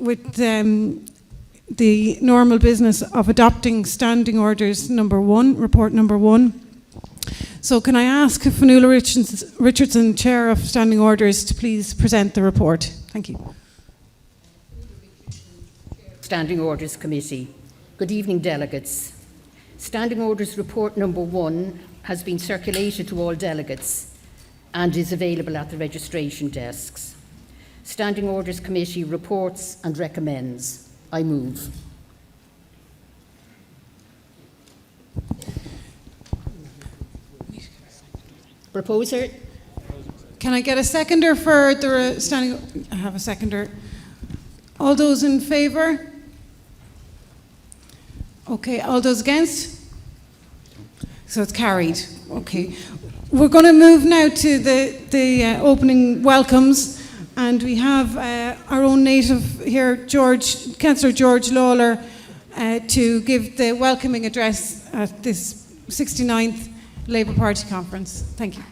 with the normal business of adopting Standing Orders number 1, report number 1. So can I ask Fionnuala Richardson, Chair of Standing Orders, to please present the report? Thank you. Standing Orders Committee. Good evening, delegates. Standing Orders report number 1 has been circulated to all delegates and is available at the registration desks. Standing Orders Committee reports and recommends. I move. Proposer? Can I get a seconder for the standing? I have a seconder. All those in favour? Okay, all those against? So it's carried. Okay. We're going to move now to the opening welcomes, and we have our own native here, Councillor George Lawler, to give the welcoming address at this 69th Labour Party conference. Thank you.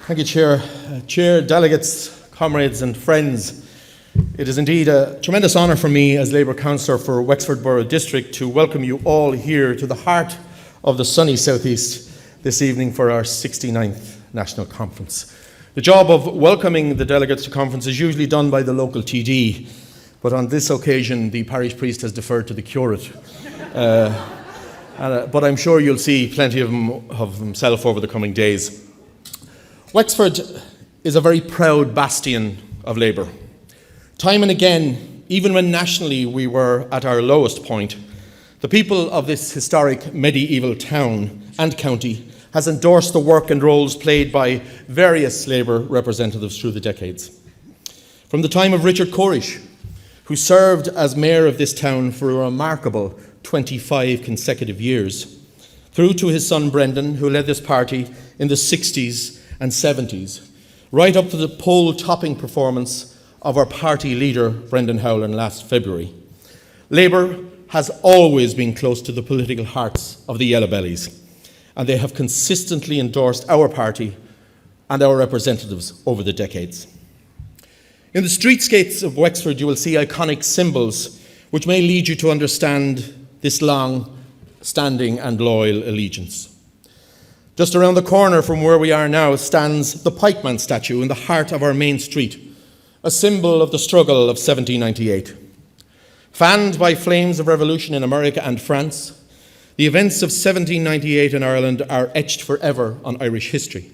Thank you, Chair. Chair, delegates, comrades and friends. It is indeed a tremendous honour for me as Labour Councillor for Wexford Borough District to welcome you all here to the heart of the sunny South East this evening for our 69th National Conference. The job of welcoming the delegates to conference is usually done by the local TD, but on this occasion the parish priest has deferred to the curate. But I'm sure you'll see plenty of himself over the coming days. Wexford is a very proud bastion of Labour. Time and again, even when nationally we were at our lowest point, the people of this historic medieval town and county has endorsed the work and roles played by various Labour representatives through the decades. From the time of Richard Corish, who served as mayor of this town for a remarkable 25 consecutive years, through to his son Brendan, who led this party in the 60s and 70s, right up to the poll-topping performance of our party leader, Brendan Howland, last February. Labour has always been close to the political hearts of the Yellow Bellies, and they have consistently endorsed our party and our representatives over the decades. In the streetscapes of Wexford, you will see iconic symbols which may lead you to understand this long-standing and loyal allegiance. Just around the corner from where we are now stands the Pikeman statue in the heart of our main street, a symbol of the struggle of 1798. Fanned by flames of revolution in America and France, the events of 1798 in Ireland are etched forever on Irish history.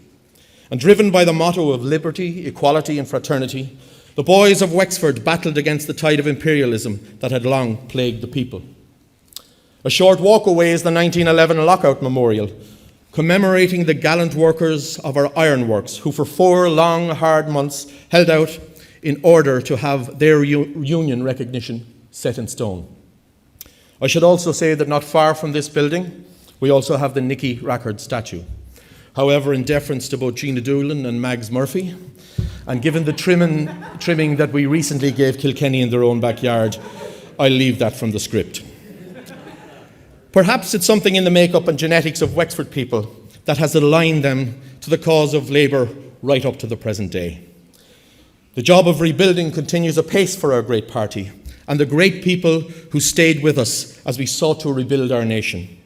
And driven by the motto of liberty, equality and fraternity, the boys of Wexford battled against the tide of imperialism that had long plagued the people. A short walk away is the 1911 Lockout Memorial, commemorating the gallant workers of our ironworks who for 4 long, hard months held out in order to have their union recognition set in stone. I should also say that not far from this building, we also have the Nicky Rackard statue. However, in deference to both Gina Doolan and Mags Murphy, and given the trimming that we recently gave Kilkenny in their own backyard, I'll leave that from the script. Perhaps it's something in the makeup and genetics of Wexford people that has aligned them to the cause of Labour right up to the present day. The job of rebuilding continues apace for our great party and the great people who stayed with us as we sought to rebuild our nation.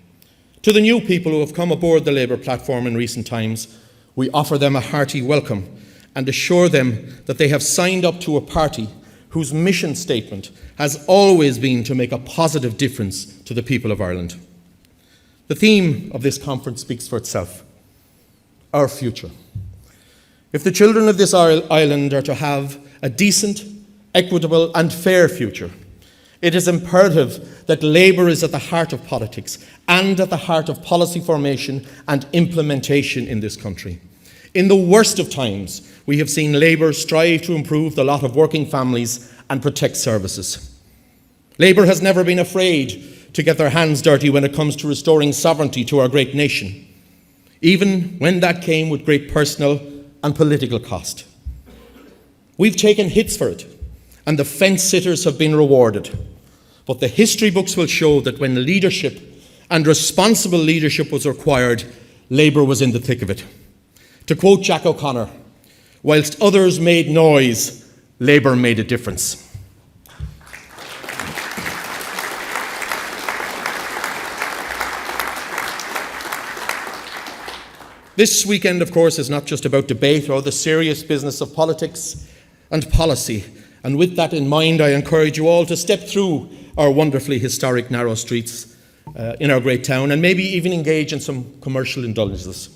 To the new people who have come aboard the Labour platform in recent times, we offer them a hearty welcome and assure them that they have signed up to a party whose mission statement has always been to make a positive difference to the people of Ireland. The theme of this conference speaks for itself: our future. If the children of this island are to have a decent, equitable and fair future, it is imperative that Labour is at the heart of politics and at the heart of policy formation and implementation in this country. In the worst of times, we have seen Labour strive to improve the lot of working families and protect services. Labour has never been afraid to get their hands dirty when it comes to restoring sovereignty to our great nation, even when that came with great personal and political cost. We've taken hits for it, and the fence-sitters have been rewarded. But the history books will show that when leadership and responsible leadership was required, Labour was in the thick of it. To quote Jack O'Connor, Whilst others made noise, Labour made a difference. This weekend, of course, is not just about debate or the serious business of politics and policy. And with that in mind, I encourage you all to step through our wonderfully historic narrow streets in our great town and maybe even engage in some commercial indulgences.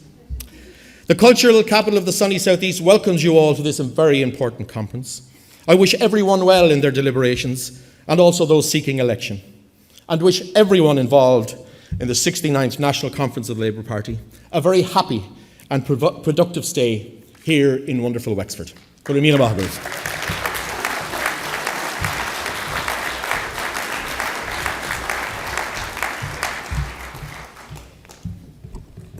The cultural capital of the sunny southeast welcomes you all to this very important conference. I wish everyone well in their deliberations and also those seeking election, and wish everyone involved in the 69th National Conference of the Labour Party a very happy and productive stay here in wonderful Wexford.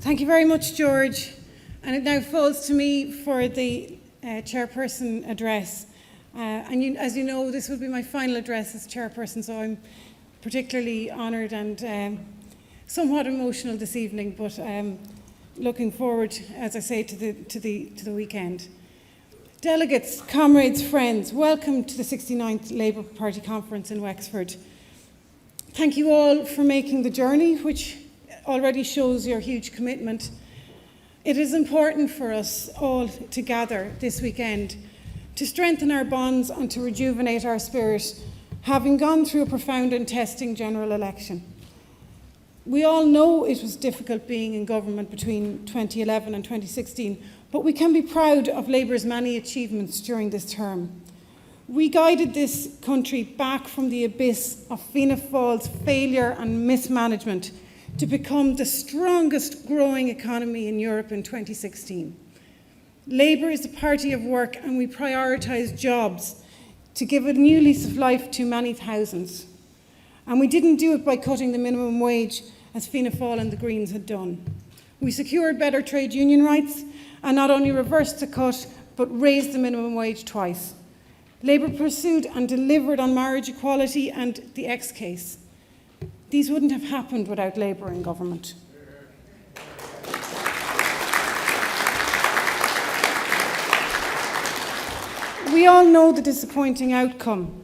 Thank you very much, George. And it now falls to me for the chairperson address. As you know, this will be my final address as chairperson, so I'm particularly honoured and somewhat emotional this evening, but looking forward, as I say, to the weekend. Delegates, comrades, friends, welcome to the 69th Labour Party Conference in Wexford. Thank you all for making the journey, which already shows your huge commitment. It is important for us all to gather this weekend to strengthen our bonds and to rejuvenate our spirit, having gone through a profound and testing general election. We all know it was difficult being in government between 2011 and 2016, but we can be proud of Labour's many achievements during this term. We guided this country back from the abyss of Fianna Fáil's failure and mismanagement to become the strongest growing economy in Europe in 2016. Labour is a party of work, and we prioritise jobs to give a new lease of life to many thousands. And we didn't do it by cutting the minimum wage as Fianna Fáil and the Greens had done. We secured better trade union rights and not only reversed the cut, but raised the minimum wage twice. Labour pursued and delivered on marriage equality and the X case. These wouldn't have happened without Labour in government. We all know the disappointing outcome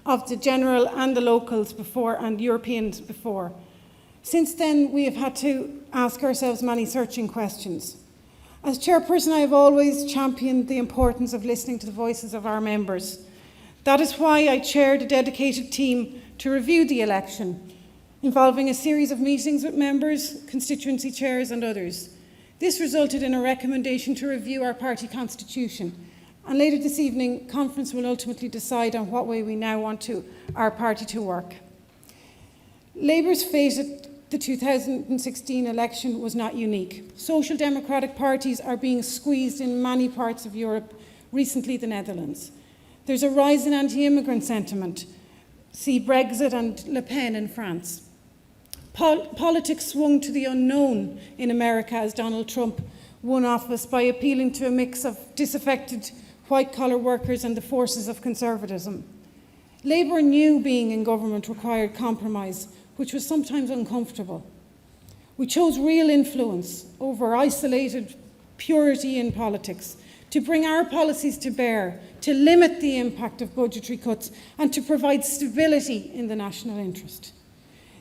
of the general and the locals before and Europeans before. Since then, we have had to ask ourselves many searching questions. As chairperson, I have always championed the importance of listening to the voices of our members. That is why I chaired a dedicated team to review the election, involving a series of meetings with members, constituency chairs and others. This resulted in a recommendation to review our party constitution, and later this evening, conference will ultimately decide on what way we now want our party to work. Labour's fate at the 2016 election was not unique. Social democratic parties are being squeezed in many parts of Europe, recently the Netherlands. There's a rise in anti-immigrant sentiment. See Brexit and Le Pen in France. Politics swung to the unknown in America as Donald Trump won office by appealing to a mix of disaffected white-collar workers and the forces of conservatism. Labour knew being in government required compromise, which was sometimes uncomfortable. We chose real influence over isolated purity in politics, to bring our policies to bear, to limit the impact of budgetary cuts, and to provide stability in the national interest.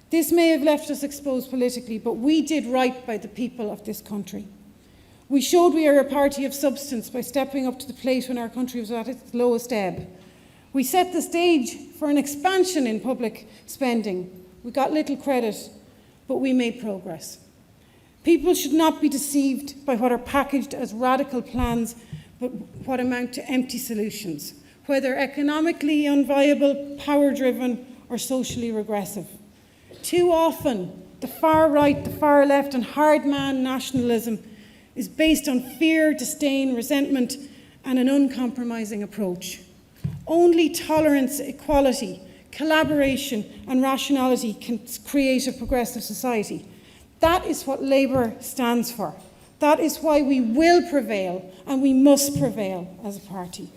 This may have left us exposed politically, but we did right by the people of this country. We showed we are a party of substance by stepping up to the plate when our country was at its lowest ebb. We set the stage for an expansion in public spending. We got little credit, but we made progress. People should not be deceived by what are packaged as radical plans, but what amount to empty solutions, whether economically unviable, power-driven, or socially regressive. Too often, the far right, the far left, and hard-man nationalism is based on fear, disdain, resentment, and an uncompromising approach. Only tolerance, equality, collaboration and rationality can create a progressive society. That is what Labour stands for. That is why we will prevail, and we must prevail as a party.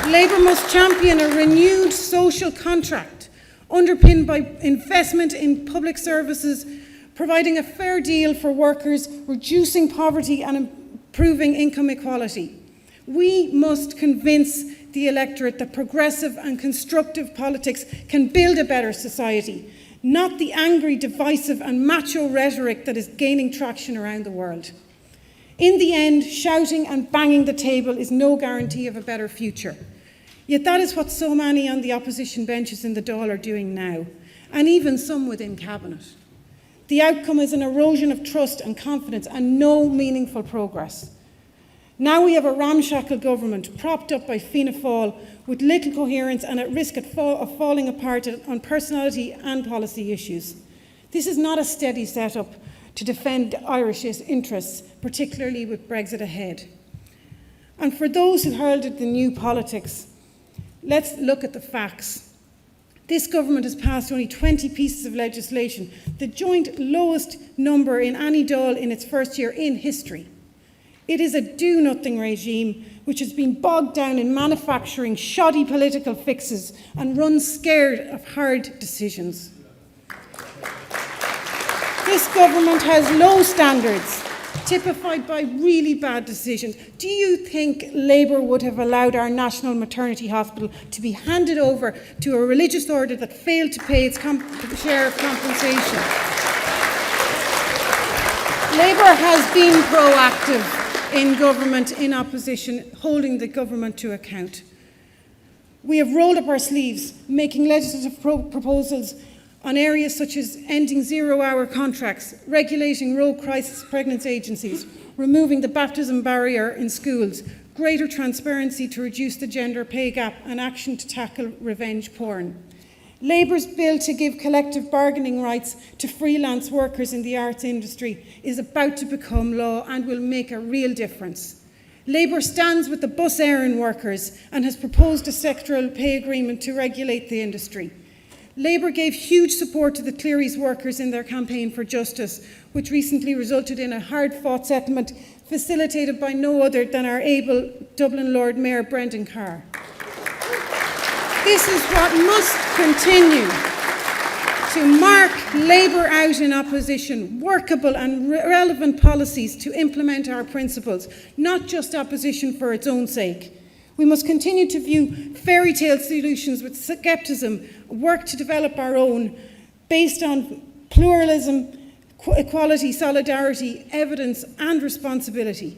Labour must champion a renewed social contract underpinned by investment in public services, providing a fair deal for workers, reducing poverty and improving income equality. We must convince the electorate that progressive and constructive politics can build a better society, not the angry, divisive and macho rhetoric that is gaining traction around the world. In the end, shouting and banging the table is no guarantee of a better future. Yet that is what so many on the opposition benches in the Dáil are doing now, and even some within Cabinet. The outcome is an erosion of trust and confidence and no meaningful progress. Now we have a ramshackle government propped up by Fianna Fáil with little coherence and at risk of falling apart on personality and policy issues. This is not a steady setup to defend Irish interests, particularly with Brexit ahead. And for those who heralded the new politics, let's look at the facts. This government has passed only 20 pieces of legislation, the joint lowest number in any Dáil in its first year in history. It is a do-nothing regime which has been bogged down in manufacturing shoddy political fixes and runs scared of hard decisions. This government has low standards, typified by really bad decisions. Do you think Labour would have allowed our National Maternity Hospital to be handed over to a religious order that failed to pay its share of compensation? Labour has been proactive in government, in opposition, holding the government to account. We have rolled up our sleeves, making legislative proposals on areas such as ending zero-hour contracts, regulating road crisis pregnancy agencies, removing the baptism barrier in schools, greater transparency to reduce the gender pay gap, and action to tackle revenge porn. Labour's bill to give collective bargaining rights to freelance workers in the arts industry is about to become law and will make a real difference. Labour stands with the bus Éireann workers and has proposed a sectoral pay agreement to regulate the industry. Labour gave huge support to the Cleary's workers in their campaign for justice, which recently resulted in a hard-fought settlement facilitated by no other than our able Dublin Lord Mayor Brendan Carr. This is what must continue to mark Labour out in opposition, workable and relevant policies to implement our principles, not just opposition for its own sake. We must continue to view fairy tale solutions with scepticism, work to develop our own, based on pluralism, equality, solidarity, evidence and responsibility.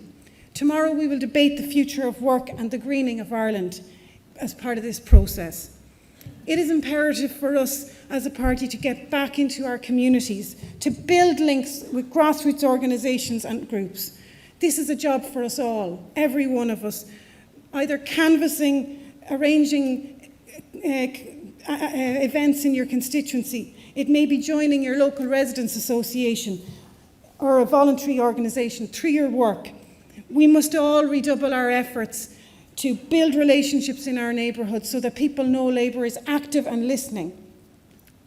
Tomorrow we will debate the future of work and the greening of Ireland as part of this process. It is imperative for us as a party to get back into our communities, to build links with grassroots organisations and groups. This is a job for us all, every one of us, either canvassing, arranging events in your constituency. It may be joining your local residents association or a voluntary organisation through your work. We must all redouble our efforts to build relationships in our neighbourhoods so that people know Labour is active and listening.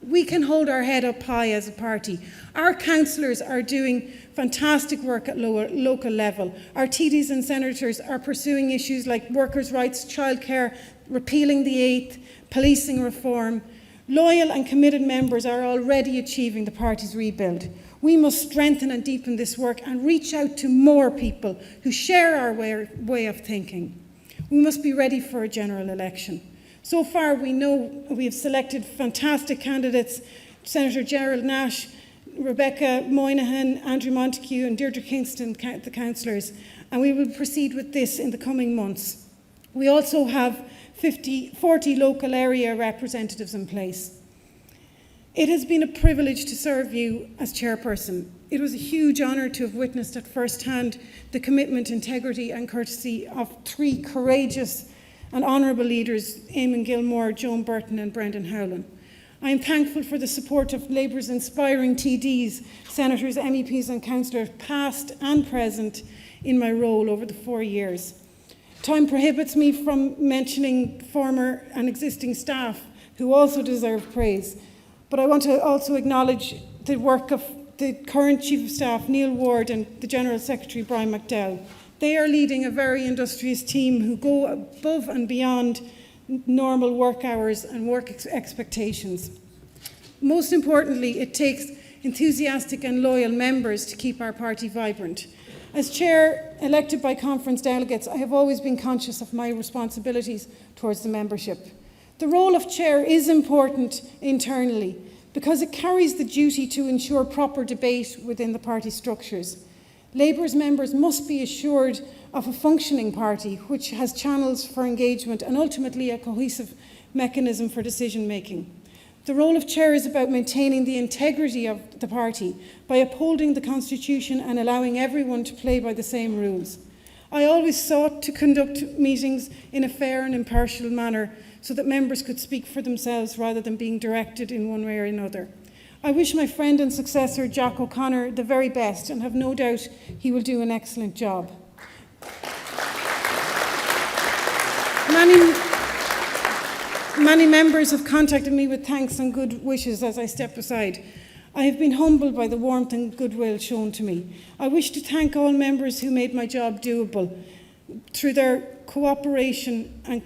We can hold our head up high as a party. Our councillors are doing fantastic work at local level. Our TDs and senators are pursuing issues like workers' rights, childcare, repealing the 8th, policing reform. Loyal and committed members are already achieving the party's rebuild. We must strengthen and deepen this work and reach out to more people who share our way of thinking. We must be ready for a general election. So far, we know we have selected fantastic candidates: Senator Gerald Nash, Rebecca Moynihan, Andrew Montague and Deirdre Kingston, the councillors, and we will proceed with this in the coming months. We also have 40 local area representatives in place. It has been a privilege to serve you as chairperson. It was a huge honour to have witnessed at first hand the commitment, integrity and courtesy of 3 courageous and honourable leaders: Eamon Gilmore, Joan Burton and Brendan Howlin. I am thankful for the support of Labour's inspiring TDs, senators, MEPs and councillors, past and present, in my role over the 4 years. Time prohibits me from mentioning former and existing staff who also deserve praise, but I want to also acknowledge the work of the current Chief of Staff, Neil Ward, and the General Secretary, Brian McDowell. They are leading a very industrious team who go above and beyond normal work hours and work expectations. Most importantly, it takes enthusiastic and loyal members to keep our party vibrant. As chair elected by conference delegates, I have always been conscious of my responsibilities towards the membership. The role of chair is important internally because it carries the duty to ensure proper debate within the party structures. Labour's members must be assured of a functioning party which has channels for engagement and ultimately a cohesive mechanism for decision making. The role of chair is about maintaining the integrity of the party by upholding the constitution and allowing everyone to play by the same rules. I always sought to conduct meetings in a fair and impartial manner so that members could speak for themselves rather than being directed in one way or another. I wish my friend and successor, Jack O'Connor, the very best and have no doubt he will do an excellent job. Many members have contacted me with thanks and good wishes as I step aside. I have been humbled by the warmth and goodwill shown to me. I wish to thank all members who made my job doable through their cooperation and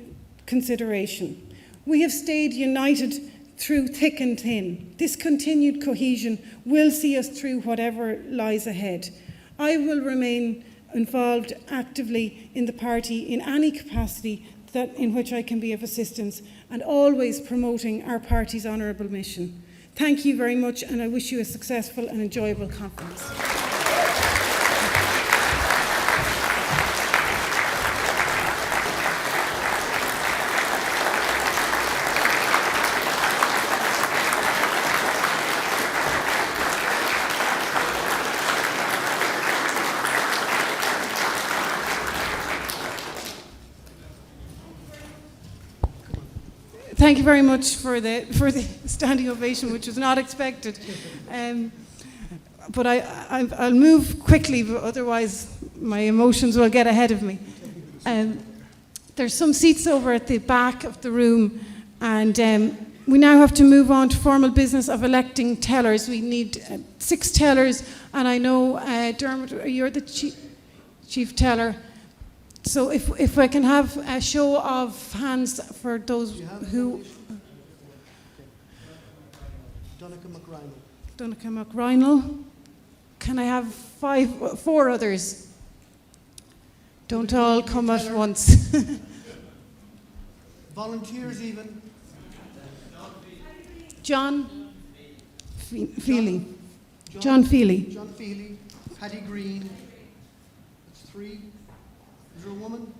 consideration. We have stayed united through thick and thin. This continued cohesion will see us through whatever lies ahead. I will remain involved actively in the party in any capacity in which I can be of assistance, and always promoting our party's honourable mission. Thank you very much, and I wish you a successful and enjoyable conference. Thank you very much for the standing ovation, which was not expected. But I'll move quickly, but otherwise my emotions will get ahead of me. There's some seats over at the back of the room, and we now have to move on to formal business of electing tellers. We need 6 tellers, and I know, Dermot, you're the chief teller. So if I can have a show of hands for those who... Donncha McReinal. Can I have 4 others? Don't all come at once. Volunteers even. John Feely. John Feely. John Feely. Paddy Green. That's 3. Is there a woman?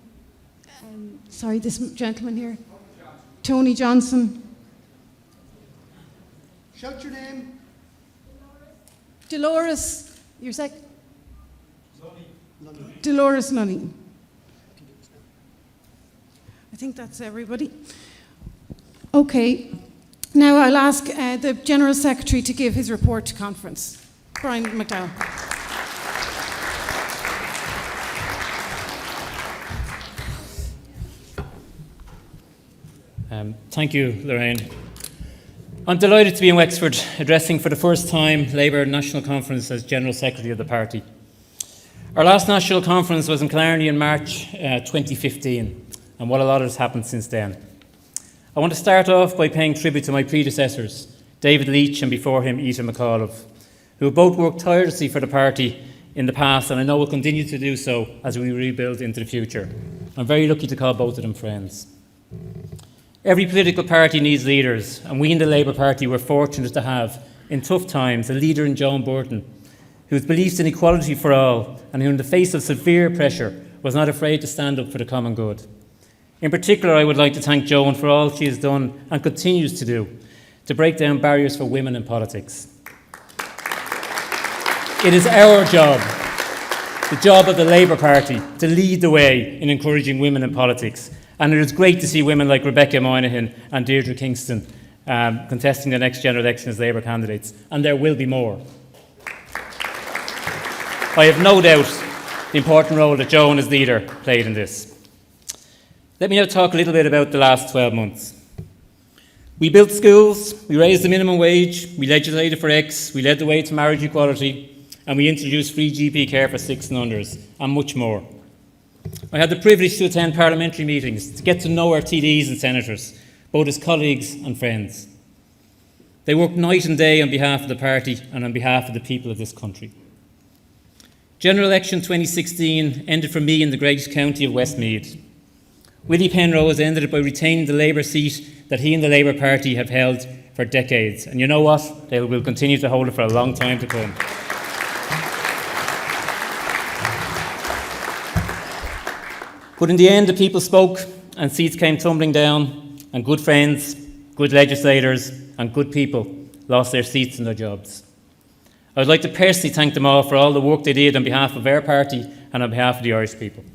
Sorry, this gentleman here. Tony Johnson. Shout your name. Dolores. Your sec. Dolores Lunny. I think that's everybody. Okay. Now I'll ask the General Secretary to give his report to conference. Brian McDowell. Thank you, Lorraine. I'm delighted to be in Wexford, addressing for the first time Labour National Conference as General Secretary of the party. Our last national conference was in Killarney in March 2015, and what a lot has happened since then. I want to start off by paying tribute to my predecessors, David Leach and before him Ethan McAuliffe, who have both worked tirelessly for the party in the past, and I know will continue to do so as we rebuild into the future. I'm very lucky to call both of them friends. Every political party needs leaders, and we in the Labour Party were fortunate to have, in tough times, a leader in Joan Burton, whose beliefs in equality for all, and who in the face of severe pressure was not afraid to stand up for the common good. In particular, I would like to thank Joan for all she has done and continues to do to break down barriers for women in politics. It is our job, the job of the Labour Party, to lead the way in encouraging women in politics. And it is great to see women like Rebecca Moynihan and Deirdre Kingston contesting the next general election as Labour candidates. And there will be more. I have no doubt the important role that Joan as leader played in this. Let me now talk a little bit about the last 12 months. We built schools, we raised the minimum wage, we legislated for X, we led the way to marriage equality, and we introduced free GP care for 6 and unders, and much more. I had the privilege to attend parliamentary meetings, to get to know our TDs and senators, both as colleagues and friends. They worked night and day on behalf of the party and on behalf of the people of this country. General election 2016 ended for me in the great county of Westmeath. Willie Penrose ended it by retaining the Labour seat that he and the Labour Party have held for decades. And you know what? They will continue to hold it for a long time to come. But in the end, the people spoke and seats came tumbling down, and good friends, good legislators and good people lost their seats and their jobs. I would like to personally thank them all for all the work they did on behalf of our party and on behalf of the Irish people.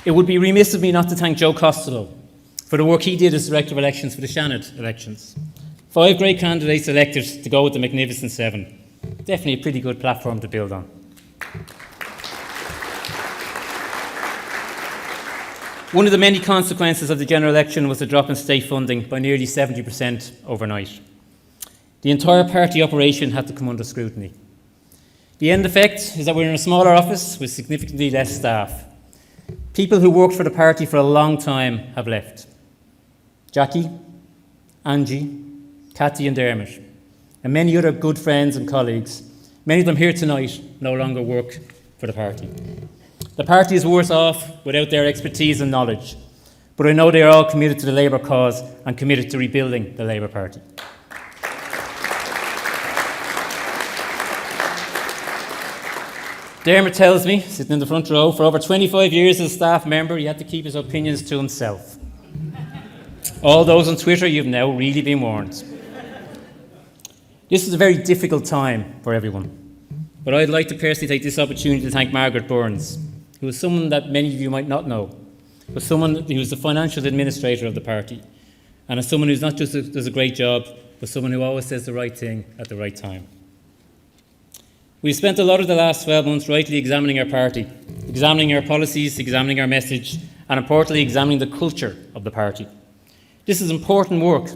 It would be remiss of me not to thank Joe Costello for the work he did as Director of Elections for the Shannon elections. 5 great candidates elected to go with the Magnificent Seven. Definitely a pretty good platform to build on. One of the many consequences of the general election was the drop in state funding by nearly 70% overnight. The entire party operation had to come under scrutiny. The end effect is that we're in a smaller office with significantly less staff. People who worked for the party for a long time have left. Jackie, Angie, Cathy and Dermot, and many other good friends and colleagues, many of them here tonight, no longer work for the party. The party is worse off without their expertise and knowledge, but I know they are all committed to the Labour cause and committed to rebuilding the Labour Party. Dermot tells me, sitting in the front row, for over 25 years as a staff member, he had to keep his opinions to himself. All those on Twitter, you've now really been warned. This is a very difficult time for everyone, but I'd like to personally take this opportunity to thank Margaret Burns, who is someone that many of you might not know, but someone who is the financial administrator of the party, and as someone who's not just does a great job, but someone who always says the right thing at the right time. We've spent a lot of the last 12 months rightly examining our party, examining our policies, examining our message, and importantly, examining the culture of the party. This is important work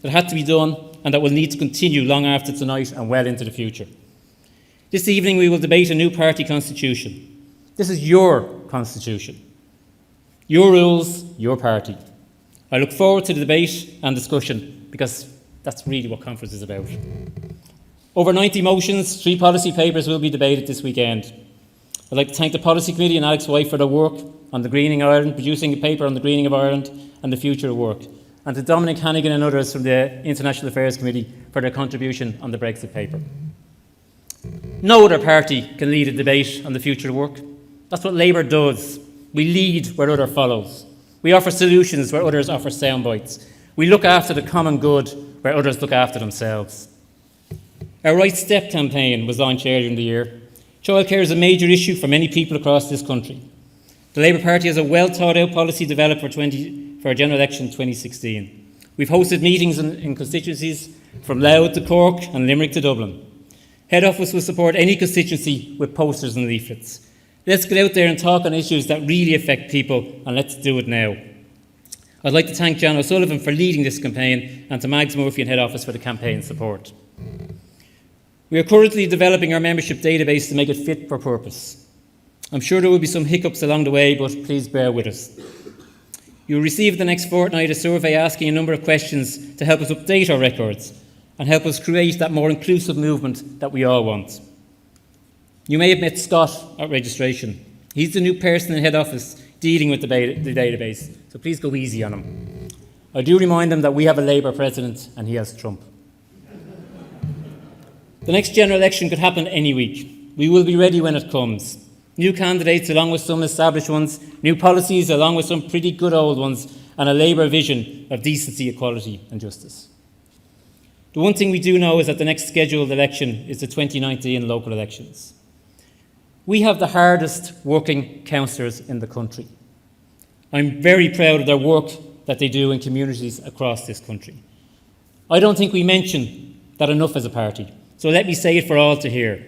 that had to be done and that will need to continue long after tonight and well into the future. This evening we will debate a new party constitution. This is your constitution. Your rules, your party. I look forward to the debate and discussion because that's really what conference is about. Over 90 motions, 3 policy papers will be debated this weekend. I'd like to thank the Policy Committee and Alex White for their work on the greening of Ireland, producing a paper on the greening of Ireland and the future of work, and to Dominic Hannigan and others from the International Affairs Committee for their contribution on the Brexit paper. No other party can lead a debate on the future of work. That's what Labour does. We lead where others follows. We offer solutions where others offer sound bites. We look after the common good where others look after themselves. Our Right Step campaign was launched earlier in the year. Childcare is a major issue for many people across this country. The Labour Party has a well-thought-out policy developed for our general election 2016. We've hosted meetings in constituencies from Louth to Cork and Limerick to Dublin. Head Office will support any constituency with posters and leaflets. Let's get out there and talk on issues that really affect people, and let's do it now. I'd like to thank John O'Sullivan for leading this campaign and to Mags Murphy and Head Office for the campaign support. We are currently developing our membership database to make it fit for purpose. I'm sure there will be some hiccups along the way, but please bear with us. You'll receive the next fortnight a survey asking a number of questions to help us update our records and help us create that more inclusive movement that we all want. You may have met Scott at registration. He's the new person in Head Office dealing with the database, so please go easy on him. I do remind him that we have a Labour president and he has Trump. The next general election could happen any week. We will be ready when it comes. New candidates along with some established ones, new policies along with some pretty good old ones, and a Labour vision of decency, equality and justice. The one thing we do know is that the next scheduled election is the 2019 local elections. We have the hardest working councillors in the country. I'm very proud of their work that they do in communities across this country. I don't think we mention that enough as a party. So let me say it for all to hear.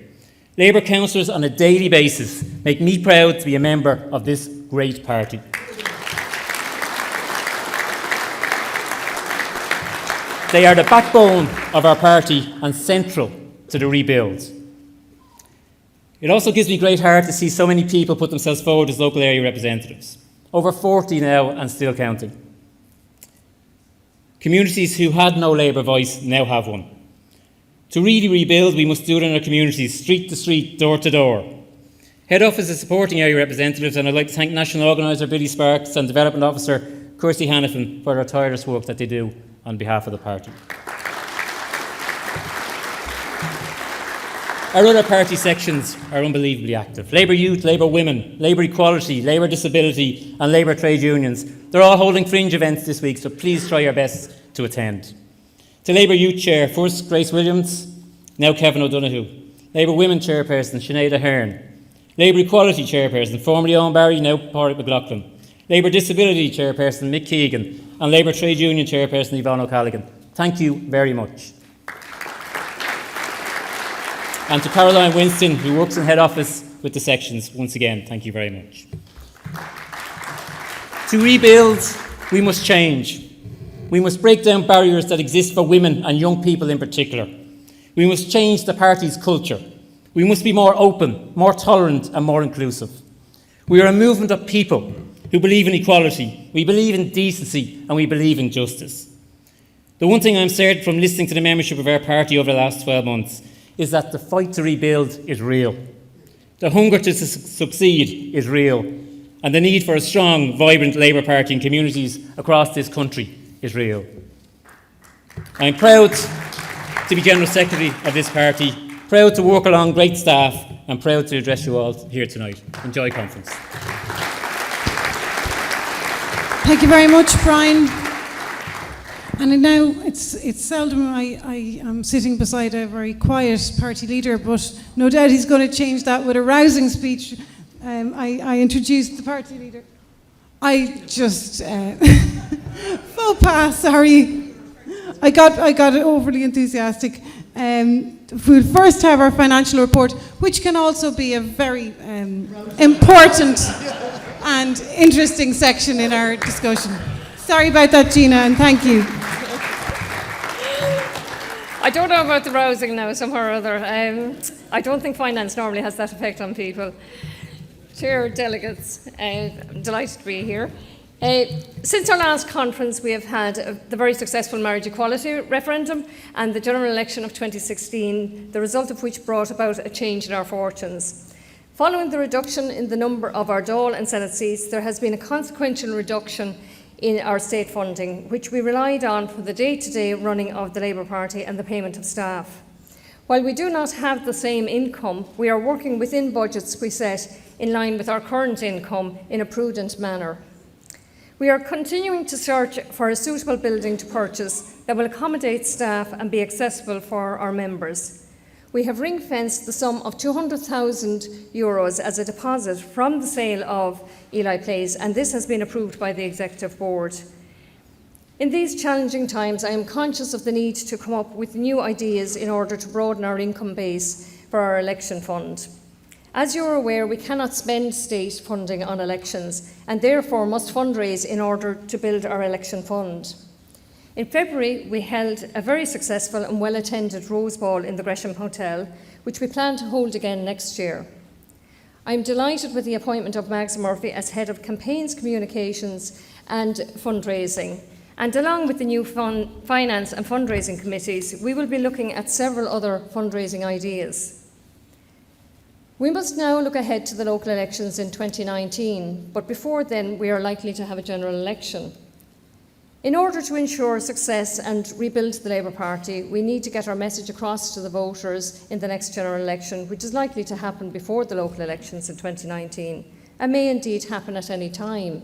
Labour councillors on a daily basis make me proud to be a member of this great party. They are the backbone of our party and central to the rebuild. It also gives me great heart to see so many people put themselves forward as local area representatives. over 40 now and still counting. Communities who had no Labour voice now have one. To really rebuild, we must do it in our communities, street to street, door to door. Head Office is supporting area representatives, and I'd like to thank National Organiser Billy Sparks and Development Officer Kirsty Hannafin for their tireless work that they do on behalf of the party. Our other party sections are unbelievably active. Labour Youth, Labour Women, Labour Equality, Labour Disability and Labour Trade Unions. They're all holding fringe events this week, so please try your best to attend. To Labour Youth Chair, first Grace Williams, now Kevin O'Donoghue. Labour Women Chairperson, Sinead Ahern. Labour Equality Chairperson, formerly Owen Barry, now Pádraig McLaughlin. Labour Disability Chairperson, Mick Keegan. And Labour Trade Union Chairperson, Yvonne O'Callaghan. Thank you very much. And to Caroline Winston, who works in Head Office with the sections, once again, thank you very much. To rebuild, we must change. We must break down barriers that exist for women and young people in particular. We must change the party's culture. We must be more open, more tolerant and more inclusive. We are a movement of people who believe in equality, we believe in decency and we believe in justice. The one thing I'm certain from listening to the membership of our party over the last 12 months is that the fight to rebuild is real. The hunger to succeed is real. And the need for a strong, vibrant Labour Party in communities across this country is real. I'm proud to be General Secretary of this party, proud to work along great staff and proud to address you all here tonight. Enjoy conference. Thank you very much, Brian. And now it's seldom I am sitting beside a very quiet party leader, but no doubt he's going to change that with a rousing speech. I introduced the party leader. I just faux pas. Sorry, I got overly enthusiastic. We'll first have our financial report, which can also be a very important and interesting section in our discussion. Sorry about that, Gina, and thank you. I don't know about the rousing now, somehow or other. I don't think finance normally has that effect on people. Chair, delegates, I'm delighted to be here. Since our last conference, we have had the very successful marriage equality referendum and the general election of 2016, the result of which brought about a change in our fortunes. Following the reduction in the number of our Dáil and Senate seats, there has been a consequential reduction in our state funding, which we relied on for the day-to-day running of the Labour Party and the payment of staff. While we do not have the same income, we are working within budgets we set in line with our current income in a prudent manner. We are continuing to search for a suitable building to purchase that will accommodate staff and be accessible for our members. We have ring-fenced the sum of €200,000 as a deposit from the sale of Ely Place, and this has been approved by the Executive Board. In these challenging times, I am conscious of the need to come up with new ideas in order to broaden our income base for our election fund. As you are aware, we cannot spend state funding on elections and therefore must fundraise in order to build our election fund. In February, we held a very successful and well-attended Rose Ball in the Gresham Hotel, which we plan to hold again next year. I am delighted with the appointment of Mags Murphy as Head of Campaigns, Communications and Fundraising. And along with the new finance and fundraising committees, we will be looking at several other fundraising ideas. We must now look ahead to the local elections in 2019, but before then we are likely to have a general election. In order to ensure success and rebuild the Labour Party, we need to get our message across to the voters in the next general election, which is likely to happen before the local elections in 2019, and may indeed happen at any time.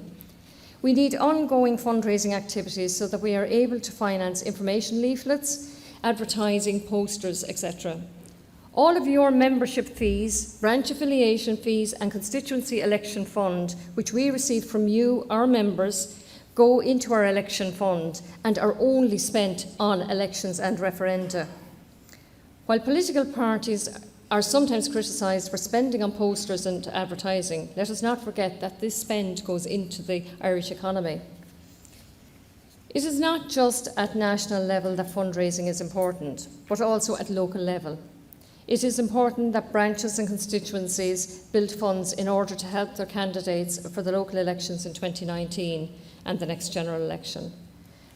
We need ongoing fundraising activities so that we are able to finance information leaflets, advertising, posters, etc. All of your membership fees, branch affiliation fees and constituency election fund, which we receive from you, our members, go into our election fund and are only spent on elections and referenda. While political parties are sometimes criticised for spending on posters and advertising, let us not forget that this spend goes into the Irish economy. It is not just at national level that fundraising is important, but also at local level. It is important that branches and constituencies build funds in order to help their candidates for the local elections in 2019 and the next general election.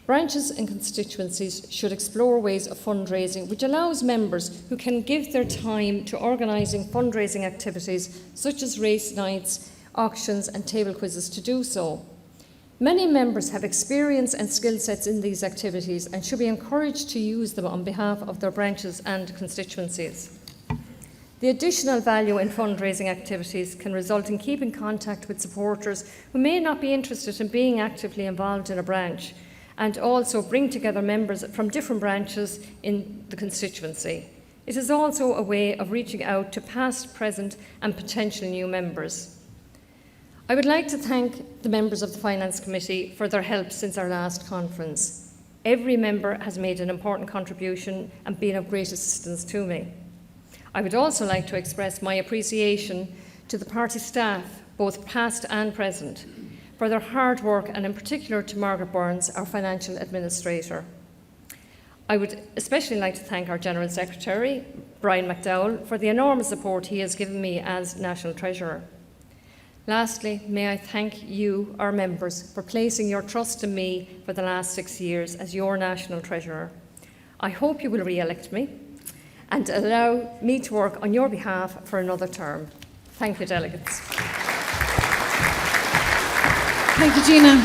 Branches and constituencies should explore ways of fundraising which allows members who can give their time to organising fundraising activities such as race nights, auctions and table quizzes to do so. Many members have experience and skill sets in these activities and should be encouraged to use them on behalf of their branches and constituencies. The additional value in fundraising activities can result in keeping contact with supporters who may not be interested in being actively involved in a branch, and also bring together members from different branches in the constituency. It is also a way of reaching out to past, present and potential new members. I would like to thank the members of the Finance Committee for their help since our last conference. Every member has made an important contribution and been of great assistance to me. I would also like to express my appreciation to the party staff, both past and present, for their hard work, and in particular to Margaret Burns, our Financial Administrator. I would especially like to thank our General Secretary, Brian McDowell, for the enormous support he has given me as National Treasurer. Lastly, may I thank you, our members, for placing your trust in me for the last 6 years as your National Treasurer. I hope you will re-elect me and allow me to work on your behalf for another term. Thank you, delegates. Thank you, Gina.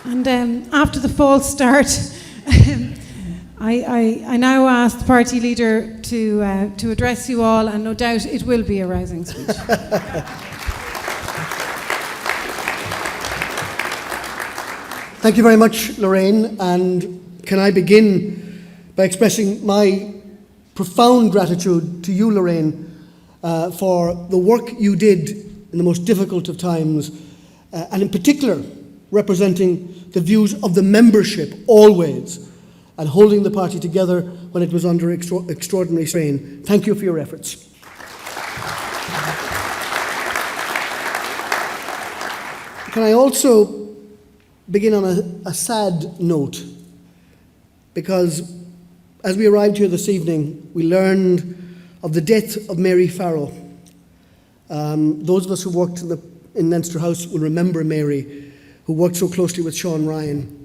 And after the false start, I now ask the party leader to address you all, and no doubt it will be a rousing speech. Thank you very much, Lorraine. And can I begin by expressing my profound gratitude to you, Lorraine, for the work you did in the most difficult of times, and in particular representing the views of the membership always, and holding the party together when it was under extraordinary strain. Thank you for your efforts. Can I also begin on a sad note? Because as we arrived here this evening, we learned of the death of Mary Farrell. Those of us who worked in Leinster House will remember Mary, who worked so closely with Sean Ryan.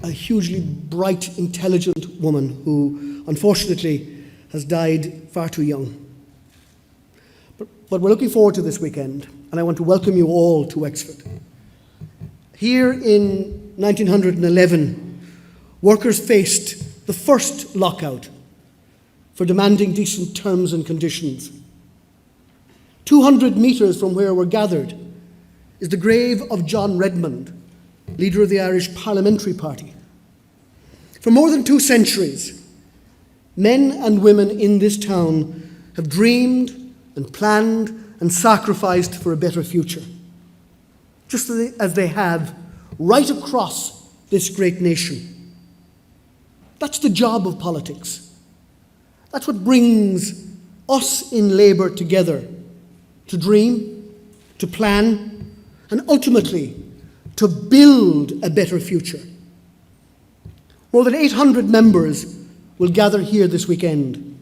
A hugely bright, intelligent woman who, unfortunately, has died far too young. But we're looking forward to this weekend, and I want to welcome you all to Wexford. Here in 1911, workers faced the first lockout for demanding decent terms and conditions. 200 metres from where we're gathered is the grave of John Redmond, leader of the Irish Parliamentary Party. For more than 2 centuries, men and women in this town have dreamed and planned and sacrificed for a better future, just as they have right across this great nation. That's the job of politics. That's what brings us in Labour together, to dream, to plan, and ultimately to build a better future. More than 800 members will gather here this weekend.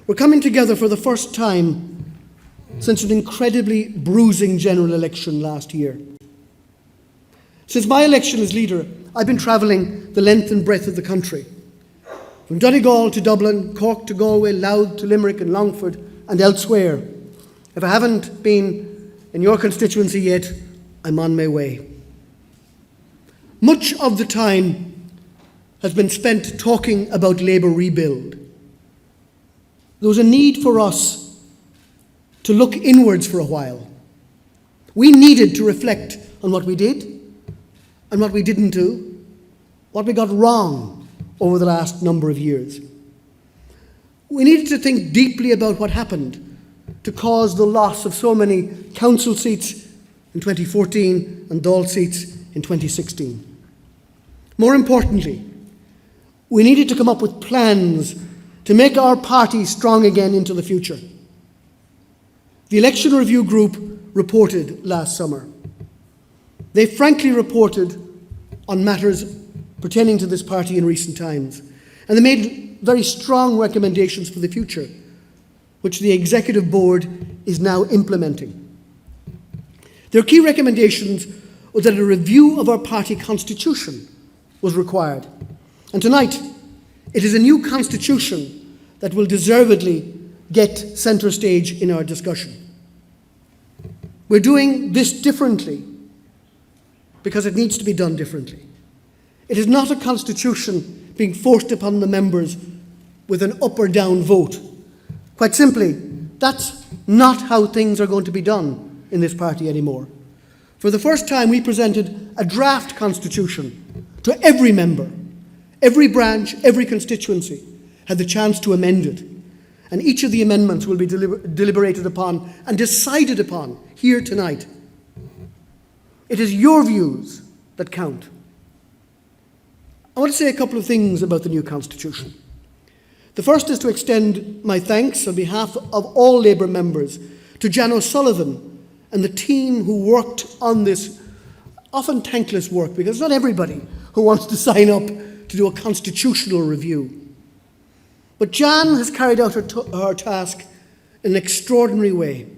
We're coming together for the first time since an incredibly bruising general election last year. Since my election as leader, I've been travelling the length and breadth of the country, from Donegal to Dublin, Cork to Galway, Louth to Limerick and Longford and elsewhere. If I haven't been in your constituency yet, I'm on my way. Much of the time has been spent talking about Labour rebuild. There was a need for us to look inwards for a while. We needed to reflect on what we did and what we didn't do, what we got wrong over the last number of years. We needed to think deeply about what happened to cause the loss of so many council seats in 2014 and Dáil seats in 2016. More importantly, we needed to come up with plans to make our party strong again into the future. The Election Review Group reported last summer. They frankly reported on matters pertaining to this party in recent times. And they made very strong recommendations for the future, which the Executive Board is now implementing. Their key recommendations was that a review of our party constitution was required. And tonight, it is a new constitution that will deservedly get centre stage in our discussion. We're doing this differently because it needs to be done differently. It is not a constitution being forced upon the members with an up or down vote. Quite simply, that's not how things are going to be done in this party anymore. For the first time, we presented a draft constitution to every member. Every branch, every constituency had the chance to amend it. And each of the amendments will be deliberated upon and decided upon here tonight. It is your views that count. I want to say a couple of things about the new constitution. The first is to extend my thanks on behalf of all Labour members to Jan O'Sullivan and the team who worked on this often thankless work, because it's not everybody who wants to sign up to do a constitutional review. But Jan has carried out her task in an extraordinary way,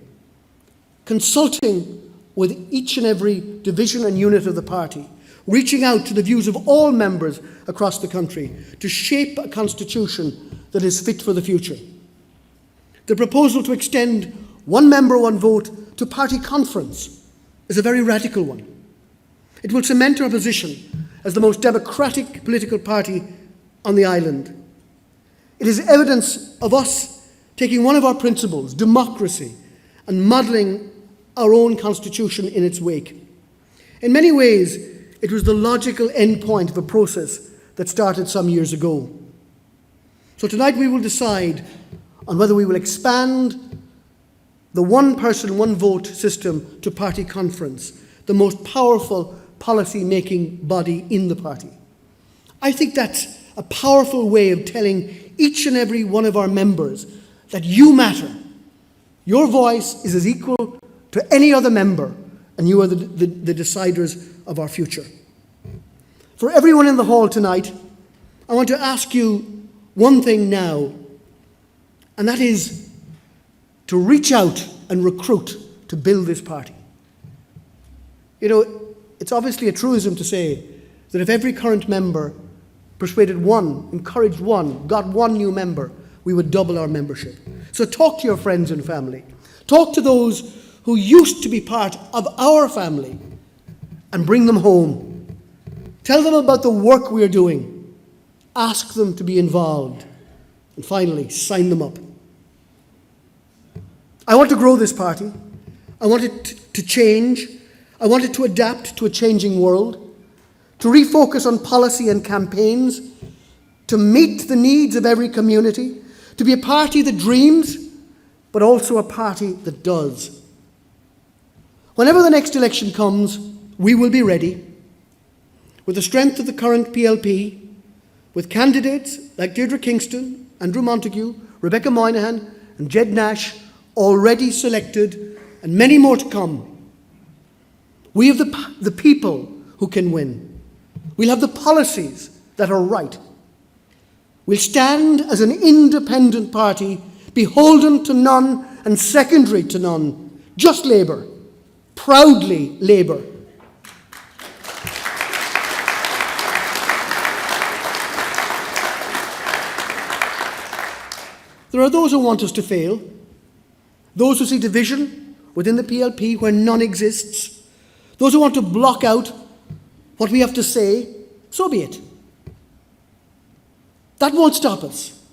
consulting with each and every division and unit of the party, reaching out to the views of all members across the country to shape a constitution that is fit for the future. The proposal to extend one member, one vote to party conference is a very radical one. It will cement our position as the most democratic political party on the island. It is evidence of us taking one of our principles, democracy, and modelling our own constitution in its wake. In many ways, it was the logical endpoint of a process that started some years ago. So tonight we will decide on whether we will expand the one person, one vote system to party conference, the most powerful policy-making body in the party. I think that's a powerful way of telling each and every one of our members that you matter. Your voice is as equal to any other member, and you are the deciders of our future. For everyone in the hall tonight, I want to ask you one thing now, and that is to reach out and recruit to build this party. You know, it's obviously a truism to say that if every current member persuaded one, encouraged one, got one new member, we would double our membership. So talk to your friends and family. Talk to those who used to be part of our family and bring them home. Tell them about the work we are doing. Ask them to be involved. And finally, sign them up. I want to grow this party. I want it to change. I want it to adapt to a changing world, to refocus on policy and campaigns, to meet the needs of every community, to be a party that dreams, but also a party that does. Whenever the next election comes, we will be ready, with the strength of the current PLP, with candidates like Deirdre Kingston, Andrew Montague, Rebecca Moynihan, and Jed Nash already selected, and many more to come. We have the people who can win. We'll have the policies that are right. We'll stand as an independent party, beholden to none and secondary to none. Just Labour. Proudly Labour. There are those who want us to fail, those who see division within the PLP where none exists, those who want to block out what we have to say. So be it. That won't stop us,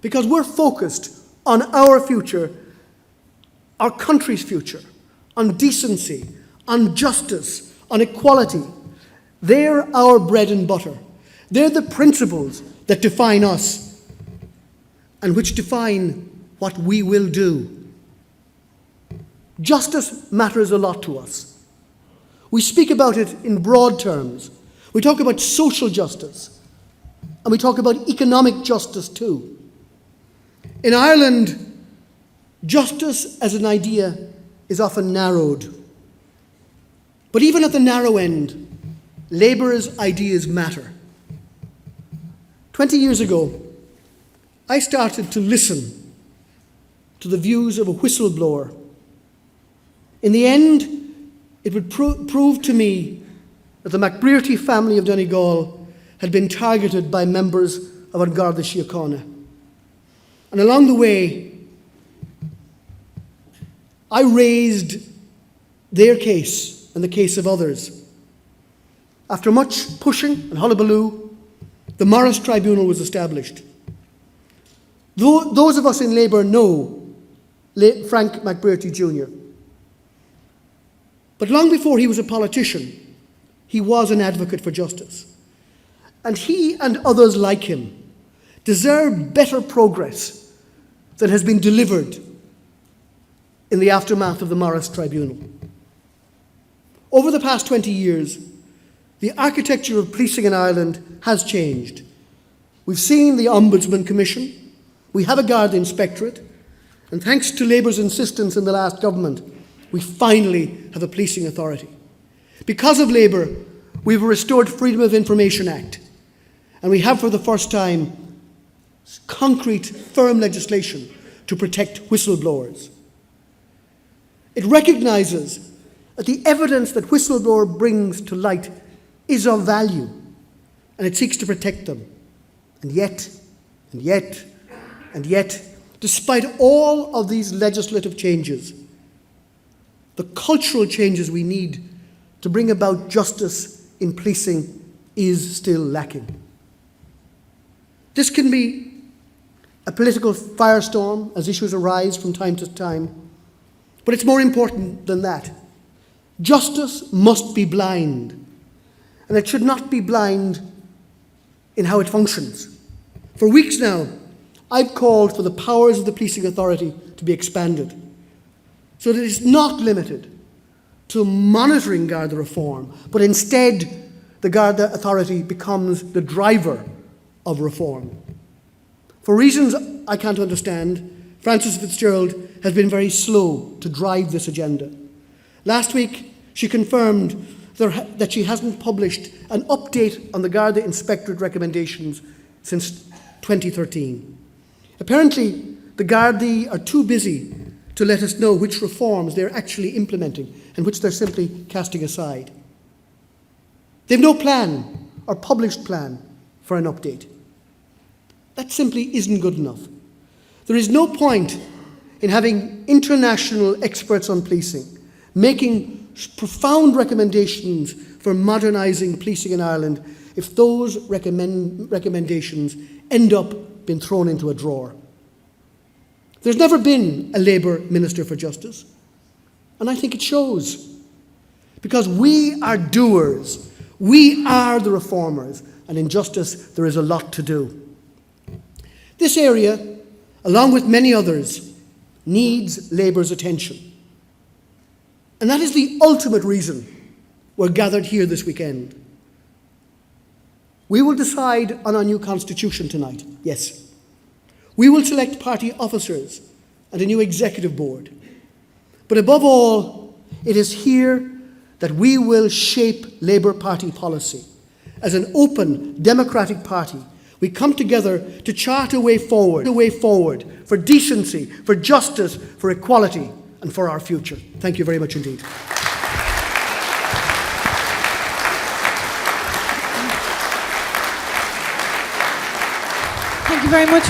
because we're focused on our future, our country's future, on decency, on justice, on equality. They're our bread and butter. They're the principles that define us and which define what we will do. Justice matters a lot to us. We speak about it in broad terms. We talk about social justice, and we talk about economic justice too. In Ireland, justice as an idea is often narrowed. But even at the narrow end, Labour's ideas matter. 20 years ago, I started to listen to the views of a whistleblower. In the end, it would prove to me that the McBrearty family of Donegal had been targeted by members of An Garda Síochána. And along the way, I raised their case and the case of others. After much pushing and hullabaloo, the Morris Tribunal was established. Those of us in Labour know Frank McBrearty Jr. But long before he was a politician, he was an advocate for justice. And he and others like him deserve better progress than has been delivered in the aftermath of the Morris Tribunal. Over the past 20 years, the architecture of policing in Ireland has changed. We've seen the Ombudsman Commission, we have a Garda Inspectorate, and thanks to Labour's insistence in the last government, we finally have a policing authority. Because of Labour, we've a Restored Freedom of Information Act, and we have for the first time concrete, firm legislation to protect whistleblowers. It recognises that the evidence that whistleblower brings to light is of value, and it seeks to protect them. And yet, despite all of these legislative changes, the cultural changes we need to bring about justice in policing is still lacking. This can be a political firestorm as issues arise from time to time, but it's more important than that. Justice must be blind, and it should not be blind in how it functions. For weeks now, I've called for the powers of the policing authority to be expanded, so that it is not limited to monitoring Garda reform, but instead the Garda authority becomes the driver of reform. For reasons I can't understand, Frances Fitzgerald has been very slow to drive this agenda. Last week, she confirmed that she hasn't published an update on the Garda Inspectorate recommendations since 2013. Apparently, the Gardaí are too busy to let us know which reforms they're actually implementing and which they're simply casting aside. They've no plan or published plan for an update. That simply isn't good enough. There is no point in having international experts on policing making profound recommendations for modernising policing in Ireland if those recommendations end up being thrown into a drawer. There's never been a Labour Minister for Justice, and I think it shows. Because we are doers, we are the reformers, and in justice there is a lot to do. This area, along with many others, needs Labour's attention. And that is the ultimate reason we're gathered here this weekend. We will decide on our new constitution tonight, yes. We will select party officers and a new executive board. But above all, it is here that we will shape Labour Party policy. As an open, democratic party, we come together to chart a way forward for decency, for justice, for equality, and for our future. Thank you very much indeed. Thank you very much.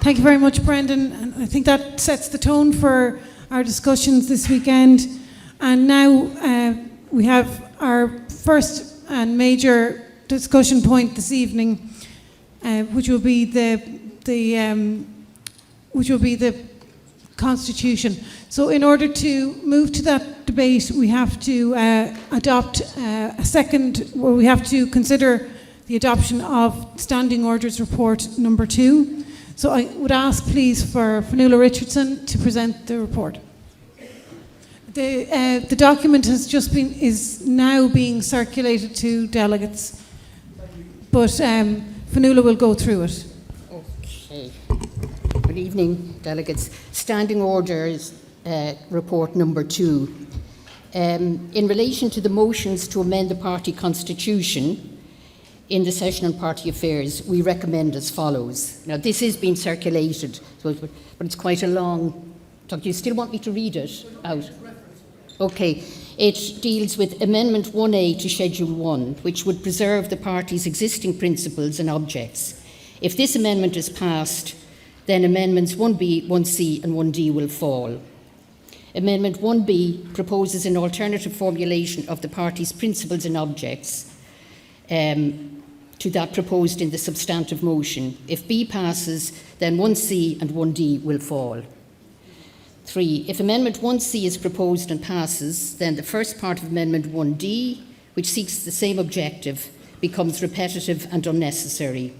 Thank you very much, Brendan. And I think that sets the tone for our discussions this weekend. And now we have our first and major discussion point this evening, which will be the Constitution. So, in order to move to that debate, we have to adopt we have to consider the adoption of Standing Orders Report number 2. So I would ask, please, for Fionnuala Richardson to present the report. The document is now being circulated to delegates, but Fionnuala will go through it. Okay. Good evening, delegates. Standing Orders Report number 2. In relation to the motions to amend the party constitution, in the session on party affairs, we recommend as follows. Now, this is being circulated, but it's quite a long. Do you still want me to read it out? Okay. It deals with Amendment 1A to Schedule 1, which would preserve the party's existing principles and objects. If this amendment is passed, then Amendments 1B, 1C and 1D will fall. Amendment 1B proposes an alternative formulation of the party's principles and objects to that proposed in the substantive motion. If B passes, then 1C and 1D will fall. 3. If Amendment 1C is proposed and passes, then the first part of Amendment 1D, which seeks the same objective, becomes repetitive and unnecessary.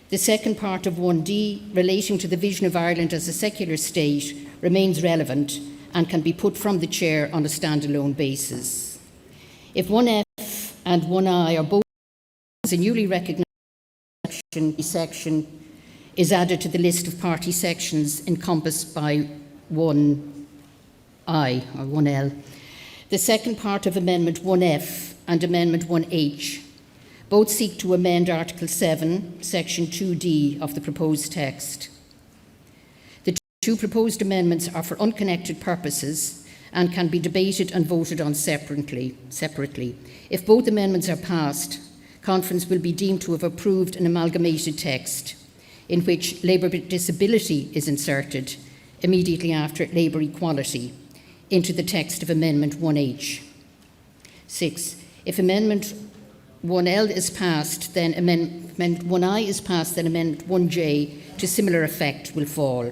The second part of 1D, relating to the vision of Ireland as a secular state, remains relevant and can be put from the chair on a standalone basis. If 1F and 1I are both as a newly recognised section is added to the list of party sections encompassed by 1I or 1L. The second part of Amendment 1F and Amendment 1H both seek to amend Article 7, Section 2D of the proposed text. The two proposed amendments are for unconnected purposes and can be debated and voted on separately. If both amendments are passed, Conference will be deemed to have approved an amalgamated text in which labour disability is inserted immediately after labour equality into the text of Amendment 1H. 6. If Amendment 1L is passed, then Amendment 1I is passed, then Amendment 1J to similar effect will fall.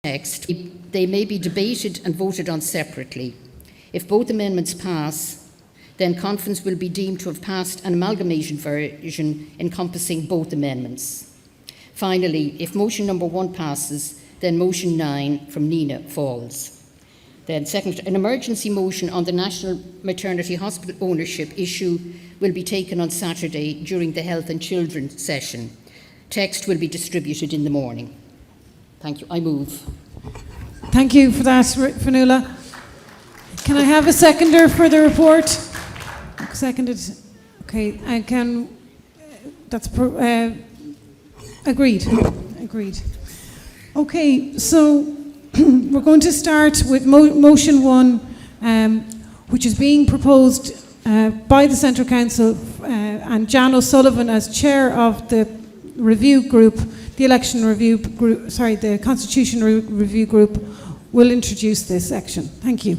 Text, they may be debated and voted on separately. If both amendments pass, then Conference will be deemed to have passed an amalgamation version encompassing both amendments. Finally, if motion number 1 passes, then motion 9 from Nina falls. Then second, an emergency motion on the National Maternity Hospital ownership issue will be taken on Saturday during the Health and Children session. Text will be distributed in the morning. Thank you. I move. Thank you for that, Fionnuala. Can I have a seconder for the report? Seconded. Okay, I can. That's agreed. Agreed. Okay, so we're going to start with motion 1, which is being proposed by the Central Council and Jan O'Sullivan as chair of the review group, the election review group, the constitution review group, will introduce this section. Thank you.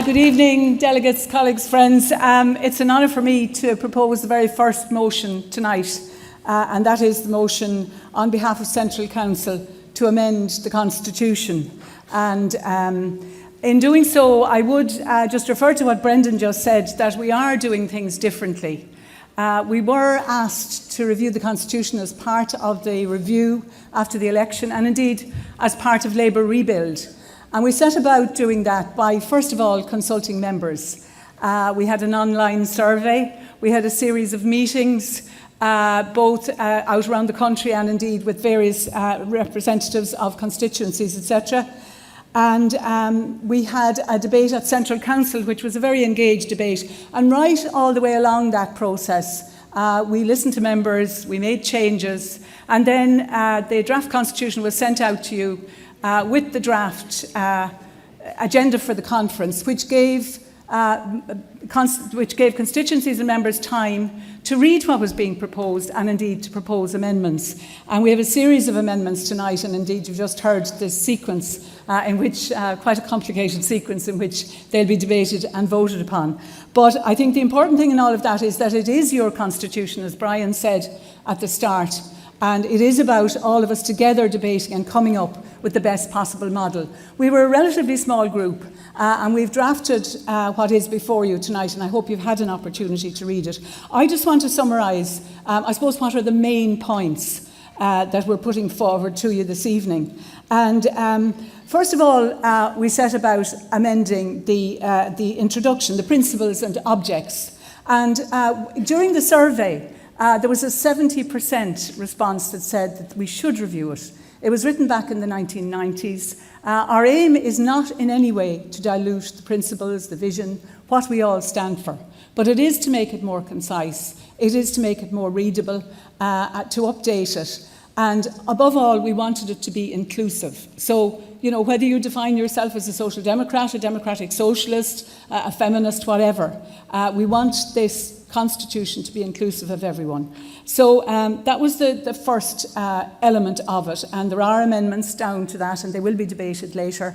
Good evening, delegates, colleagues, friends. It's an honour for me to propose the very first motion tonight, and that is the motion on behalf of Central Council to amend the Constitution. And in doing so, I would just refer to what Brendan just said, that we are doing things differently. We were asked to review the Constitution as part of the review after the election, and indeed as part of Labour Rebuild. And we set about doing that by, first of all, consulting members. We had an online survey. We had a series of meetings, both out around the country and indeed with various representatives of constituencies, etc. And we had a debate at Central Council, which was a very engaged debate. And right all the way along that process, we listened to members, we made changes, and then the draft constitution was sent out to you with the draft agenda for the conference, which gave constituencies and members time to read what was being proposed and indeed to propose amendments. And we have a series of amendments tonight, and indeed you've just heard this sequence in which, quite a complicated sequence in which they'll be debated and voted upon. But I think the important thing in all of that is that it is your constitution, as Brian said at the start, and it is about all of us together debating and coming up with the best possible model. We were a relatively small group, and we've drafted what is before you tonight, and I hope you've had an opportunity to read it. I just want to summarise, I suppose, what are the main points that we're putting forward to you this evening. And first of all, we set about amending the introduction, the principles and objects. And during the survey, there was a 70% response that said that we should review it It was written back in the 1990s. Our aim is not in any way to dilute the principles, the vision, what we all stand for, but it is to make it more concise. It is to make it more readable, to update it. And above all, we wanted it to be inclusive. So, whether you define yourself as a social democrat, a democratic socialist, a feminist, whatever, we want this constitution to be inclusive of everyone. So that was the first element of it. And there are amendments down to that, and they will be debated later.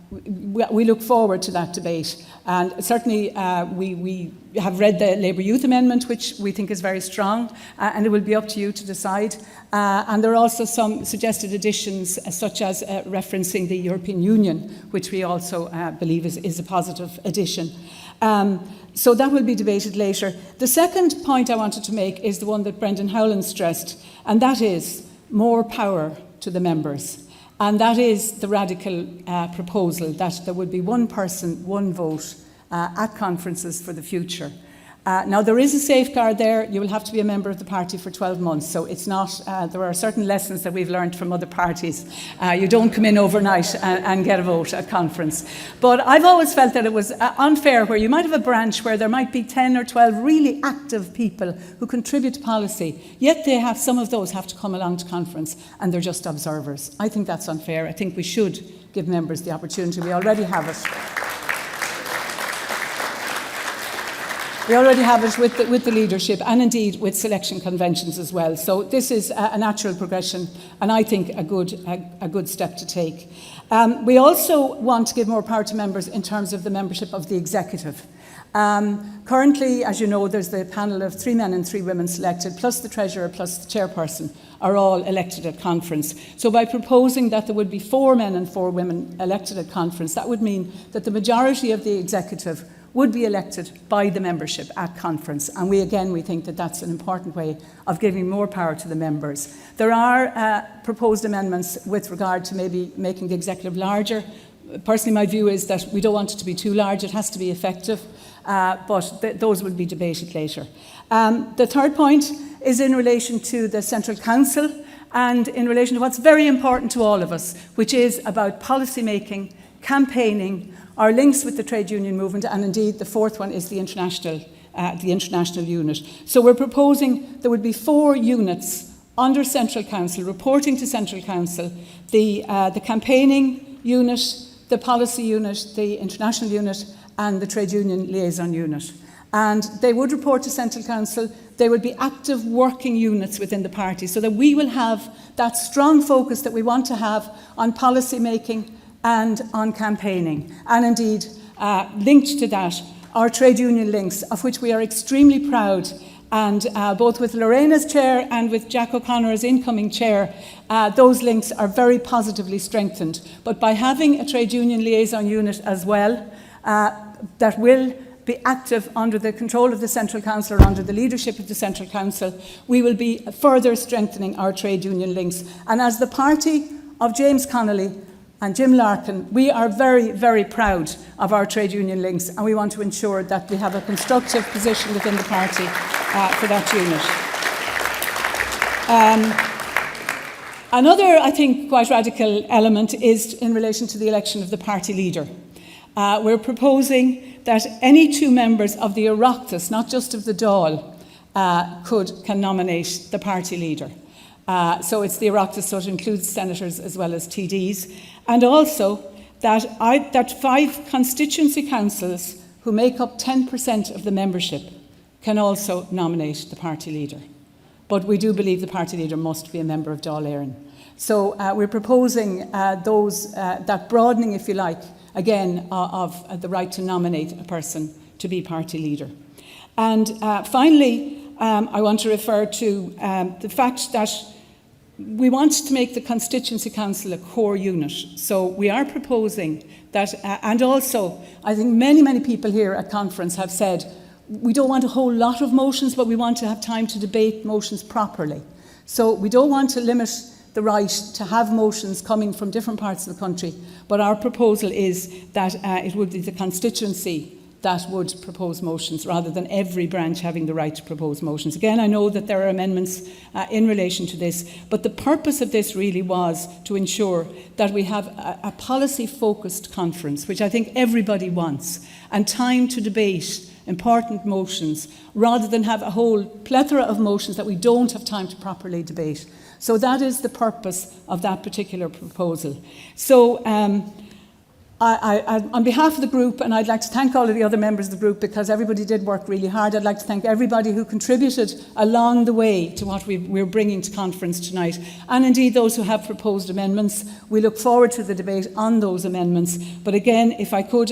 We look forward to that debate. And certainly we have read the Labour Youth Amendment, which we think is very strong, and it will be up to you to decide. And there are also some suggested additions, such as referencing the European Union, which we also believe is a positive addition. So that will be debated later. The second point I wanted to make is the one that Brendan Howland stressed, and that is more power to the members. And that is the radical proposal that there would be one person, one vote at conferences for the future. Now, there is a safeguard there. You will have to be a member of the party for 12 months. So it's not, there are certain lessons that we've learned from other parties. You don't come in overnight and get a vote at conference. But I've always felt that it was unfair where you might have a branch where there might be 10 or 12 really active people who contribute to policy, yet some of those have to come along to conference and they're just observers. I think that's unfair. I think we should give members the opportunity. We already have it. We already have it with the leadership and indeed with selection conventions as well. So this is a natural progression and I think a good step to take. We also want to give more power to members in terms of the membership of the executive. Currently, as you know, there's the panel of 3 men and 3 women selected, plus the treasurer, plus the chairperson, are all elected at conference. So by proposing that there would be 4 men and 4 women elected at conference, that would mean that the majority of the executive would be elected by the membership at conference. And we think that that's an important way of giving more power to the members. There are proposed amendments with regard to maybe making the executive larger. Personally, my view is that we don't want it to be too large. It has to be effective, but those will be debated later. The third point is in relation to the Central Council and in relation to what's very important to all of us, which is about policy making, campaigning, our links with the trade union movement, and indeed the fourth one is the international unit. So we're proposing there would be 4 units under Central Council, reporting to Central Council, the campaigning unit, the policy unit, the international unit, and the trade union liaison unit. And they would report to Central Council. They would be active working units within the party so that we will have that strong focus that we want to have on policy making and on campaigning. And indeed, linked to that, our trade union links, of which we are extremely proud. And both with Lorraine as chair and with Jack O'Connor as incoming chair, those links are very positively strengthened. But by having a trade union liaison unit as well, that will be active under the control of the Central Council or under the leadership of the Central Council, we will be further strengthening our trade union links. And as the party of James Connolly and Jim Larkin, we are very, very proud of our trade union links, and we want to ensure that we have a constructive position within the party for that unit. Another, I think, quite radical element is in relation to the election of the party leader. We're proposing that any 2 members of the Oireachtas, not just of the Dáil, can nominate the party leader. So it's the Oireachtas, so it includes senators as well as TDs. And also that 5 constituency councils who make up 10% of the membership can also nominate the party leader. But we do believe the party leader must be a member of Dáil Éireann. So we're proposing that broadening, if you like, again, of the right to nominate a person to be party leader. And finally, I want to refer to the fact that we want to make the Constituency Council a core unit. So we are proposing that, and also I think many people here at conference have said, we don't want a whole lot of motions, but we want to have time to debate motions properly. So we don't want to limit the right to have motions coming from different parts of the country, but our proposal is that it would be the constituency that would propose motions rather than every branch having the right to propose motions. Again, I know that there are amendments in relation to this, but the purpose of this really was to ensure that we have a policy-focused conference, which I think everybody wants, and time to debate important motions rather than have a whole plethora of motions that we don't have time to properly debate. So that is the purpose of that particular proposal. So on behalf of the group, and I'd like to thank all of the other members of the group because everybody did work really hard. I'd like to thank everybody who contributed along the way to what we're bringing to conference tonight, and indeed those who have proposed amendments. We look forward to the debate on those amendments. But again, if I could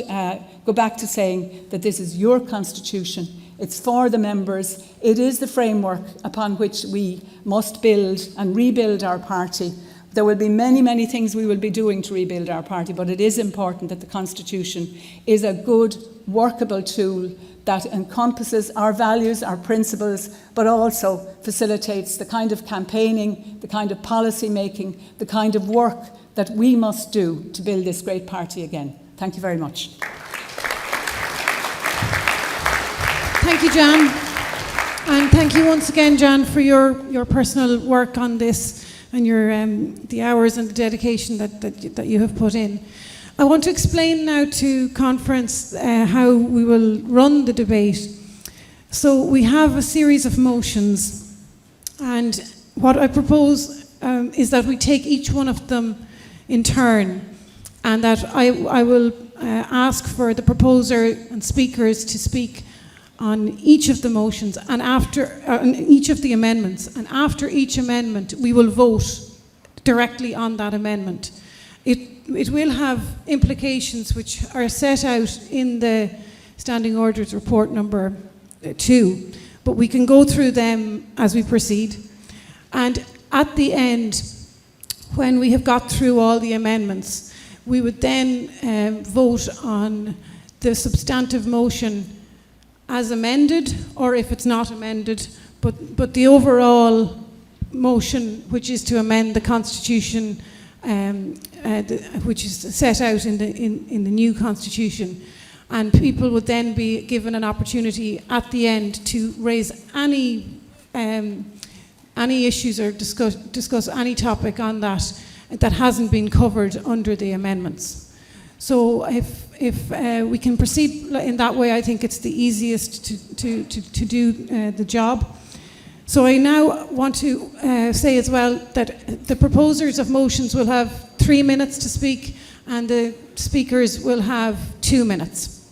go back to saying that this is your constitution, it's for the members, it is the framework upon which we must build and rebuild our party. There will be many, many things we will be doing to rebuild our party, but it is important that the Constitution is a good, workable tool that encompasses our values, our principles, but also facilitates the kind of campaigning, the kind of policy making, the kind of work that we must do to build this great party again. Thank you very much. Thank you, Jan. And thank you once again, Jan, for your personal work on this and your the hours and the dedication that you have put in. I want to explain now to conference how we will run the debate. So we have a series of motions, and what I propose is that we take each one of them in turn, and that I will ask for the proposer and speakers to speak on each of the motions and after each of the amendments, and after each amendment we will vote directly on that amendment. It will have implications which are set out in the Standing Orders Report number 2, but we can go through them as we proceed. And at the end, when we have got through all the amendments, we would then vote on the substantive motion as amended, or if it's not amended, but the overall motion, which is to amend the Constitution, which is set out in the new Constitution. And people would then be given an opportunity at the end to raise any issues or discuss any topic on that hasn't been covered under the amendments. So if we can proceed in that way, I think it's the easiest to do the job. So I now want to say as well that the proposers of motions will have 3 minutes to speak, and the speakers will have 2 minutes.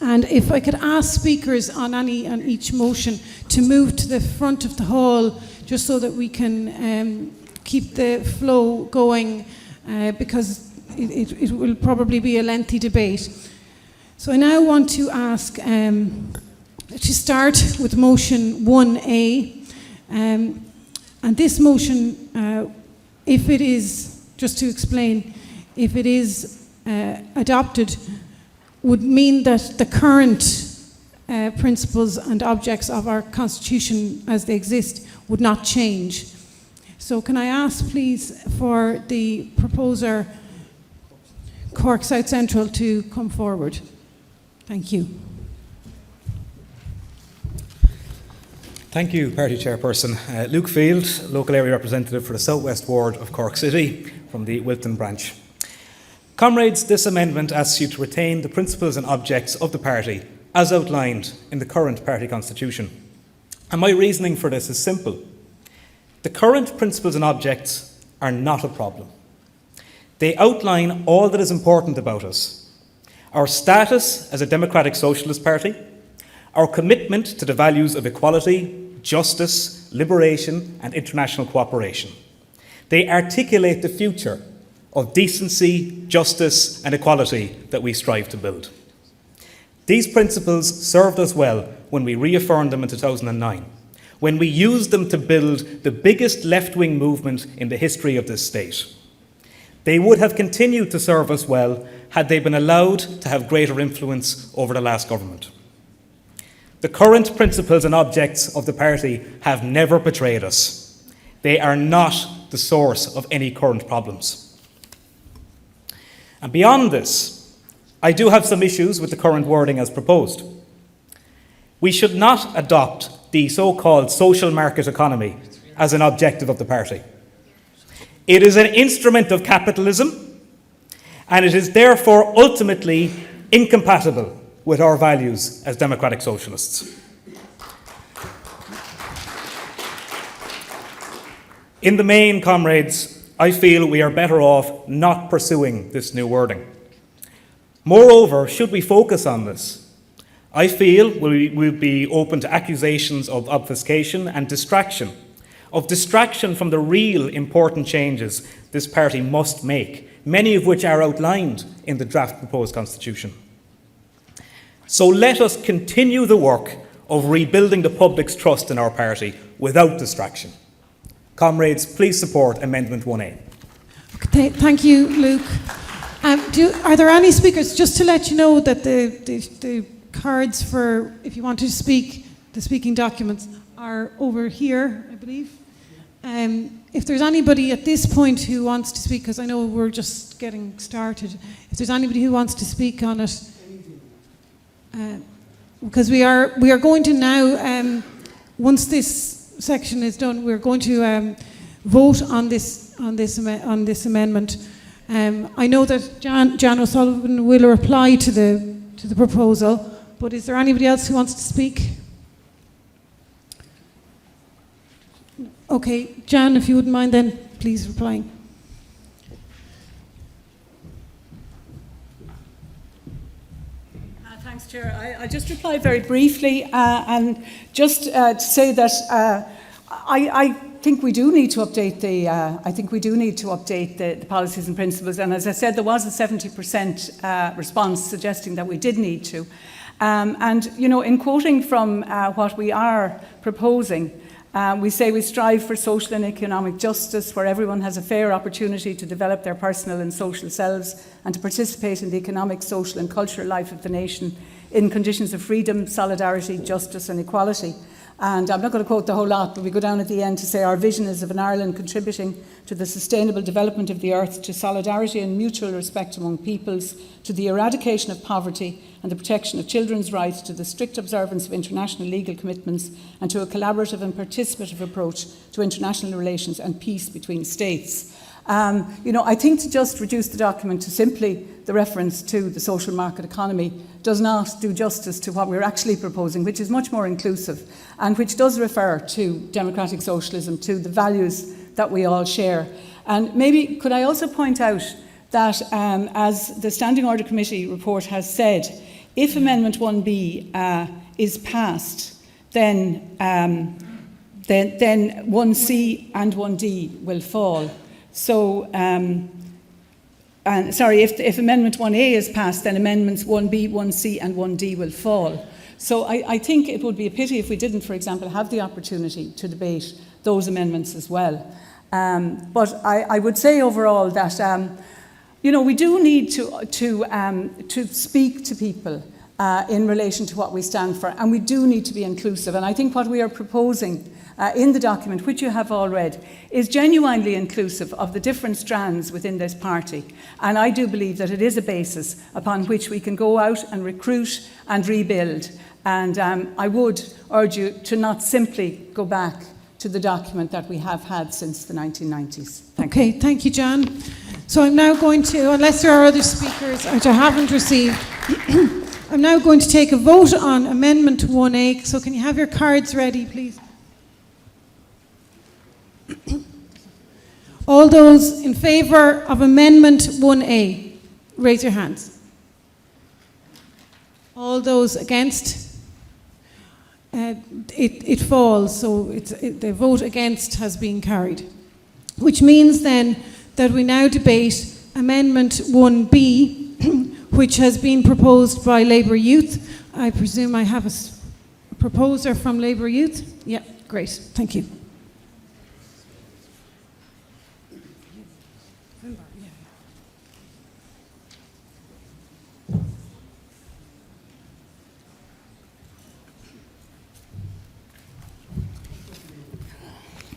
And if I could ask speakers on each motion to move to the front of the hall, just so that we can keep the flow going, because it will probably be a lengthy debate. So I now want to ask to start with motion 1A. And this motion, if it is, just to explain, if it is adopted, would mean that the current principles and objects of our Constitution as they exist would not change. So can I ask, please, for the proposer, Cork South Central, to come forward. Thank you. Thank you, Party Chairperson. Luke Field, Local Area Representative for the South West Ward of Cork City from the Wilton branch. Comrades, this amendment asks you to retain the principles and objects of the party as outlined in the current party constitution. And my reasoning for this is simple. The current principles and objects are not a problem. They outline all that is important about us. Our status as a democratic socialist party, our commitment to the values of equality, justice, liberation and international cooperation. They articulate the future of decency, justice and equality that we strive to build. These principles served us well when we reaffirmed them in 2009, when we used them to build the biggest left-wing movement in the history of this state. They would have continued to serve us well had they been allowed to have greater influence over the last government. The current principles and objects of the party have never betrayed us. They are not the source of any current problems. And beyond this, I do have some issues with the current wording as proposed. We should not adopt the so-called social market economy as an objective of the party. It is an instrument of capitalism, and it is therefore ultimately incompatible with our values as democratic socialists. In the main, comrades, I feel we are better off not pursuing this new wording. Moreover, should we focus on this, I feel we will be open to accusations of obfuscation and distraction from the real important changes this party must make, many of which are outlined in the draft proposed constitution. So let us continue the work of rebuilding the public's trust in our party without distraction. Comrades, please support Amendment 1A. Thank you, Luke. Are there any speakers? Just to let you know that the cards for, if you want to speak, the speaking documents are over here, I believe. If there's anybody at this point who wants to speak, because I know we're just getting started, if there's anybody who wants to speak on it, because we are going to now, once this section is done, we're going to vote on this amendment. I know that Jan O'Sullivan will reply to the proposal, but is there anybody else who wants to speak? Okay, Jan, if you wouldn't mind then, please reply. Thanks, Chair. I'll just reply very briefly and just to say that I think we do need to update the policies and principles. And as I said, there was a 70% response suggesting that we did need to. And you know, in quoting from what we are proposing, we say we strive for social and economic justice where everyone has a fair opportunity to develop their personal and social selves and to participate in the economic, social and cultural life of the nation in conditions of freedom, solidarity, justice and equality. And I'm not going to quote the whole lot, but we go down at the end to say our vision is of an Ireland contributing to the sustainable development of the earth, to solidarity and mutual respect among peoples, to the eradication of poverty and the protection of children's rights, to the strict observance of international legal commitments, and to a collaborative and participative approach to international relations and peace between states. You know, I think to just reduce the document to simply the reference to the social market economy does not do justice to what we're actually proposing, which is much more inclusive and which does refer to democratic socialism, to the values that we all share. And maybe could I also point out that as the Standing Order Committee report has said, if Amendment 1B is passed, then 1C and 1D will fall. So, if Amendment 1A is passed, then Amendments 1B, 1C and 1D will fall. So I think it would be a pity if we didn't, for example, have the opportunity to debate those amendments as well. But I would say overall that, you know, we do need to speak to people in relation to what we stand for, and we do need to be inclusive. And I think what we are proposing in the document, which you have all read, is genuinely inclusive of the different strands within this party. And I do believe that it is a basis upon which we can go out and recruit and rebuild. And I would urge you to not simply go back to the document that we have had since the 1990s. Thank you. Okay, thank you, Jan. So I'm now going to, unless there are other speakers which I haven't received, I'm now going to take a vote on Amendment 1A. So can you have your cards ready, please? All those in favour of Amendment 1A, raise your hands. All those against? It falls, so the vote against has been carried. Which means then that we now debate Amendment 1B, which has been proposed by Labour Youth. I presume I have a proposer from Labour Youth? Yeah, great, thank you.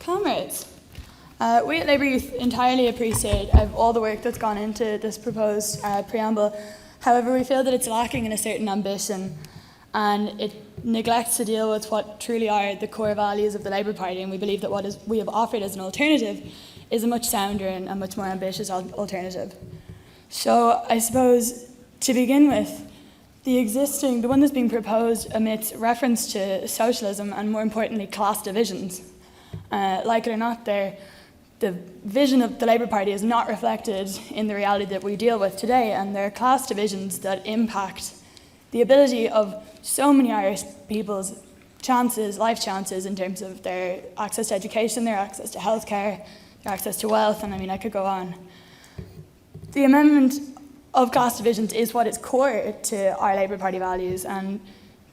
Comrades, we at Labour Youth entirely appreciate all the work that's gone into this proposed preamble, However, we feel that it's lacking in a certain ambition, and it neglects to deal with what truly are the core values of the Labour Party, and we believe that we have offered as an alternative is a much sounder and a much more ambitious alternative. So I suppose, to begin with, the one that's being proposed omits reference to socialism and, more importantly, class divisions. Like it or not, the vision of the Labour Party is not reflected in the reality that we deal with today, and there are class divisions that impact the ability of so many Irish people's chances, life chances, in terms of their access to education, their access to healthcare, their access to wealth, and I could go on. The amendment of class divisions is what is core to our Labour Party values, and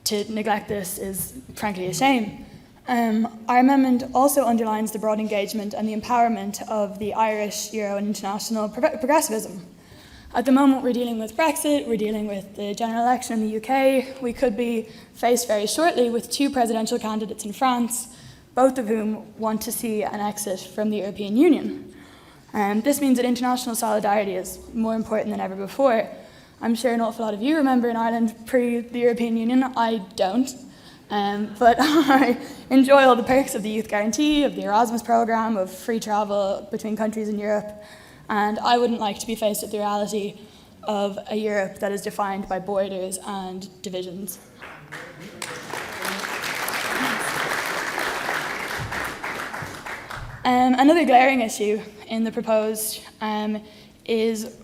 to neglect this is frankly a shame. Our amendment also underlines the broad engagement and the empowerment of the Irish, Euro and international progressivism. At the moment we're dealing with Brexit, we're dealing with the general election in the UK, we could be faced very shortly with 2 presidential candidates in France, both of whom want to see an exit from the European Union. This means that international solidarity is more important than ever before. I'm sure an awful lot of you remember in Ireland pre the European Union. I don't. But I enjoy all the perks of the Youth Guarantee, of the Erasmus programme, of free travel between countries in Europe. And I wouldn't like to be faced with the reality of a Europe that is defined by borders and divisions. Another glaring issue in the proposed is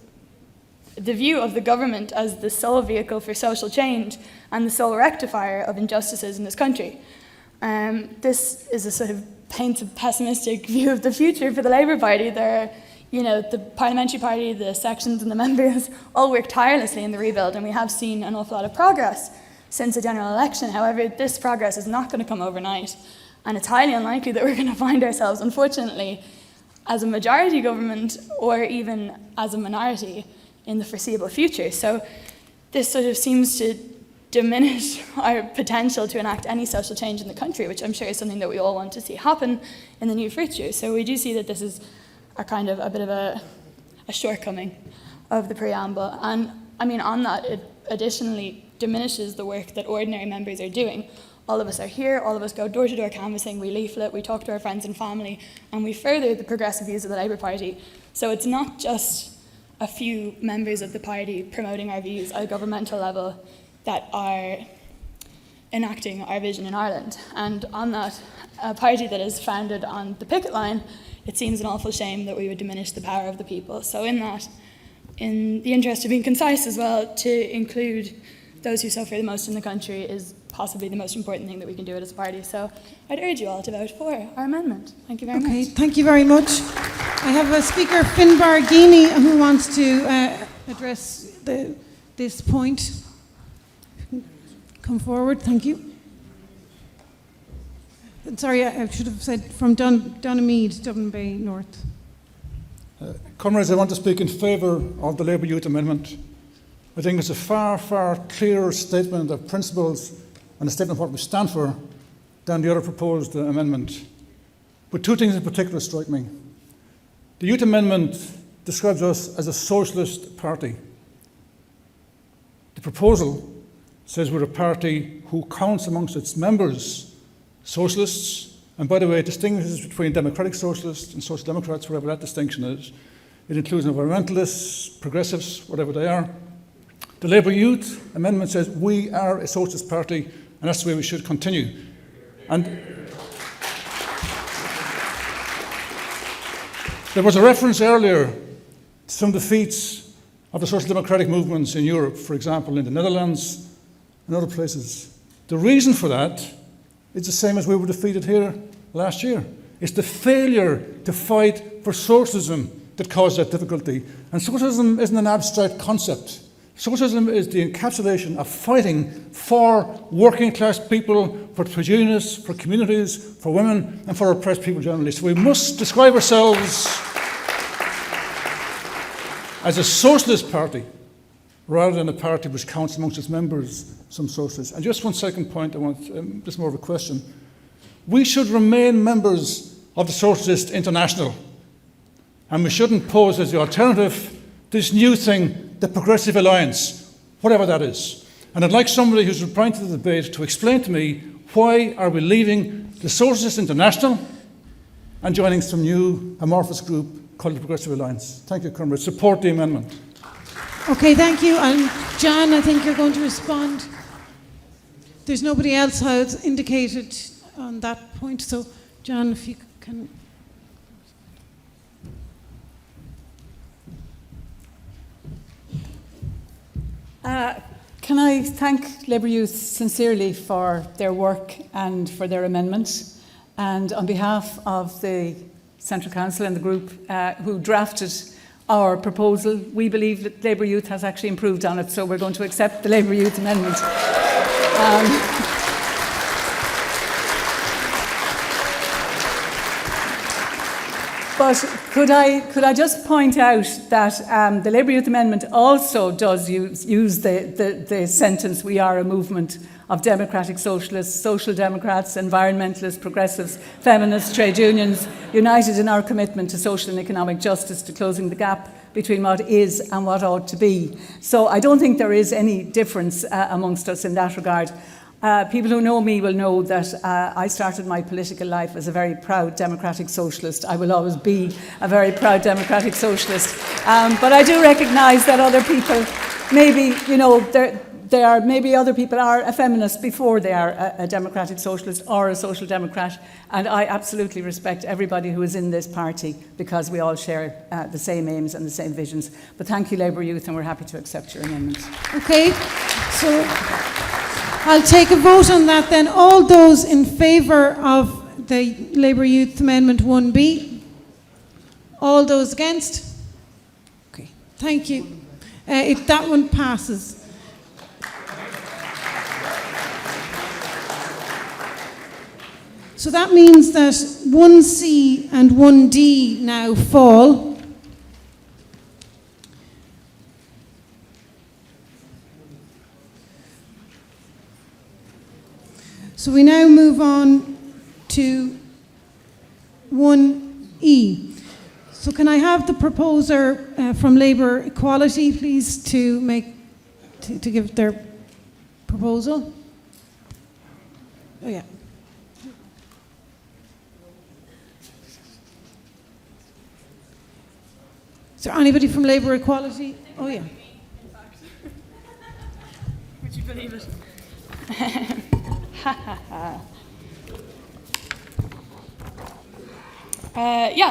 the view of the government as the sole vehicle for social change and the sole rectifier of injustices in this country. This is a sort of paints a pessimistic view of the future for the Labour Party. There are, the parliamentary party, the sections and the members all work tirelessly in the rebuild, and we have seen an awful lot of progress since the general election. However, this progress is not going to come overnight, and it's highly unlikely that we're going to find ourselves, unfortunately, as a majority government or even as a minority in the foreseeable future. So this sort of seems to diminish our potential to enact any social change in the country, which I'm sure is something that we all want to see happen in the near future. So we do see that this is a kind of a bit of a shortcoming of the preamble. And on that, it additionally diminishes the work that ordinary members are doing. All of us are here, all of us go door to door canvassing, we leaflet, we talk to our friends and family, and we further the progressive views of the Labour Party. So it's not just a few members of the party promoting our views at a governmental level that are enacting our vision in Ireland. And on that, a party that is founded on the picket line, it seems an awful shame that we would diminish the power of the people. So in that, in the interest of being concise as well, to include those who suffer the most in the country is possibly the most important thing that we can do as a party. So I'd urge you all to vote for our amendment. Thank you very much. Okay, thank you very much. I have a speaker, Finbar Guinea, who wants to address this point. Come forward, thank you. Sorry, I should have said from Donamead, Dublin Bay North. Comrades, I want to speak in favour of the Labour Youth Amendment. I think it's a far, far clearer statement of principles and a statement of what we stand for than the other proposed amendment. But 2 things in particular strike me. The Youth Amendment describes us as a socialist party. The proposal says we're a party who counts amongst its members socialists, and by the way, it distinguishes between democratic socialists and social democrats, whatever that distinction is. It includes environmentalists, progressives, whatever they are. The Labour Youth Amendment says we are a socialist party, and that's the way we should continue. And there was a reference earlier to some defeats of the social democratic movements in Europe, for example, in the Netherlands and other places. The reason for that is the same as we were defeated here last year. It's the failure to fight for socialism that caused that difficulty. And socialism isn't an abstract concept. Socialism is the encapsulation of fighting for working class people, for trade unionists, for communities, for women, and for oppressed people generally. So we must describe ourselves as a socialist party rather than a party which counts amongst its members some socialists. And just one second point, I want just more of a question. We should remain members of the Socialist International, and we shouldn't pose as the alternative this new thing, the Progressive Alliance. whatever that is. And I'd like somebody who's replying to the debate to explain to me, why are we leaving the Socialist International and joining some new amorphous group called the Progressive Alliance? Thank you, comrades. Support the amendment. Okay, thank you. And John, I think you're going to respond. There's nobody else who has indicated on that point. So, John, if you can. Can I thank Labour Youth sincerely for their work and for their amendment, and on behalf of the Central Council and the group who drafted our proposal, we believe that Labour Youth has actually improved on it, so we're going to accept the Labour Youth amendment. But could I just point out that the Labour Youth Amendment also does use the sentence, we are a movement of democratic socialists, social democrats, environmentalists, progressives, feminists, trade unions, united in our commitment to social and economic justice, to closing the gap between what is and what ought to be. So I don't think there is any difference amongst us in that regard. People who know me will know that I started my political life as a very proud democratic socialist. I will always be a very proud democratic socialist. But I do recognise that other people, maybe, you know, maybe other people are a feminist before they are a democratic socialist or a social democrat. And I absolutely respect everybody who is in this party, because we all share the same aims and the same visions. But thank you, Labour Youth, and we're happy to accept your amendment. Okay, so I'll take a vote on that then. All those in favour of the Labour Youth Amendment 1B? All those against? Okay, thank you. That one passes. So that means that 1C and 1D now fall. So we now move on to 1E. So can I have the proposer from Labour Equality, please, to give their proposal? Oh, yeah. Is there anybody from Labour Equality? Oh, yeah. Would you believe it?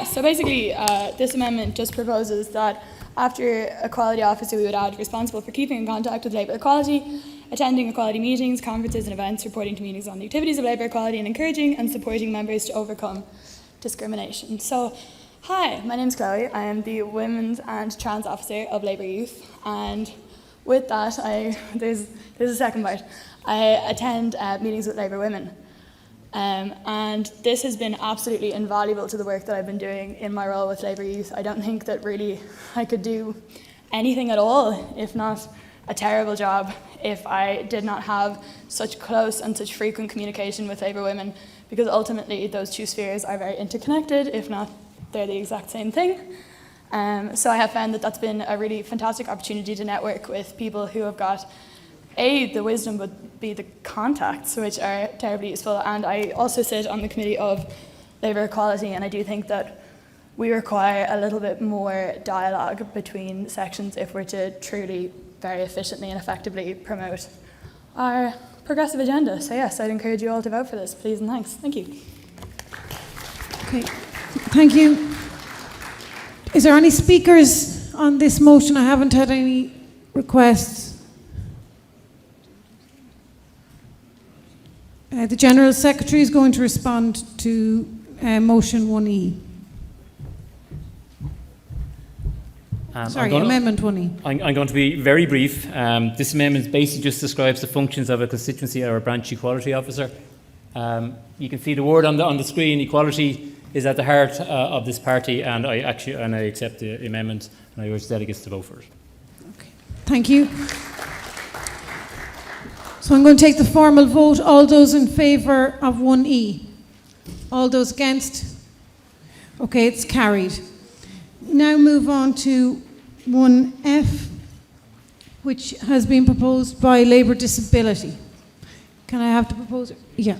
So basically this amendment just proposes that after Equality Officer we would add responsible for keeping in contact with Labour Equality, attending equality meetings, conferences and events, reporting to meetings on the activities of Labour Equality, and encouraging and supporting members to overcome discrimination. So, hi, my name's Chloe. I am the Women's and Trans Officer of Labour Youth, and with that, there's a second part. I attend meetings with Labour women, and this has been absolutely invaluable to the work that I've been doing in my role with Labour Youth. I don't think that really I could do anything at all, if not a terrible job, if I did not have such close and such frequent communication with Labour women, because ultimately those two spheres are very interconnected, if not they're the exact same thing. So I have found that that's been a really fantastic opportunity to network with people who have got the wisdom, but B, the contacts, which are terribly useful. And I also sit on the committee of Labour Equality, and I do think that we require a little bit more dialogue between sections if we're to truly, very efficiently and effectively promote our progressive agenda. So yes, I'd encourage you all to vote for this, please and thanks. Thank you. Okay, thank you. Is there any speakers on this motion? I haven't had any requests. The General Secretary is going to respond to motion 1E. Amendment 1E. I'm going to be very brief. This amendment basically just describes the functions of a constituency or a branch equality officer. You can see the word on the screen. Equality is at the heart of this party, and I accept the amendment, and I urge delegates to vote for it. Okay. Thank you. So I'm going to take the formal vote. All those in favour of 1E? All those against? Okay, it's carried. Now move on to 1F. which has been proposed by Labour Disability. Can I have the proposer? Yeah.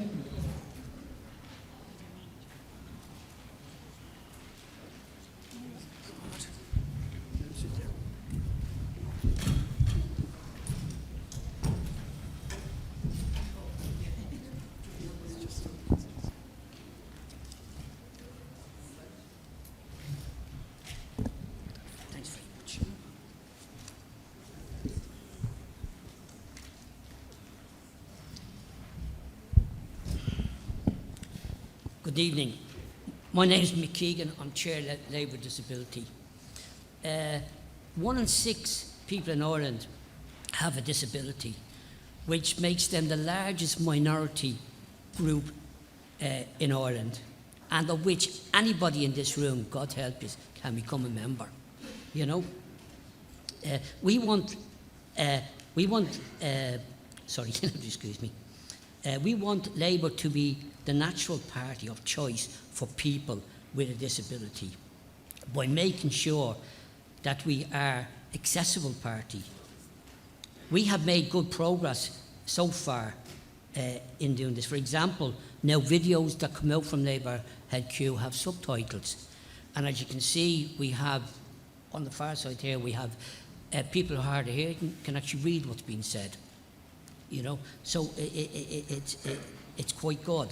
Good evening. My name is Mick Keegan. I'm Chair Labour Disability. 1 in 6 people in Ireland have a disability, which makes them the largest minority group in Ireland, and of which anybody in this room, God help us, can become a member. You know, we want excuse me. We want Labour to be the natural party of choice for people with a disability by making sure that we are accessible party. We have made good progress so far in doing this. For example, now videos that come out from Labour HQ have subtitles. And as you can see, we have, on the far side here, we have people who are hard of hearing can actually read what's being said. You know, so it's quite good.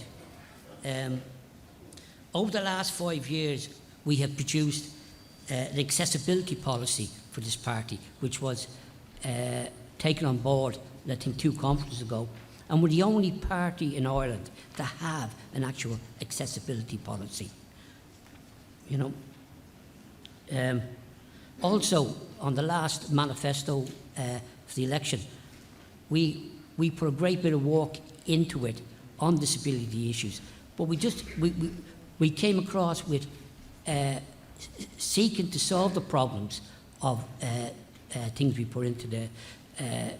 Over the last 5 years, we have produced an accessibility policy for this party, which was taken on board, I think, 2 conferences ago. And we're the only party in Ireland to have an actual accessibility policy. You know. Also, on the last manifesto for the election, we put a great bit of work into it on disability issues. But we came across with seeking to solve the problems of things we put into the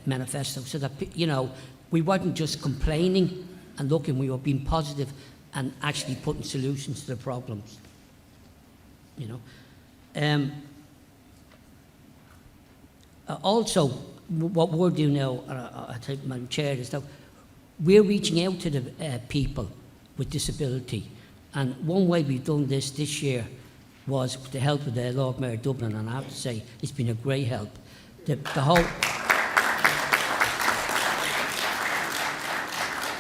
manifesto, so that, you know, we weren't just complaining and looking, we were being positive and actually putting solutions to the problems. You know. Also, what we're doing now, I think, Madam Chair, is that we're reaching out to the people with disability. And one way we've done this year was with the help of the Lord Mayor of Dublin, and I have to say it's been a great help. The whole...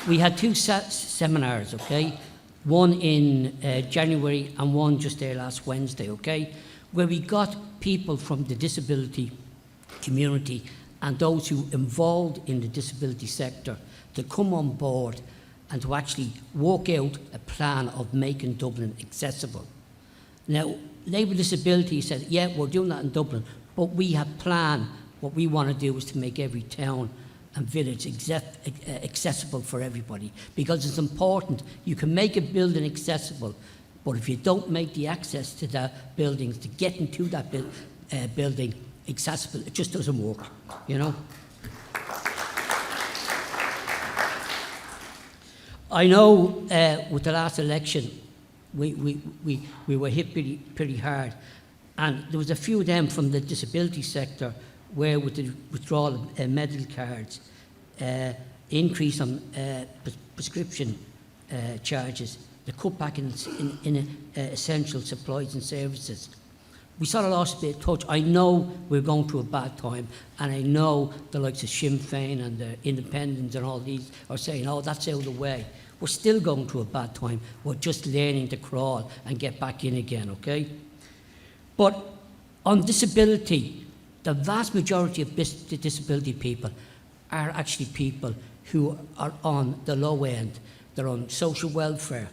We had 2 seminars, okay? One in January and one just there last Wednesday, okay? Where we got people from the disability community and those who involved in the disability sector to come on board and to actually work out a plan of making Dublin accessible. Now, Labour Disability said, yeah, we're doing that in Dublin, but we have planned what we want to do is to make every town and village accessible for everybody, because it's important. You can make a building accessible, but if you don't make the access to the buildings, to get into that building accessible, it just doesn't work, you know. I know with the last election, we were hit pretty hard, and there was a few of them from the disability sector where, with the withdrawal of medical cards, increase on prescription charges, the cutback in essential supplies and services, we sort of lost a bit of touch. I know we're going through a bad time, and I know the likes of Sinn Féin and the Independents and all these are saying, oh, that's out of the way. We're still going through a bad time. We're just learning to crawl and get back in again, okay? But on disability, the vast majority of disability people are actually people who are on the low end. They're on social welfare.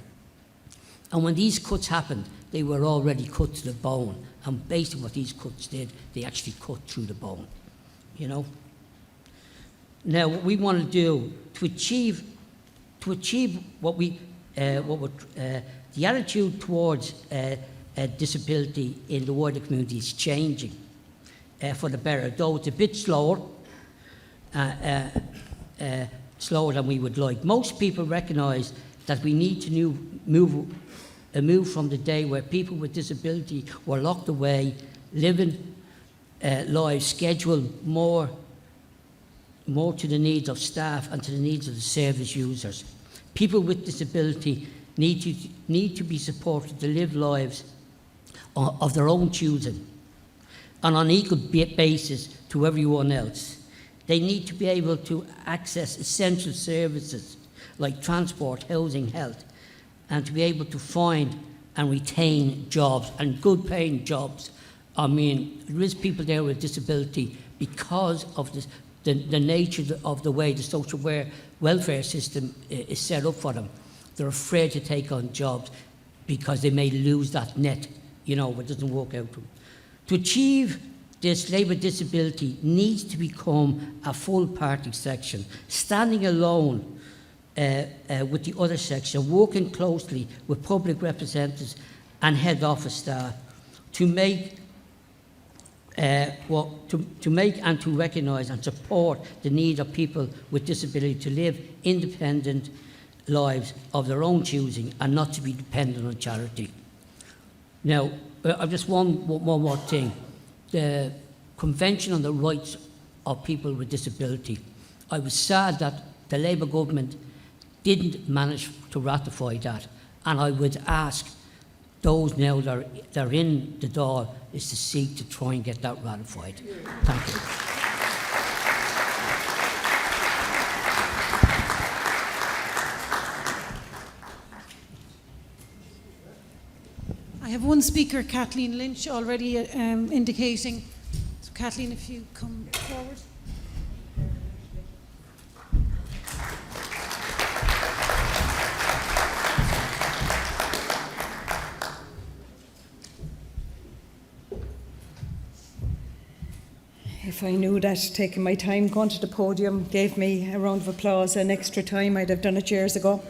And when these cuts happened, they were already cut to the bone. And basically what these cuts did, they actually cut through the bone, you know? Now, what we want to do to achieve what the attitude towards disability in the wider community is changing for the better, though it's a bit slower, slower than we would like. Most people recognise that we need to move from the day where people with disability were locked away, living lives scheduled more more to the needs of staff and to the needs of the service users. People with disability need to be supported to live lives of their own choosing and on equal basis to everyone else. They need to be able to access essential services like transport, housing, health, and to be able to find and retain jobs, and good paying jobs. I mean, there is people there with disability because of the nature of the way the social welfare system is set up for them. They're afraid to take on jobs because they may lose that net, you know, it doesn't work out for them. To achieve this, Labour disability needs to become a full party section, standing alone with the other section, working closely with public representatives and head office staff to make to make and to recognise and support the need of people with disability to live independent lives of their own choosing and not to be dependent on charity. Now, just one more thing. The Convention on the Rights of People with Disability. I was sad that the Labour government didn't manage to ratify that, and I would ask those now that are in the door is to seek to try and get that ratified. Thank you. I have one speaker, Kathleen Lynch, already indicating. So Kathleen, if you come forward. If I knew that taking my time going to the podium gave me a round of applause and extra time, I'd have done it years ago.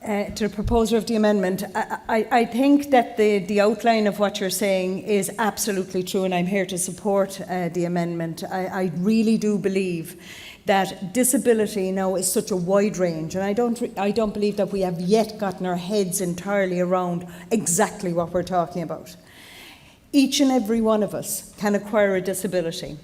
To the proposer of the amendment, I think that the outline of what you're saying is absolutely true, and I'm here to support the amendment. I really do believe that disability now is such a wide range, and I don't believe that we have yet gotten our heads entirely around exactly what we're talking about. Each and every one of us can acquire a disability,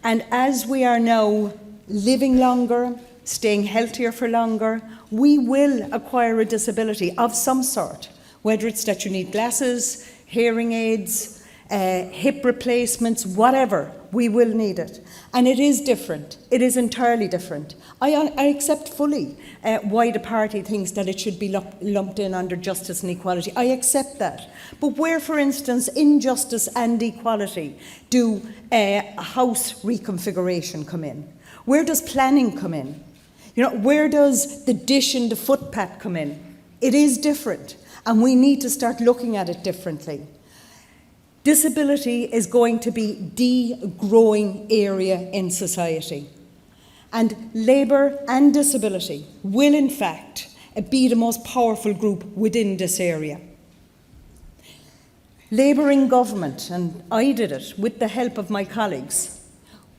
and as we are now living longer, staying healthier for longer, we will acquire a disability of some sort, whether it's that you need glasses, hearing aids, hip replacements, whatever, we will need it. And it is different. It is entirely different. I accept fully why the party thinks that it should be lumped in under justice and equality. I accept that. But where, for instance, in justice and equality, do house reconfiguration come in? Where does planning come in? You know, where does the dish and the footpath come in? It is different, and we need to start looking at it differently. Disability is going to be the growing area in society. And Labour and disability will, in fact, be the most powerful group within this area. Labour in government, and I did it with the help of my colleagues,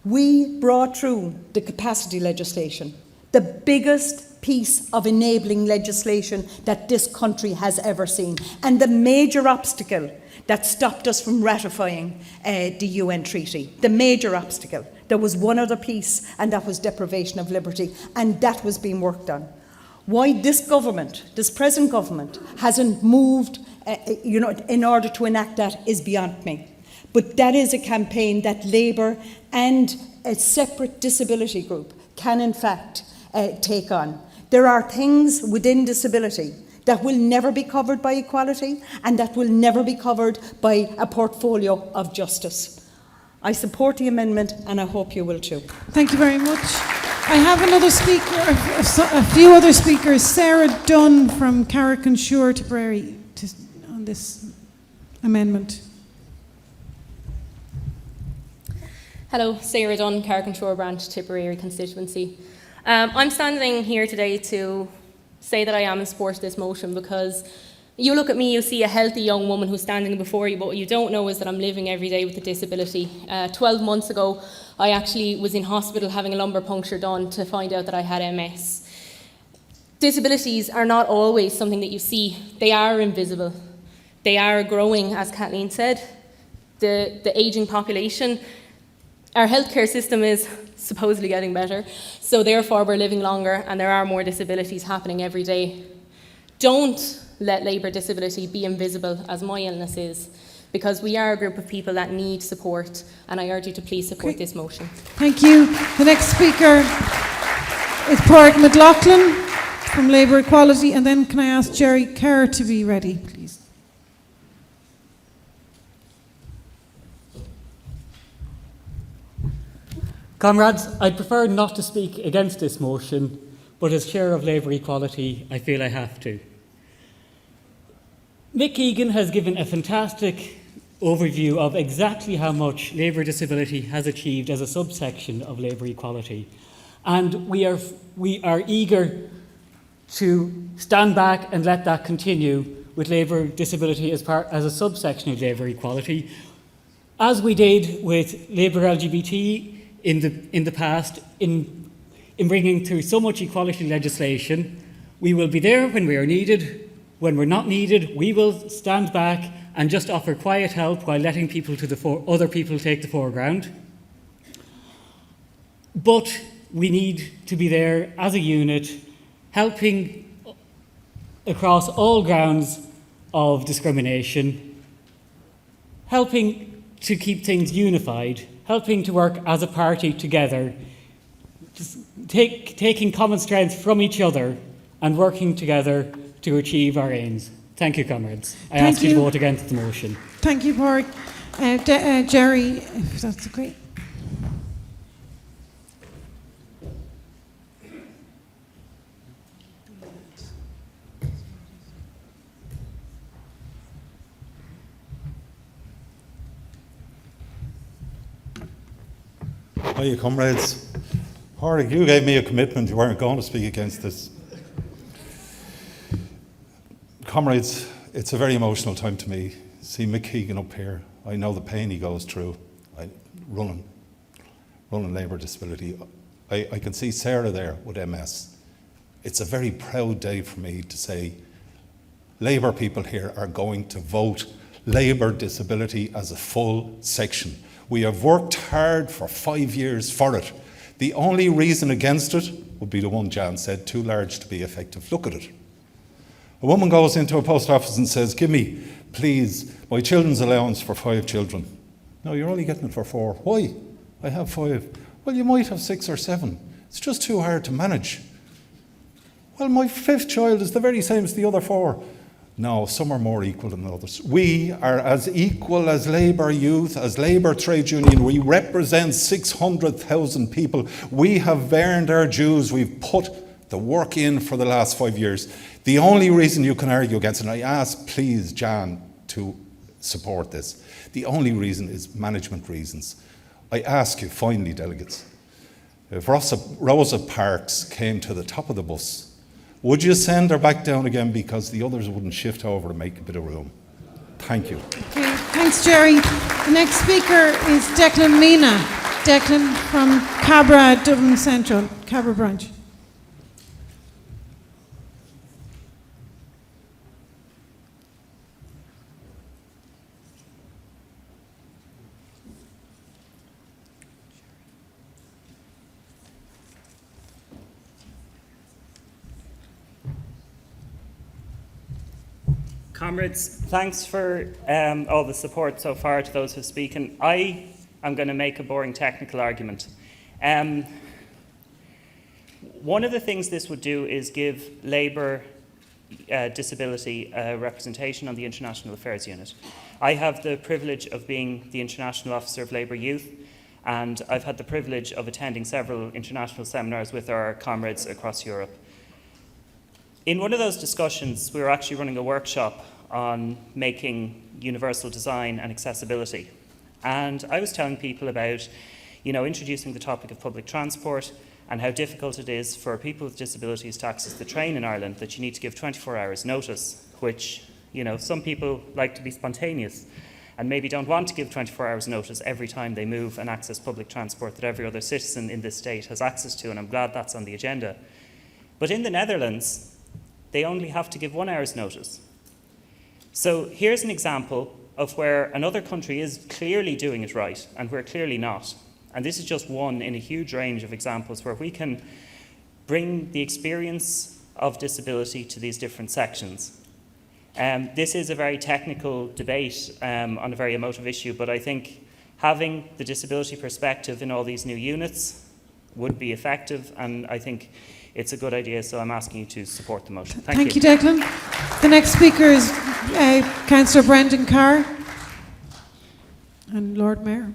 we brought through the capacity legislation, the biggest piece of enabling legislation that this country has ever seen, and the major obstacle that stopped us from ratifying the UN treaty. The major obstacle. There was one other piece, and that was deprivation of liberty, and that was being worked on. Why this government, this present government, hasn't moved in order to enact that is beyond me. But that is a campaign that Labour and a separate disability group can in fact take on. There are things within disability that will never be covered by equality and that will never be covered by a portfolio of justice. I support the amendment and I hope you will too. Thank you very much. I have another speaker, a few other speakers. Sarah Dunn from Carrick-on-Suir, Tipperary, on this amendment. Hello, Sarah Dunn, Carrick-on-Suir branch, Tipperary constituency. I'm standing here today to say that I am in support of this motion because you look at me, you see a healthy young woman who's standing before you, but what you don't know is that I'm living every day with a disability. 12 months ago, I actually was in hospital having a lumbar puncture done to find out that I had MS. Disabilities are not always something that you see. They are invisible. They are growing, as Kathleen said. The ageing population, Our healthcare system is supposedly getting better, so therefore we're living longer and there are more disabilities happening every day. Don't let labour disability be invisible as my illness is, because we are a group of people that need support, and I urge you to please support this motion. Thank you. The next speaker is Pádraig McLaughlin from Labour Equality, and then can I ask Jerry Kerr to be ready, please? Comrades, I'd prefer not to speak against this motion, but as Chair of Labour Equality, I feel I have to. Mick Egan has given a fantastic overview of exactly how much labour disability has achieved as a subsection of labour equality. And we are eager to stand back and let that continue with labour disability as a subsection of labour equality, as we did with labour LGBT in the past, in bringing through so much equality legislation. We will be there when we are needed. When we're not needed, we will stand back and just offer quiet help while letting other people take the foreground. But we need to be there as a unit, helping across all grounds of discrimination, helping to keep things unified, helping to work as a party together, just taking common strength from each other and working together to achieve our aims. Thank you, comrades. I ask you to vote against the motion. Thank you, Pádraig. Jerry, if that's great. Hiya, comrades. Pádraig, you gave me a commitment you weren't going to speak against this. Comrades, it's a very emotional time to me. See Mick Keegan up here. I know the pain he goes through. Running labour disability. I can see Sarah there with MS. It's a very proud day for me to say Labour people here are going to vote labour disability as a full section. We have worked hard for 5 years for it. The only reason against it would be the one Jan said, too large to be effective. Look at it. A woman goes into a post office and says, give me, please, my children's allowance for 5 children. No, you're only getting it for 4. Why? I have 5. Well, you might have 6 or 7. It's just too hard to manage. Well, my 5th child is the very same as the other 4. No, some are more equal than others. We are as equal as Labour Youth, as Labour Trade Union. We represent 600,000 people. We have earned our dues. We've put the work in for the last 5 years. The only reason you can argue against it, and I ask, please, Jan, to support this, the only reason is management reasons. I ask you, finally, delegates, if Rosa Parks came to the top of the bus, would you send her back down again because the others wouldn't shift over to make a bit of room? Thank you. Okay, thanks, Jerry. The next speaker is Declan Mina. Declan from Cabra, Dublin Central, Cabra branch. Comrades, thanks for all the support so far to those who've spoken. I am going to make a boring technical argument. One of the things this would do is give Labour disability representation on the International Affairs Unit. I have the privilege of being the International Officer of Labour Youth, and I've had the privilege of attending several international seminars with our comrades across Europe. In one of those discussions, we were actually running a workshop on making universal design and accessibility. And I was telling people about, introducing the topic of public transport and how difficult it is for people with disabilities to access the train in Ireland, that you need to give 24 hours notice, which, some people like to be spontaneous and maybe don't want to give 24 hours notice every time they move and access public transport that every other citizen in this state has access to, and I'm glad that's on the agenda. But in the Netherlands, they only have to give 1 hour's notice. So here's an example of where another country is clearly doing it right and we're clearly not. And this is just one in a huge range of examples where we can bring the experience of disability to these different sections. This is a very technical debate on a very emotive issue, but I think having the disability perspective in all these new units would be effective, and I think it's a good idea, so I'm asking you to support the motion. Thank you. Thank you, Declan. The next speaker is Councillor Brendan Carr and Lord Mayor.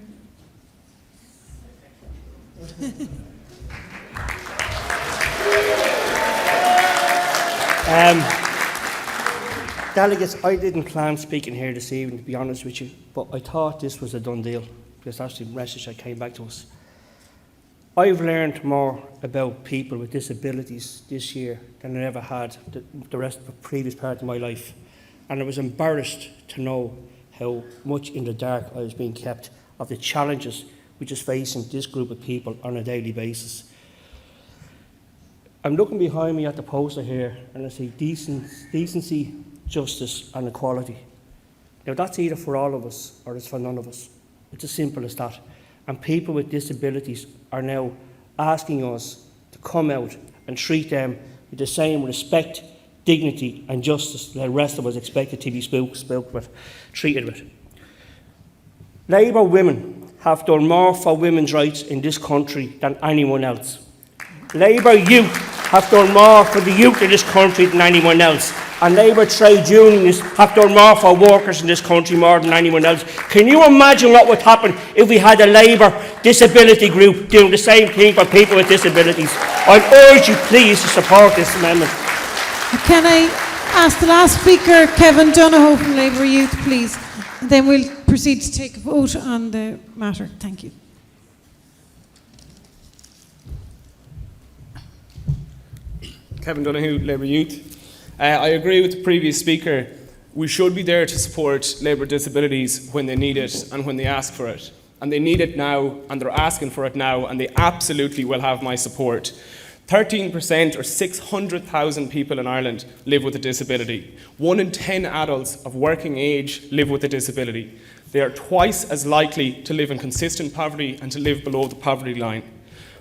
Delegates, I didn't plan speaking here this evening, to be honest with you, but I thought this was a done deal, because that's the message that came back to us. I've learned more about people with disabilities this year than I ever had the rest of the previous part of my life. And I was embarrassed to know how much in the dark I was being kept of the challenges which is facing this group of people on a daily basis. I'm looking behind me at the poster here and I see decency, justice and equality. Now that's either for all of us or it's for none of us. It's as simple as that. And people with disabilities are now asking us to come out and treat them with the same respect, dignity and justice that the rest of us expected to be treated with. Labour women have done more for women's rights in this country than anyone else. Labour youth have done more for the youth in this country than anyone else. And Labour trade unionists have done more for workers in this country more than anyone else. Can you imagine what would happen if we had a Labour disability group doing the same thing for people with disabilities? I urge you please to support this amendment. Can I ask the last speaker, Kevin Donohoe from Labour Youth, please? And then we'll proceed to take a vote on the matter. Thank you. Kevin Donohoe, Labour Youth. I agree with the previous speaker. We should be there to support Labour disabilities when they need it and when they ask for it. And they need it now, and they're asking for it now, and they absolutely will have my support. 13% or 600,000 people in Ireland live with a disability. 1 in 10 adults of working age live with a disability. They are twice as likely to live in consistent poverty and to live below the poverty line.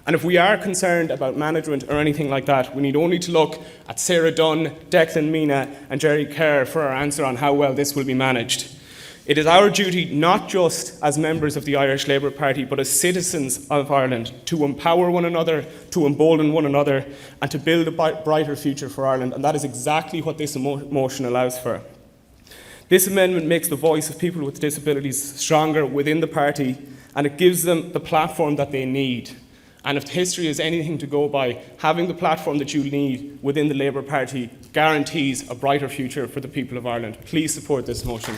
And if we are concerned about management or anything like that, we need only to look at Sarah Dunn, Declan Mina and Jerry Kerr for our answer on how well this will be managed. It is our duty, not just as members of the Irish Labour Party, but as citizens of Ireland, to empower one another, to embolden one another, and to build a brighter future for Ireland. And that is exactly what this motion allows for. This amendment makes the voice of people with disabilities stronger within the party, and it gives them the platform that they need. And if history is anything to go by, having the platform that you need within the Labour Party guarantees a brighter future for the people of Ireland. Please support this motion.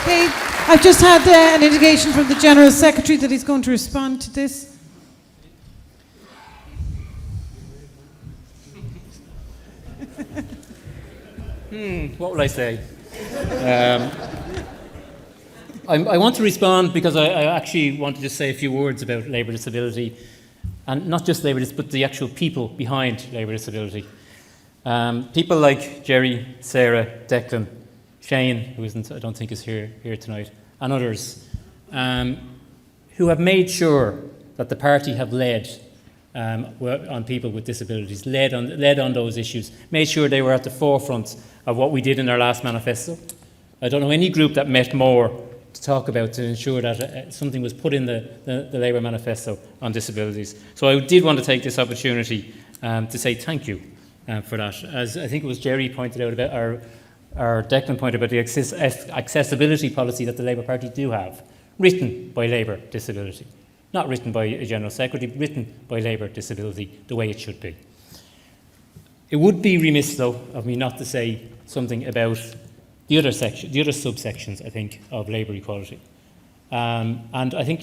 Okay, I've just had an indication from the General Secretary that he's going to respond to this. What will I say? I want to respond because I actually want to just say a few words about Labour disability, and not just Labour disability, but the actual people behind Labour disability. People like Jerry, Sarah, Declan, Shane, who I don't think is here tonight, and others, who have made sure that the party have led on people with disabilities, led on those issues, made sure they were at the forefront of what we did in our last manifesto. I don't know any group that met more to talk about to ensure that something was put in the Labour manifesto on disabilities. So I did want to take this opportunity to say thank you for that. As I think it was Jerry pointed out about our Declan pointed about the accessibility policy that the Labour Party do have, written by Labour Disability. Not written by a General Secretary, written by Labour Disability, the way it should be. It would be remiss, though, of me not to say something about the other subsections, I think, of Labour equality. And I think,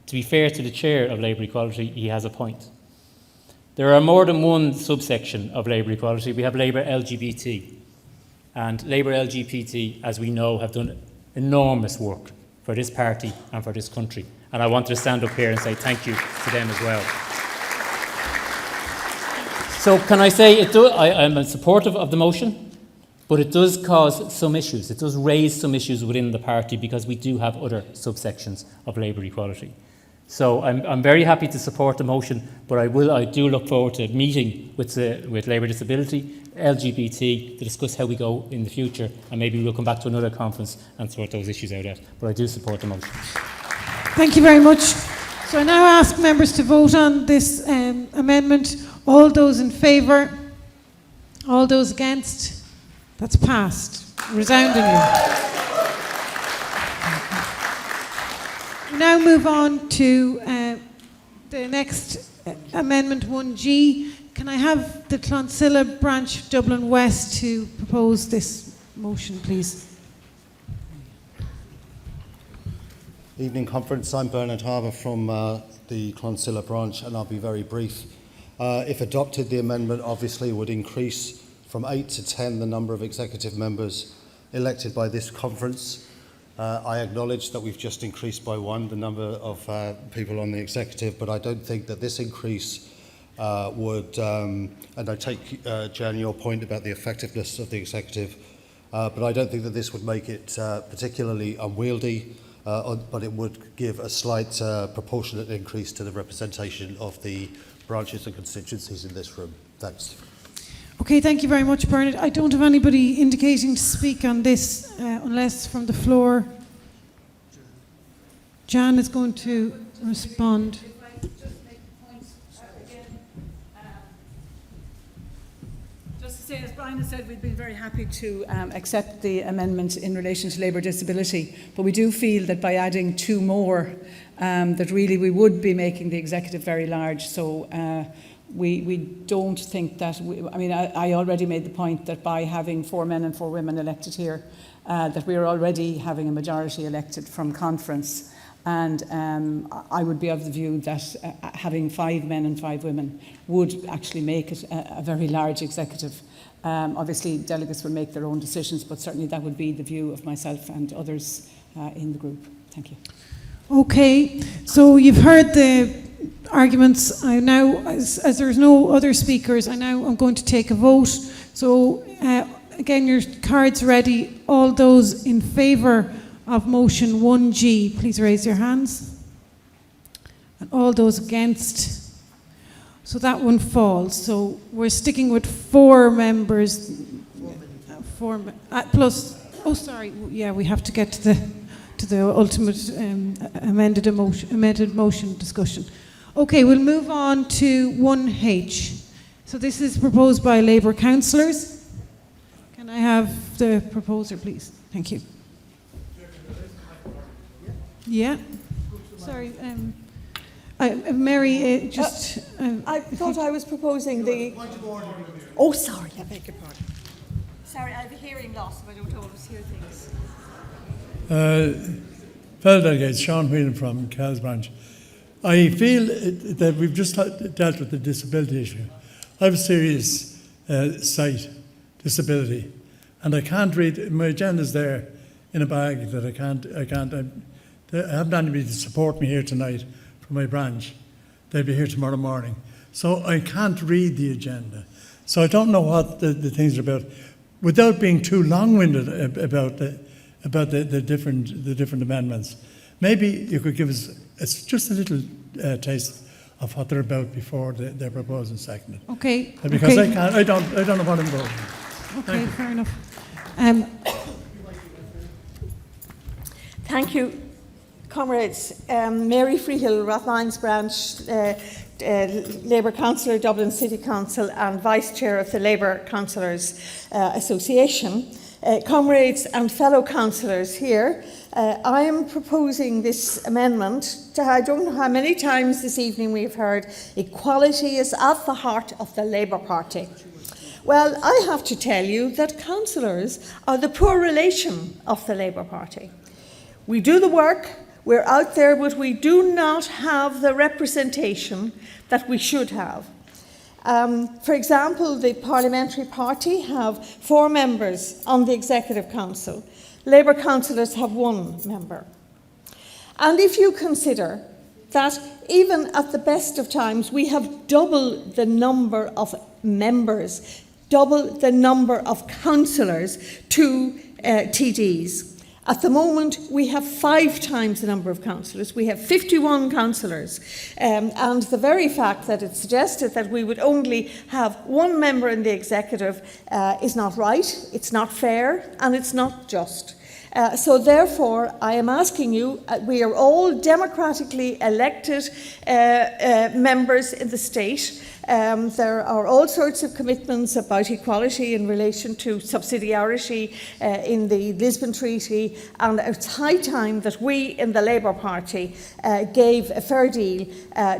to be fair to the Chair of Labour equality, he has a point. There are more than one subsection of Labour equality. We have Labour LGBT. And Labour LGBT, as we know, have done enormous work for this party and for this country. And I want to stand up here and say thank you to them as well. So can I say, I'm supportive of the motion, But it does cause some issues. It does raise some issues within the party because we do have other subsections of labour equality. So I'm very happy to support the motion, but I do look forward to meeting with Labour Disability, LGBT, to discuss how we go in the future, and maybe we'll come back to another conference and sort those issues out at. But I do support the motion. Thank you very much. So I now ask members to vote on this amendment. All those in favour? All those against? That's passed resoundingly. We now move on to the next amendment 1G. Can I have the Clonsilla branch Dublin West to propose this motion, please? Evening conference. I'm Bernard Harbour from the Clonsilla branch, and I'll be very brief. If adopted, the amendment obviously would increase from 8 to 10 the number of executive members elected by this conference. I acknowledge that we've just increased by 1 the number of people on the executive, but I don't think that this increase would, and I take, Jan, your point about the effectiveness of the executive, but I don't think that this would make it particularly unwieldy, but it would give a slight proportionate increase to the representation of the branches and constituencies in this room. Thanks. Okay, thank you very much, Bernard. I don't have anybody indicating to speak on this unless from the floor. Jan is going to respond. Just to say, as Brian has said, we've been very happy to accept the amendment in relation to labour disability, but we do feel that by adding 2 more, that really we would be making the executive very large. So we don't think that, I already made the point that by having 4 men and 4 women elected here, that we are already having a majority elected from conference. And I would be of the view that having 5 men and 5 women would actually make it a very large executive. Obviously, delegates will make their own decisions, but certainly that would be the view of myself and others in the group. Thank you. Okay, so you've heard the arguments. I now, as there's no other speakers, I'm going to take a vote. So again, your cards ready. All those in favour of motion 1G, please raise your hands. And all those against. So that one falls. So we're sticking with 4 members. 4 plus. Oh, sorry. Yeah, we have to get to the ultimate amended motion discussion. Okay, we'll move on to 1H. So this is proposed by Labour councillors. Can I have the proposer, please? Thank you. Yeah. Sorry, Mary, I thought I was proposing the... Oh, sorry, I beg your pardon. Sorry, I have a hearing loss, so I don't always hear things. Fellow delegates, Sean Whelan from Cal's branch. I feel that we've just dealt with the disability issue. I have a serious sight disability, and I can't read. My agenda's there in a bag that I haven't anybody to support me here tonight from my branch. They'll be here tomorrow morning, so I can't read the agenda. So I don't know what the things are about. Without being too long-winded about the different amendments, maybe you could give us just a little taste of what they're about before they're proposed and seconded. Okay. Because okay. I don't know what I'm voting. Okay, fair enough. Thank you, comrades. Mary Freehill, Rathmines branch, Labour councillor, Dublin City Council, and Vice Chair of the Labour Councillors Association. Comrades and fellow councillors here, I am proposing this amendment. I don't know how many times this evening we've heard equality is at the heart of the Labour Party. Well, I have to tell you that councillors are the poor relation of the Labour Party. We do the work, we're out there, but we do not have the representation that we should have. For example, the Parliamentary Party have 4 members on the Executive Council. Labour councillors have 1 member. And if you consider that even at the best of times we have double the number of members double the number of councillors to TDs. At the moment, we have 5 times the number of councillors. We have 51 councillors. And the very fact that it's suggested that we would only have 1 member in the executive is not right, it's not fair, and it's not just. So therefore, I am asking you, we are all democratically elected members in the state. There are all sorts of commitments about equality in relation to subsidiarity in the Lisbon Treaty, and it's high time that we in the Labour Party gave a fair deal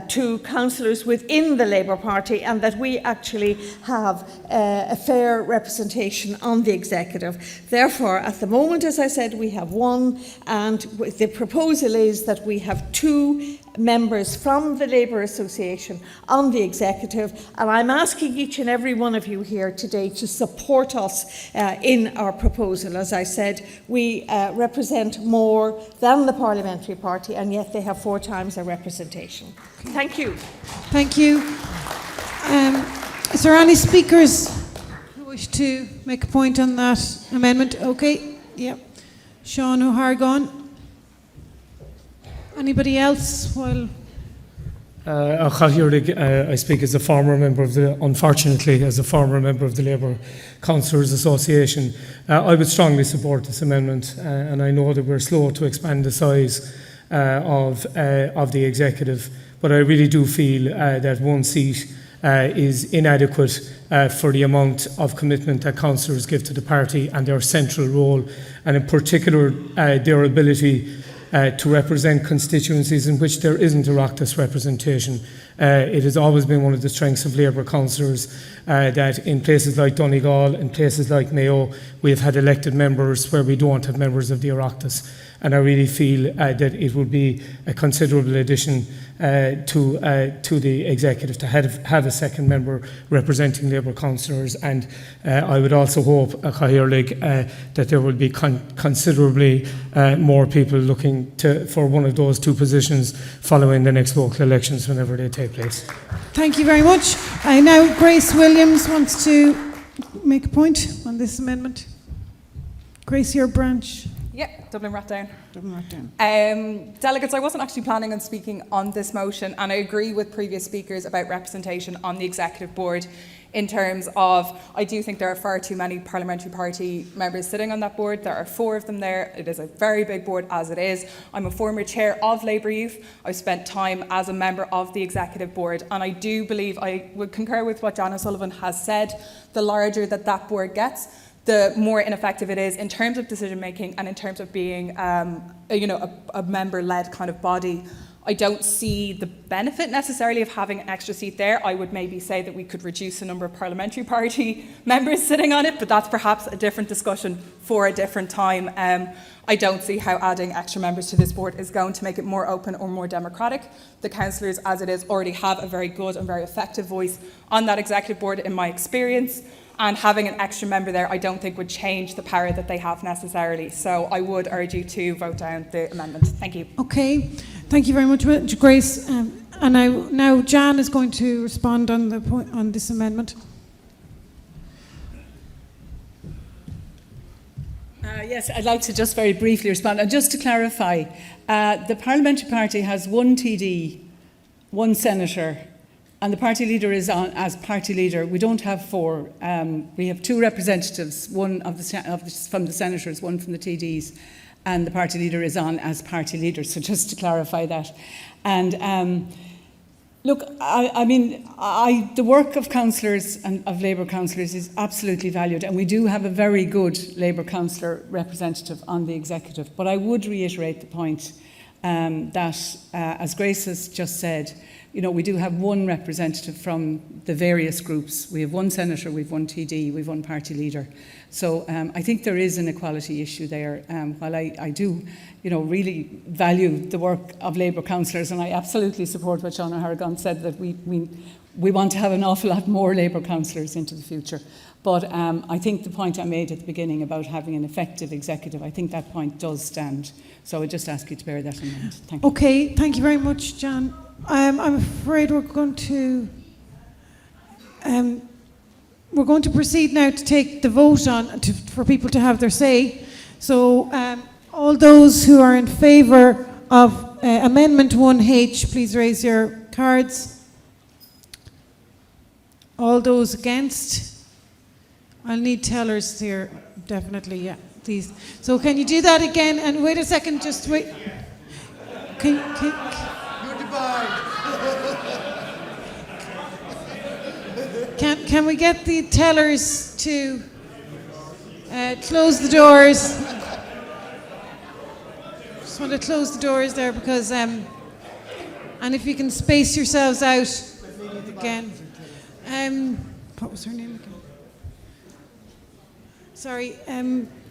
to councillors within the Labour Party, and that we actually have a fair representation on the executive. Therefore, at the moment, as I said, we have 1, and the proposal is that we have 2 members from the Labour Association on the executive, and I'm asking each and every one of you here today to support us in our proposal. As I said, we represent more than the parliamentary party, and yet they have 4 times our representation. Thank you. Thank you. Is there any speakers who wish to make a point on that amendment? Okay, yeah. Sean O'Hargon. Anybody else? While I speak as a former member of unfortunately, as a former member of the Labour Councillors Association. I would strongly support this amendment, and I know that we're slow to expand the size of the executive, but I really do feel that 1 seat is inadequate for the amount of commitment that councillors give to the party and their central role, and in particular their ability to represent constituencies in which there isn't Oireachtas representation. It has always been one of the strengths of Labour councillors that in places like Donegal, in places like Mayo, we have had elected members where we don't have members of the Oireachtas. And I really feel that it would be a considerable addition to the executive to have a second member representing Labour councillors. And I would also hope, that there will be considerably more people looking for one of those 2 positions following the next local elections whenever they take place. Thank you very much. Now Grace Williams wants to make a point on this amendment. Grace, your branch. Yeah, Dublin Ratdown. Dublin Ratdown. Delegates, I wasn't actually planning on speaking on this motion, and I agree with previous speakers about representation on the Executive Board in terms of, I do think there are far too many parliamentary party members sitting on that board. There are 4 of them there. It is a very big board as it is. I'm a former chair of Labour Youth. I've spent time as a member of the Executive Board, and I do believe, I would concur with what John O'Sullivan has said, the larger that board gets, the more ineffective it is in terms of decision making and in terms of being a member-led kind of body. I don't see the benefit necessarily of having an extra seat there. I would maybe say that we could reduce the number of parliamentary party members sitting on it, but that's perhaps a different discussion for a different time. I don't see how adding extra members to this board is going to make it more open or more democratic. The councillors, as it is, already have a very good and very effective voice on that executive board in my experience. And having an extra member there, I don't think would change the power that they have necessarily. So I would urge you to vote down the amendment. Thank you. Okay, thank you very much, Grace. And now Jan is going to respond on the point on this amendment. Yes, I'd like to just very briefly respond. And just to clarify, the Parliamentary Party has 1 TD, 1 senator, and the party leader is on as party leader. We don't have 4. We have 2 representatives, one from the senators, 1 from the TDs, and the party leader is on as party leader. So just to clarify that. And look, the work of councillors and of Labour councillors is absolutely valued, and we do have a very good Labour councillor representative on the executive. But I would reiterate the point that, as Grace has just said, we do have 1 representative from the various groups. We have 1 senator, we have 1 TD, we have 1 party leader. So I think there is an equality issue there. While I do, really value the work of Labour councillors, and I absolutely support what Sean O'Hargan said, that we want to have an awful lot more Labour councillors into the future. But I think the point I made at the beginning about having an effective executive, I think that point does stand. So I just ask you to bear that in mind. Thank you. Okay, thank you very much, Jan. I'm afraid we're going to we're going to proceed now to take the vote for people to have their say. So all those who are in favour of Amendment 1H, please raise your cards. All those against? I'll need tellers here, definitely, yeah, please. So can you do that again? And wait a second, just wait. You're Can we get the tellers to close the doors? Just want to close the doors there because, and if you can space yourselves out again. What was her name again? Sorry,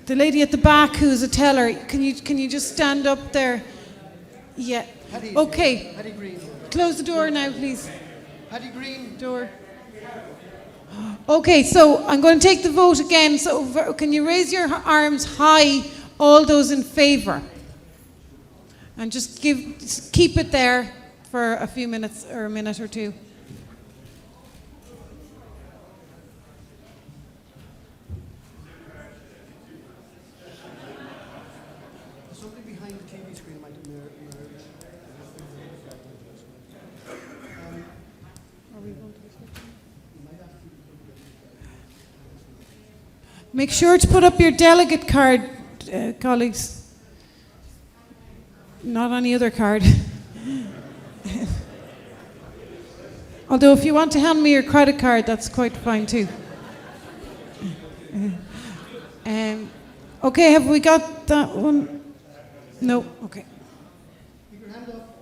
the lady at the back who's a teller. Can you just stand up there? Yeah. Okay. Paddy Green. Close the door now, please. Paddy Green. Door. Okay, so I'm going to take the vote again. So can you raise your arms high, all those in favour? And just keep it there for a few minutes or a minute or two. Somebody behind the TV screen might emerge. Make sure to put up your delegate card, colleagues. Not any other card. Although if you want to hand me your credit card, that's quite fine too. Okay, have we got that one? No, okay. Keep your hand up.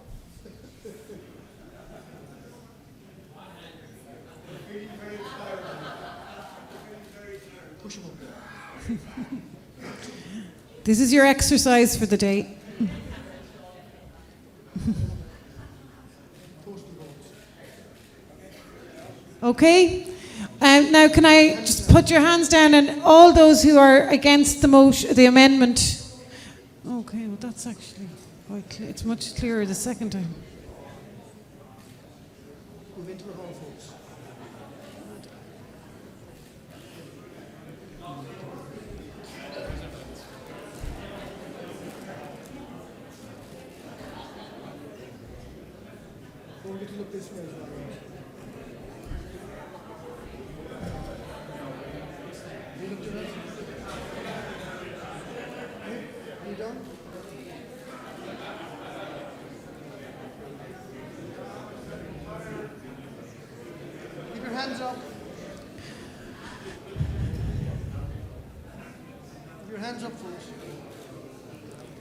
Push them up. This is your exercise for the day. Okay. Now, can I just put your hands down, and all those who are against the motion, the amendment? Okay, well that's actually quite clear. It's much clearer the second time. Move into the hall, folks. Don't get to look this way as well. You look to that. You done? Keep your hands up. Keep your hands up, folks.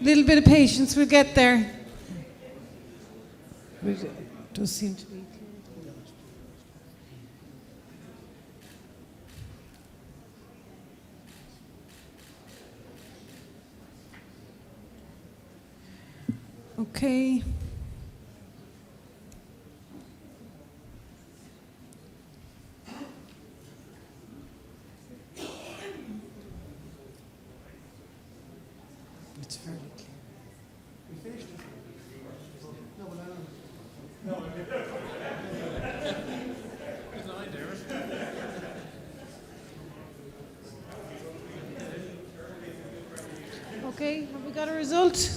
Little bit of patience, we'll get there. It does seem to be. Okay. It's fairly clear. We finished it. No, but I don't. Okay, have we got a result?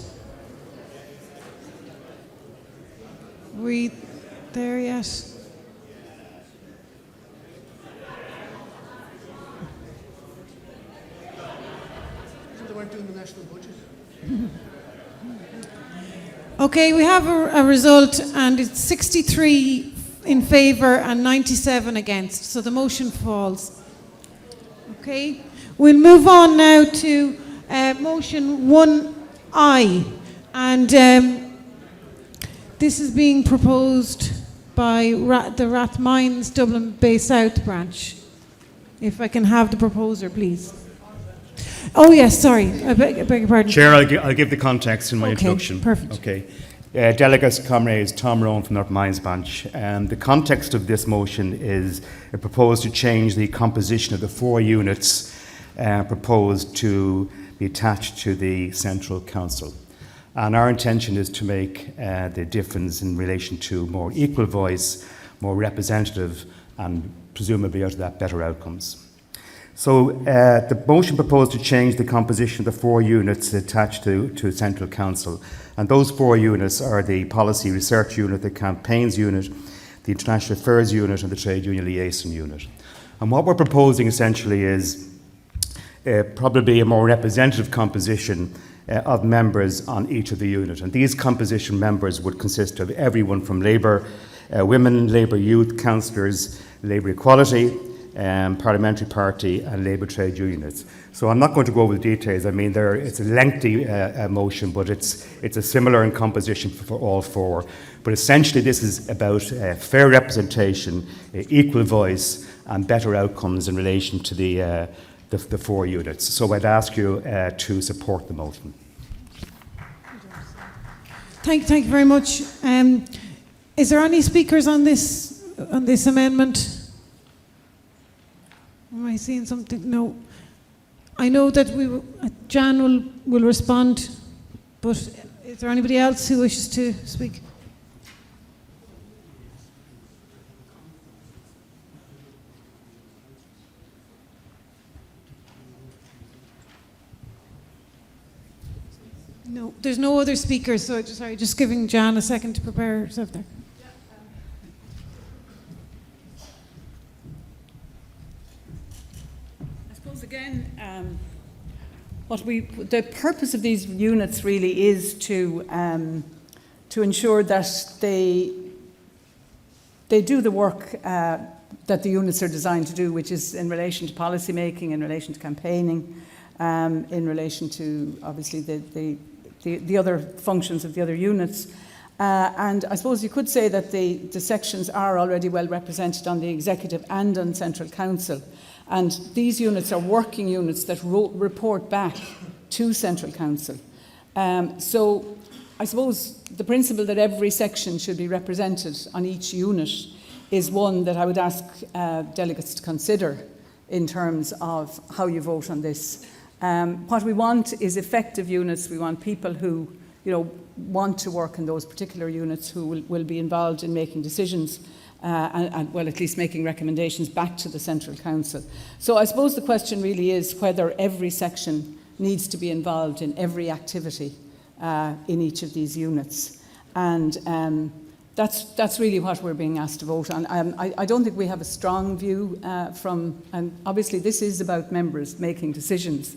We there yet? So they weren't doing the national budget. Okay, we have a result, and it's 63 in favour and 97 against, so the motion falls. Okay, we'll move on now to motion 1I, and this is being proposed by the Rathmines Dublin Bay South branch. If I can have the proposer, please. Oh yes, sorry, I beg your pardon. Chair, I'll give the context in my introduction. Perfect. Okay. Delegates, comrades, Tom Rowan from the Rathmines branch. The context of this motion is a proposal to change the composition of the 4 units proposed to be attached to the Central Council. And our intention is to make the difference in relation to more equal voice, more representative and presumably out of that better outcomes. So the motion proposed to change the composition of the 4 units attached to Central Council, and those 4 units are the Policy Research Unit, the Campaigns Unit, the International Affairs Unit and the Trade Union Liaison Unit. And what we're proposing essentially is probably a more representative composition of members on each of the units. And these composition members would consist of everyone from Labour Women, Labour Youth, Councillors, Labour Equality, Parliamentary Party and Labour Trade Unions. So I'm not going to go over the details. I mean, it's a lengthy motion, but it's a similar in composition for all 4. But essentially this is about fair representation, equal voice and better outcomes in relation to the 4 units. So I'd ask you to support the motion. Thank you very much. Is there any speakers on this amendment? Am I seeing something? No. I know that Jan will respond, but is there anybody else who wishes to speak? No, there's no other speakers, so just giving Jan a second to prepare herself there. Again, the purpose of these units really is to ensure that they do the work that the units are designed to do, which is in relation to policy making, in relation to campaigning, in relation to obviously the other functions of the other units. And I suppose you could say that the sections are already well represented on the executive and on Central Council. And these units are working units that report back to Central Council. So I suppose the principle that every section should be represented on each unit is one that I would ask delegates to consider in terms of how you vote on this. What we want is effective units. We want people who want to work in those particular units, who will be involved in making decisions and at least making recommendations back to the Central Council. So I suppose the question really is whether every section needs to be involved in every activity in each of these units. And that's really what we're being asked to vote on. I don't think we have a strong view and obviously this is about members making decisions.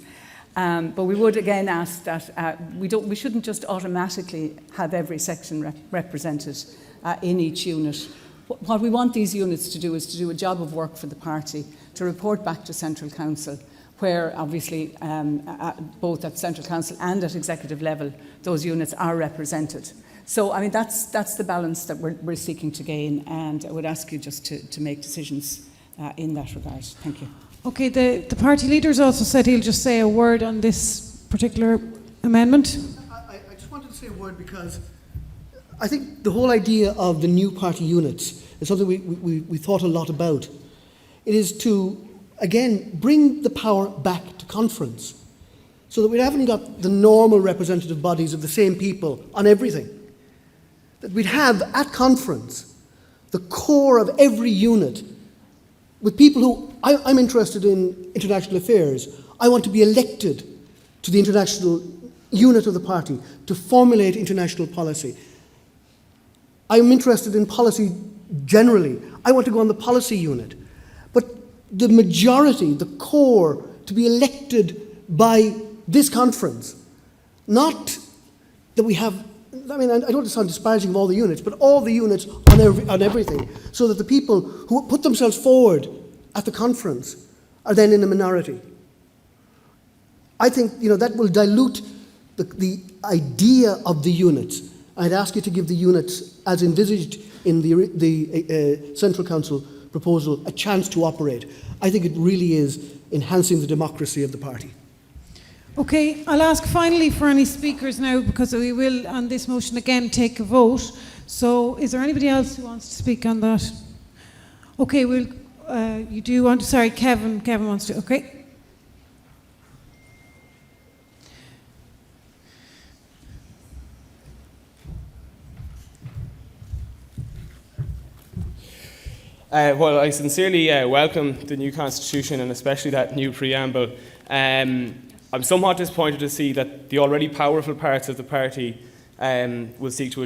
But we would again ask that we shouldn't just automatically have every section represented in each unit. What we want these units to do is to do a job of work for the party, to report back to Central Council, where obviously both at Central Council and at executive level, those units are represented. So, I mean, that's the balance that we're seeking to gain, and I would ask you just to make decisions in that regard. Thank you. Okay, the party leader's also said he'll just say a word on this particular amendment. I just wanted to say a word because I think the whole idea of the new party units is something we thought a lot about. It is to, again, bring the power back to conference so that we haven't got the normal representative bodies of the same people on everything. That we'd have at conference the core of every unit with people who, I'm interested in international affairs. I want to be elected to the international unit of the party to formulate international policy. I'm interested in policy generally. I want to go on the policy unit. But the majority, the core, to be elected by this conference, not that we have, I mean, I don't want to sound disparaging of all the units, but all the units on everything, so that the people who put themselves forward at the conference are then in a minority. I think that will dilute the idea of the units. I'd ask you to give the units, as envisaged in the Central Council proposal, a chance to operate. I think it really is enhancing the democracy of the party. Okay, I'll ask finally for any speakers now, because we will, on this motion again, take a vote. So is there anybody else who wants to speak on that? Okay, you do want to, sorry, Kevin wants to, okay. Well, I sincerely welcome the new constitution and especially that new preamble. I'm somewhat disappointed to see that the already powerful parts of the party will seek to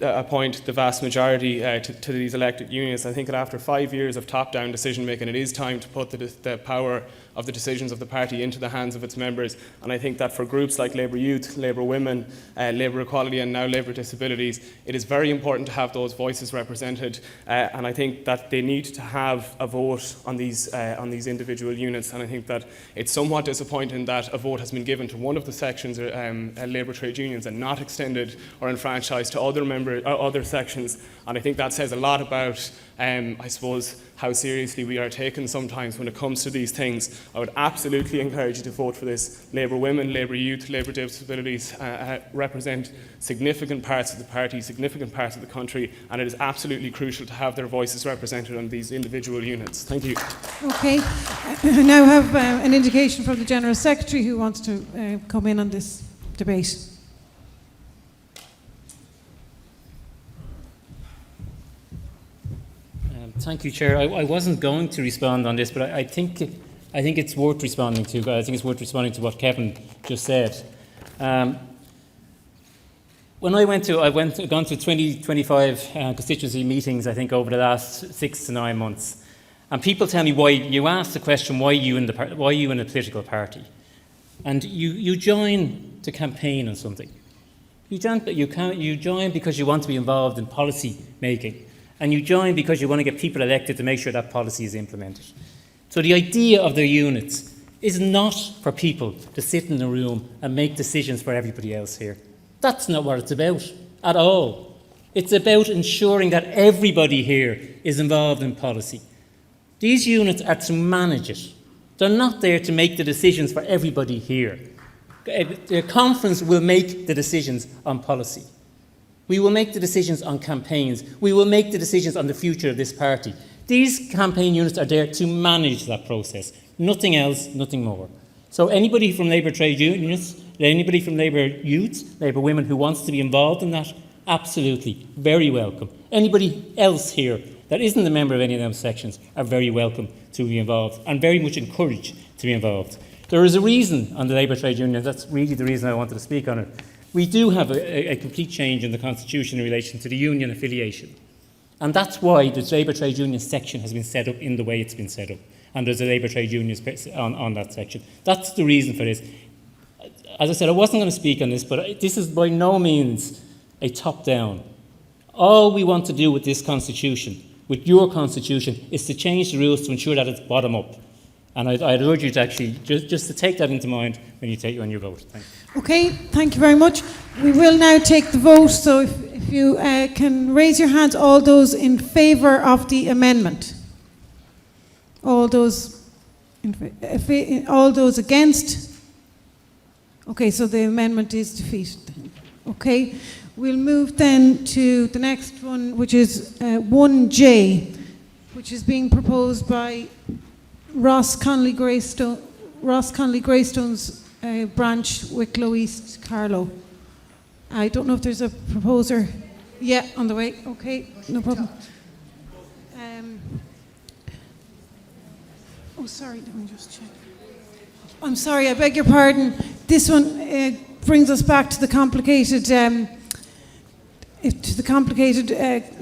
appoint the vast majority to these elected unions. I think that after 5 years of top-down decision-making, it is time to put the power of the decisions of the party into the hands of its members. And I think that for groups like Labour Youth, Labour Women, Labour Equality and now Labour Disabilities, it is very important to have those voices represented. And I think that they need to have a vote on these individual units. And I think that it's somewhat disappointing that a vote has been given to one of the sections, Labour trade unions, and not extended or enfranchised to other sections. And I think that says a lot about, I suppose, how seriously we are taken sometimes when it comes to these things. I would absolutely encourage you to vote for this. Labour Women, Labour Youth, Labour Disabilities represent significant parts of the party, significant parts of the country, and it is absolutely crucial to have their voices represented on these individual units. Thank you. Okay. I now have an indication from the General Secretary who wants to come in on this debate. Thank you, Chair. I wasn't going to respond on this, but I think it's worth responding to. I think it's worth responding to what Kevin just said. When I've gone to 25 constituency meetings, I think, over the last 6 to 9 months, and people tell me why. You ask the question, why are you in a political party, and you join to campaign on something. You join because you want to be involved in policy making. And you join because you want to get people elected to make sure that policy is implemented. So the idea of the units is not for people to sit in a room and make decisions for everybody else here. That's not what it's about at all. It's about ensuring that everybody here is involved in policy. These units are to manage it. They're not there to make the decisions for everybody here. The conference will make the decisions on policy. We will make the decisions on campaigns. We will make the decisions on the future of this party. These campaign units are there to manage that process. Nothing else, nothing more. So anybody from Labour trade unions, anybody from Labour Youth, Labour Women who wants to be involved in that, absolutely, very welcome. Anybody else here that isn't a member of any of those sections are very welcome to be involved and very much encouraged to be involved. There is a reason on the Labour trade union. That's really the reason I wanted to speak on it. We do have a complete change in the Constitution in relation to the union affiliation. And that's why the Labour Trade Union section has been set up in the way it's been set up. And there's a Labour Trade Union on that section. That's the reason for this. As I said, I wasn't going to speak on this, but this is by no means a top-down. All we want to do with this Constitution, with your Constitution, is to change the rules to ensure that it's bottom-up. And I'd urge you to actually just to take that into mind when you vote. Thanks. Okay, thank you very much. We will now take the vote, so if you can raise your hands, all those in favour of the amendment. All those against? Okay, so the amendment is defeated. Okay, we'll move then to the next one, which is 1J, which is being proposed by Ross Conley Greystone's branch, Wicklow East, Carlow. I don't know if there's a proposer. Yeah, on the way. Okay, no problem. Oh, sorry, let me just check. I'm sorry, I beg your pardon. This one brings us back to the complicated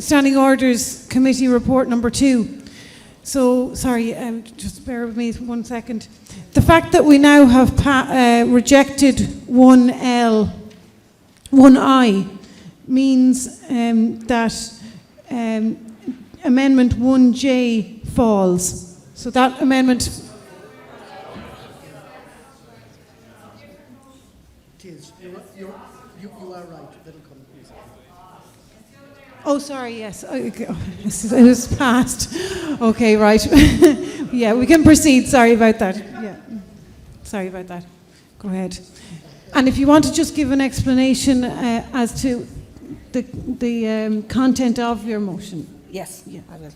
Standing Orders Committee report number 2. So, sorry, just bear with me 1 second. The fact that we now have rejected 1I means that Amendment 1J falls. So that amendment... You are right. It'll come. Oh, sorry, yes. It was passed. Okay, right. Yeah, we can proceed. Sorry about that. Yeah, sorry about that. Go ahead. And if you want to just give an explanation as to the content of your motion. Yes, yeah, I will.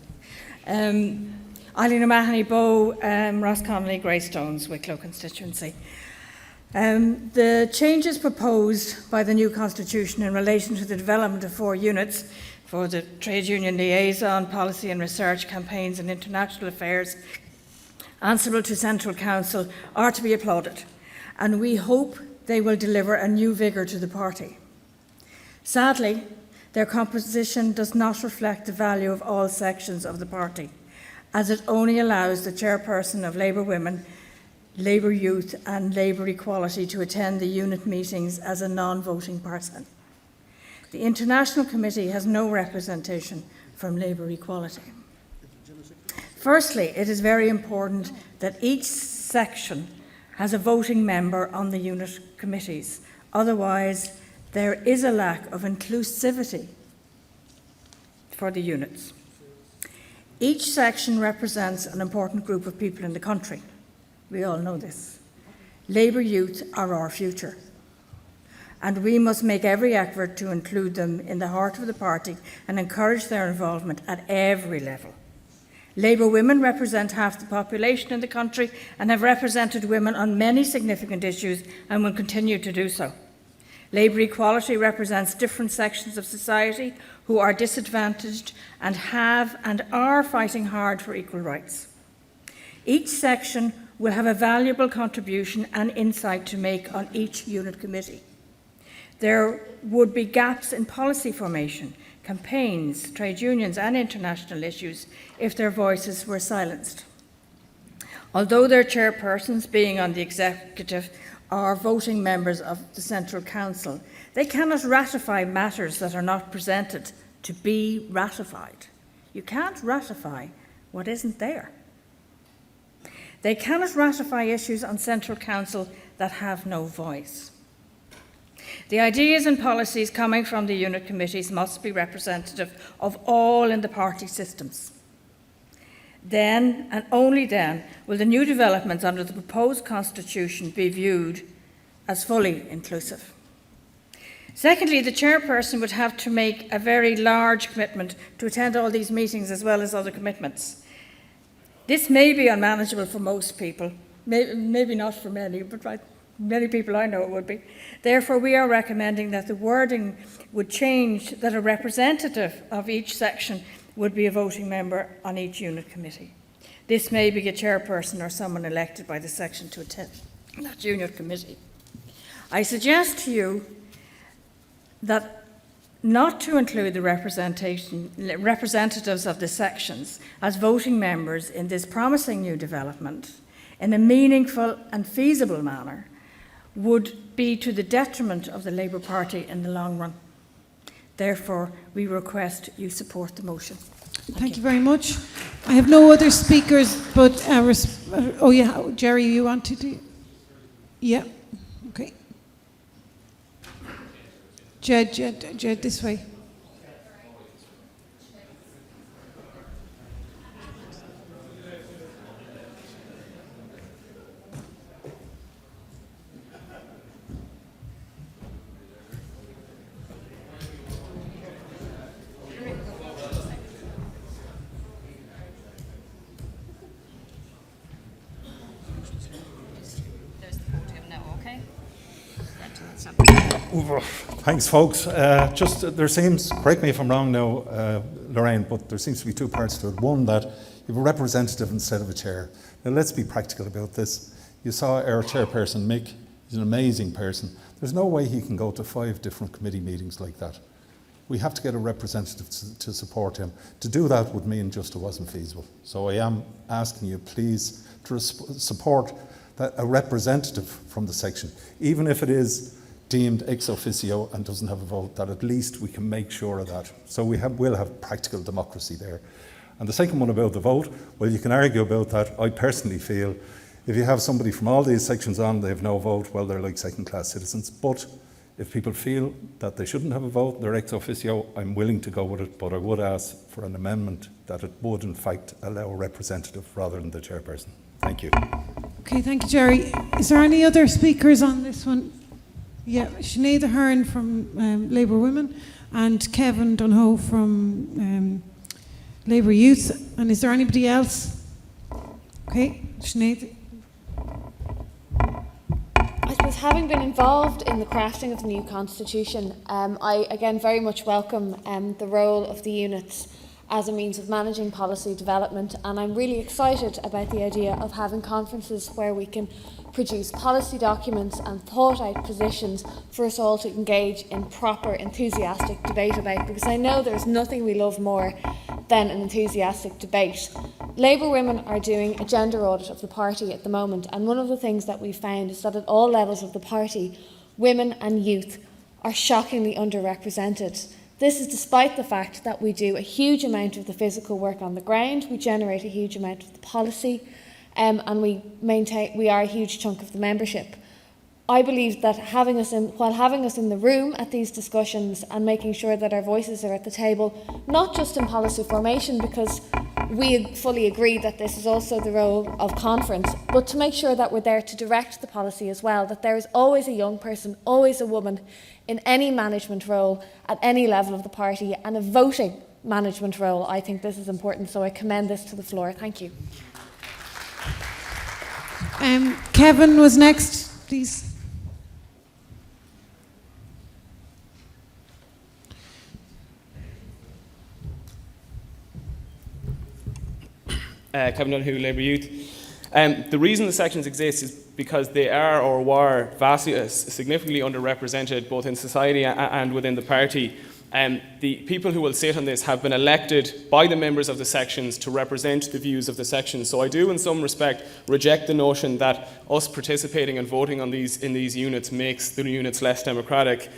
Eileen O'Mahony Bow, Ross Conley Greystones, Wicklow constituency. The changes proposed by the new constitution in relation to the development of 4 units for the Trade Union Liaison, Policy and Research, Campaigns and International Affairs, answerable to Central Council, are to be applauded, and we hope they will deliver a new vigour to the party. Sadly, their composition does not reflect the value of all sections of the party, as it only allows the chairperson of Labour Women, Labour Youth and Labour Equality to attend the unit meetings as a non-voting person. The International Committee has no representation from Labour Equality. Firstly, it is very important that each section has a voting member on the unit committees. Otherwise, there is a lack of inclusivity for the units. Each section represents an important group of people in the country. We all know this. Labour youth are our future, and we must make every effort to include them in the heart of the party and encourage their involvement at every level. Labour women represent half the population in the country and have represented women on many significant issues and will continue to do so. Labour equality represents different sections of society who are disadvantaged and have and are fighting hard for equal rights. Each section will have a valuable contribution and insight to make on each unit committee. There would be gaps in policy formation, campaigns, trade unions and international issues if their voices were silenced. Although their chairpersons, being on the executive, are voting members of the Central Council, they cannot ratify matters that are not presented to be ratified. You can't ratify what isn't there. They cannot ratify issues on Central Council that have no voice. The ideas and policies coming from the unit committees must be representative of all in the party systems. Then, and only then, will the new developments under the proposed constitution be viewed as fully inclusive. Secondly, the chairperson would have to make a very large commitment to attend all these meetings as well as other commitments. This may be unmanageable for most people, maybe not for many, but many people I know it would be. Therefore, we are recommending that the wording would change, that a representative of each section would be a voting member on each unit committee. This may be a chairperson or someone elected by the section to attend that unit committee. I suggest to you that not to include the representatives of the sections as voting members in this promising new development in a meaningful and feasible manner would be to the detriment of the Labour Party in the long run. Therefore, we request you support the motion. Thank you very much. I have no other speakers, but oh yeah, Jerry, you want to do? Yeah, okay. Jed, this way. Thanks, folks. There seems, correct me if I'm wrong now, Lorraine, but there seems to be two parts to it. One, that you have a representative instead of a chair. Now, let's be practical about this. You saw our chairperson, Mick. He's an amazing person. There's no way he can go to 5 different committee meetings like that. We have to get a representative to support him. To do that would mean just it wasn't feasible. So I am asking you, please, to support a representative from the section, even if it is deemed ex officio and doesn't have a vote, that at least we can make sure of that. So we'll have practical democracy there. And the second one about the vote, well, you can argue about that. I personally feel if you have somebody from all these sections on, they have no vote, well, they're like second-class citizens. But if people feel that they shouldn't have a vote, they're ex officio, I'm willing to go with it, but I would ask for an amendment that it would, in fact, allow a representative rather than the chairperson. Thank you. Okay, thank you, Jerry. Is there any other speakers on this one? Yeah, Sinead Ahern from Labour Women and Kevin Dunho from Labour Youth. And is there anybody else? Okay, Sinead. I suppose having been involved in the crafting of the new constitution, I again very much welcome the role of the units as a means of managing policy development, and I'm really excited about the idea of having conferences where we can produce policy documents and thought out positions for us all to engage in proper enthusiastic debate about, because I know there's nothing we love more than an enthusiastic debate. Labour women are doing a gender audit of the party at the moment, and one of the things that we found is that at all levels of the party, women and youth are shockingly underrepresented. This is despite the fact that we do a huge amount of the physical work on the ground, we generate a huge amount of the policy, and we are a huge chunk of the membership. I believe that while having us in the room at these discussions and making sure that our voices are at the table, not just in policy formation, because we fully agree that this is also the role of conference, but to make sure that we're there to direct the policy as well, that there is always a young person, always a woman in any management role at any level of the party, and a voting management role. I think this is important, so I commend this to the floor. Thank you. Kevin was next, please. Kevin Donahue, Labour Youth. The reason the sections exist is because they are or were vastly, significantly underrepresented both in society and within the party. The people who will sit on this have been elected by the members of the sections to represent the views of the sections. So I do, in some respect, reject the notion that us participating and voting on in these units makes the units less democratic.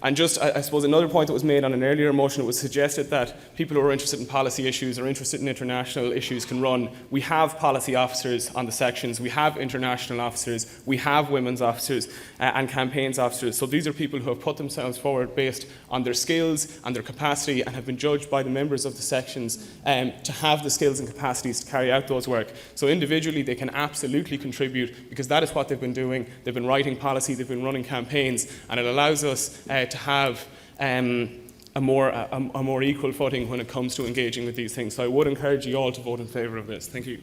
And just, I suppose, another point that was made on an earlier motion, it was suggested that people who are interested in policy issues or interested in international issues can run. We have policy officers on the sections, we have international officers, we have women's officers and campaigns officers. So these are people who have put themselves forward based on their skills and their capacity and have been judged by the members of the sections to have the skills and capacities to carry out those work. So individually they can absolutely contribute because that is what they've been doing. They've been writing policy, they've been running campaigns, and it allows us to have a more equal footing when it comes to engaging with these things. So I would encourage you all to vote in favour of this. Thank you.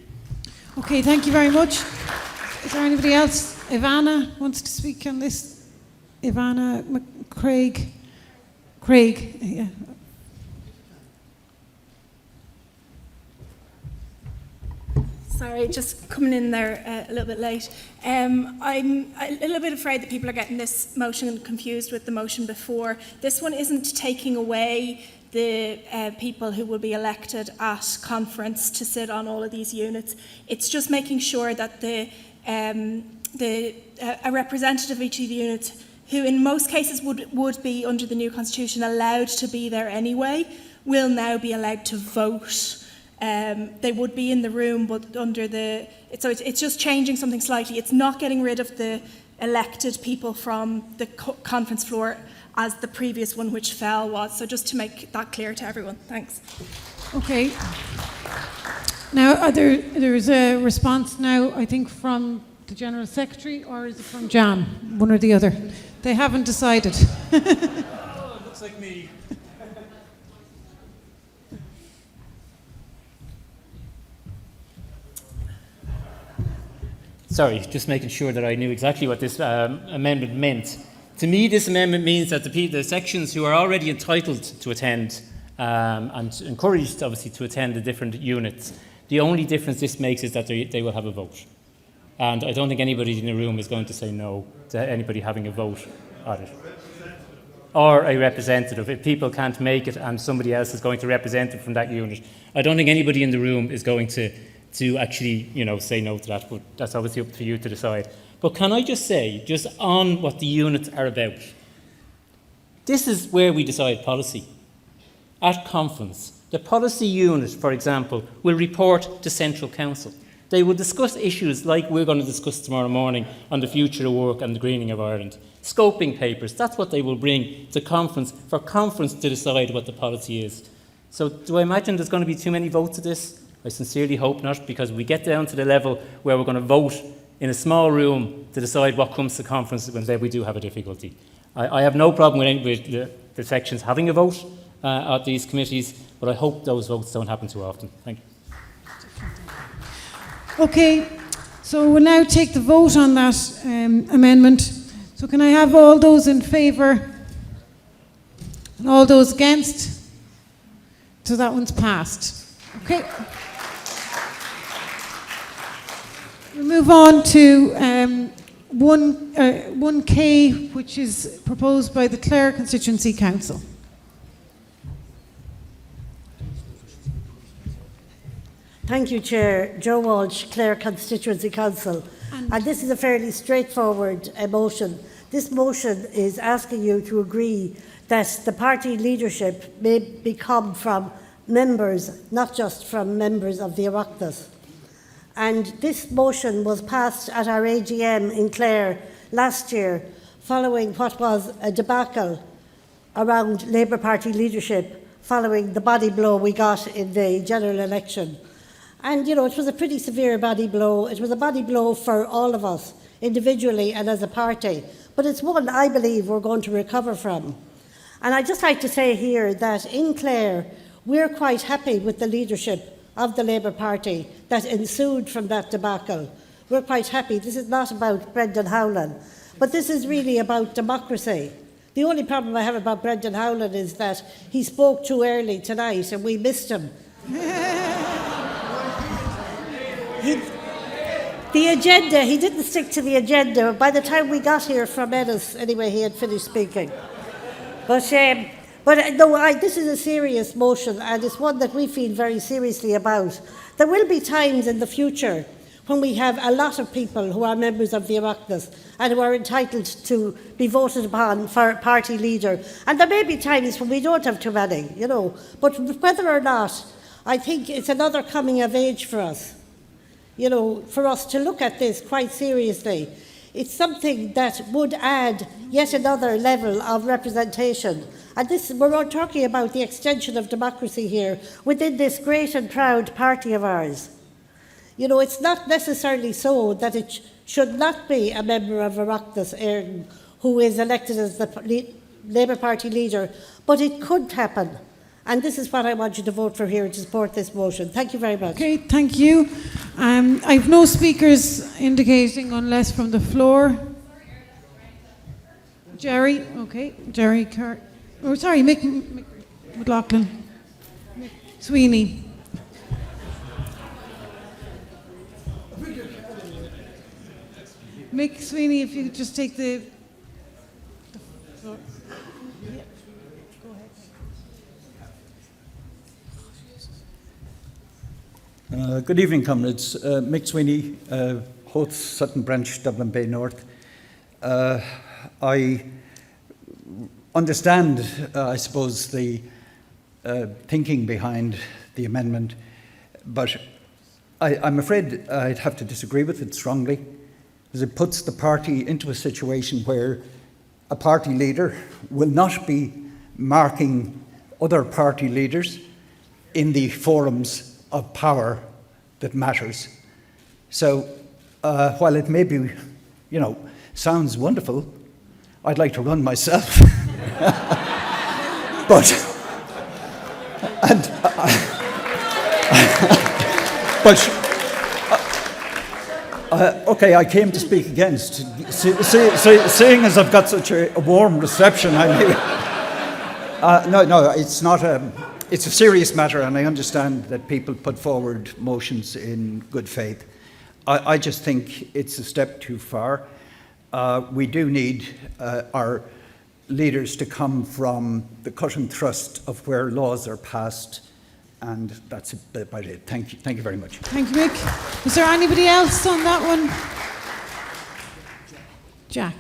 Okay, thank you very much. Is there anybody else? Ivana wants to speak on this. Ivana Craig. Craig, yeah. Sorry, just coming in there a little bit late. I'm a little bit afraid that people are getting this motion confused with the motion before. This one isn't taking away the people who will be elected at conference to sit on all of these units. It's just making sure that a representative of each of the units, who in most cases would be under the new constitution allowed to be there anyway, will now be allowed to vote. They would be in the room, but under so it's just changing something slightly. It's not getting rid of the elected people from the conference floor as the previous one which fell was. So just to make that clear to everyone. Thanks. Okay. Now, there's a response now, I think, from the General Secretary, or is it from Jan? One or the other. They haven't decided. Oh, looks like me. Sorry, just making sure that I knew exactly what this amendment meant. To me, this amendment means that the sections who are already entitled to attend and encouraged, obviously, to attend the different units, the only difference this makes is that they will have a vote. And I don't think anybody in the room is going to say no to anybody having a vote on it. Or a representative. If people can't make it and somebody else is going to represent them from that unit, I don't think anybody in the room is going to actually, say no to that, but that's obviously up to you to decide. But can I just say, just on what the units are about, this is where we decide policy. At conference, the policy unit, for example, will report to Central Council. They will discuss issues like we're going to discuss tomorrow morning on the future of work and the greening of Ireland. Scoping papers, that's what they will bring to conference, for conference to decide what the policy is. So do I imagine there's going to be too many votes to this? I sincerely hope not, because we get down to the level where we're going to vote in a small room to decide what comes to conference, and then we do have a difficulty. I have no problem with the sections having a vote at these committees, but I hope those votes don't happen too often. Thank you. Okay, So we'll now take the vote on that amendment. So can I have all those in favour and all those against? So that one's passed. Okay. We'll move on to 1K, which is proposed by the Clare Constituency Council. Thank you, Chair. Joe Walsh, Clare Constituency Council. And this is a fairly straightforward motion. This motion is asking you to agree that the party leadership may become from members, not just from members of the Oireachtas. And this motion was passed at our AGM in Clare last year, following what was a debacle around Labour Party leadership, following the body blow we got in the general election. And, you know, it was a pretty severe body blow. It was a body blow for all of us, individually and as a party. But it's one I believe we're going to recover from. And I'd just like to say here that in Clare, we're quite happy with the leadership of the Labour Party that ensued from that debacle. We're quite happy. This is not about Brendan Howlin, but this is really about democracy. The only problem I have about Brendan Howlin is that he spoke too early tonight and we missed him. The agenda, he didn't stick to the agenda. By the time we got here from Ennis, anyway, he had finished speaking. But this is a serious motion, and it's one that we feel very seriously about. There will be times in the future when we have a lot of people who are members of the Oireachtas and who are entitled to be voted upon for party leader. And there may be times when we don't have too many, you know. But whether or not, I think it's another coming of age for us. You know, for us to look at this quite seriously. It's something that would add yet another level of representation. And this, we're talking about the extension of democracy here within this great and proud party of ours. You know, it's not necessarily so that it should not be a member of Oireachtas who is elected as the Labour Party leader, but it could happen. And this is what I want you to vote for here to support this motion. Thank you very much. Okay, thank you. I have no speakers indicating unless from the floor. Jerry, okay. Jerry Carr. Oh, sorry, Mick McLaughlin. Mick Sweeney. Mick Sweeney, if you could just take the floor. Yeah. Go ahead. Good evening, comrades. Mick Sweeney, Hoath, Sutton Branch, Dublin Bay North. I understand, I suppose, the thinking behind the amendment, but I'm afraid I'd have to disagree with it strongly, because it puts the party into a situation where a party leader will not be marking other party leaders in the forums of power that matters. So while it may be, you know, sounds wonderful, I'd like to run myself. Okay, I came to speak against. Seeing as I've got such a warm reception, no, it's not it's a serious matter, and I understand that people put forward motions in good faith. I just think it's a step too far. We do need our leaders to come from the cut and thrust of where laws are passed, and that's about it. Thank you very much. Thank you, Mick. Is there anybody else on that one? Jack.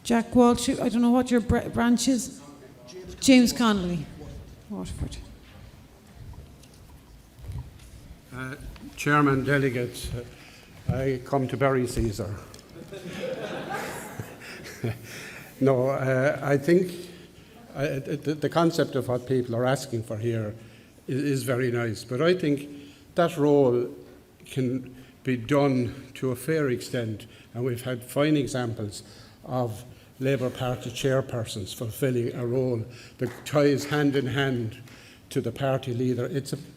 Jack Walsh, I don't know what your branch is. James Connolly, Waterford. Chairman, delegates, I come to bury Caesar. No, I think the concept of what people are asking for here is very nice, but I think that role can be done to a fair extent, and we've had fine examples of Labour Party chairpersons fulfilling a role that ties hand in hand to the party leader.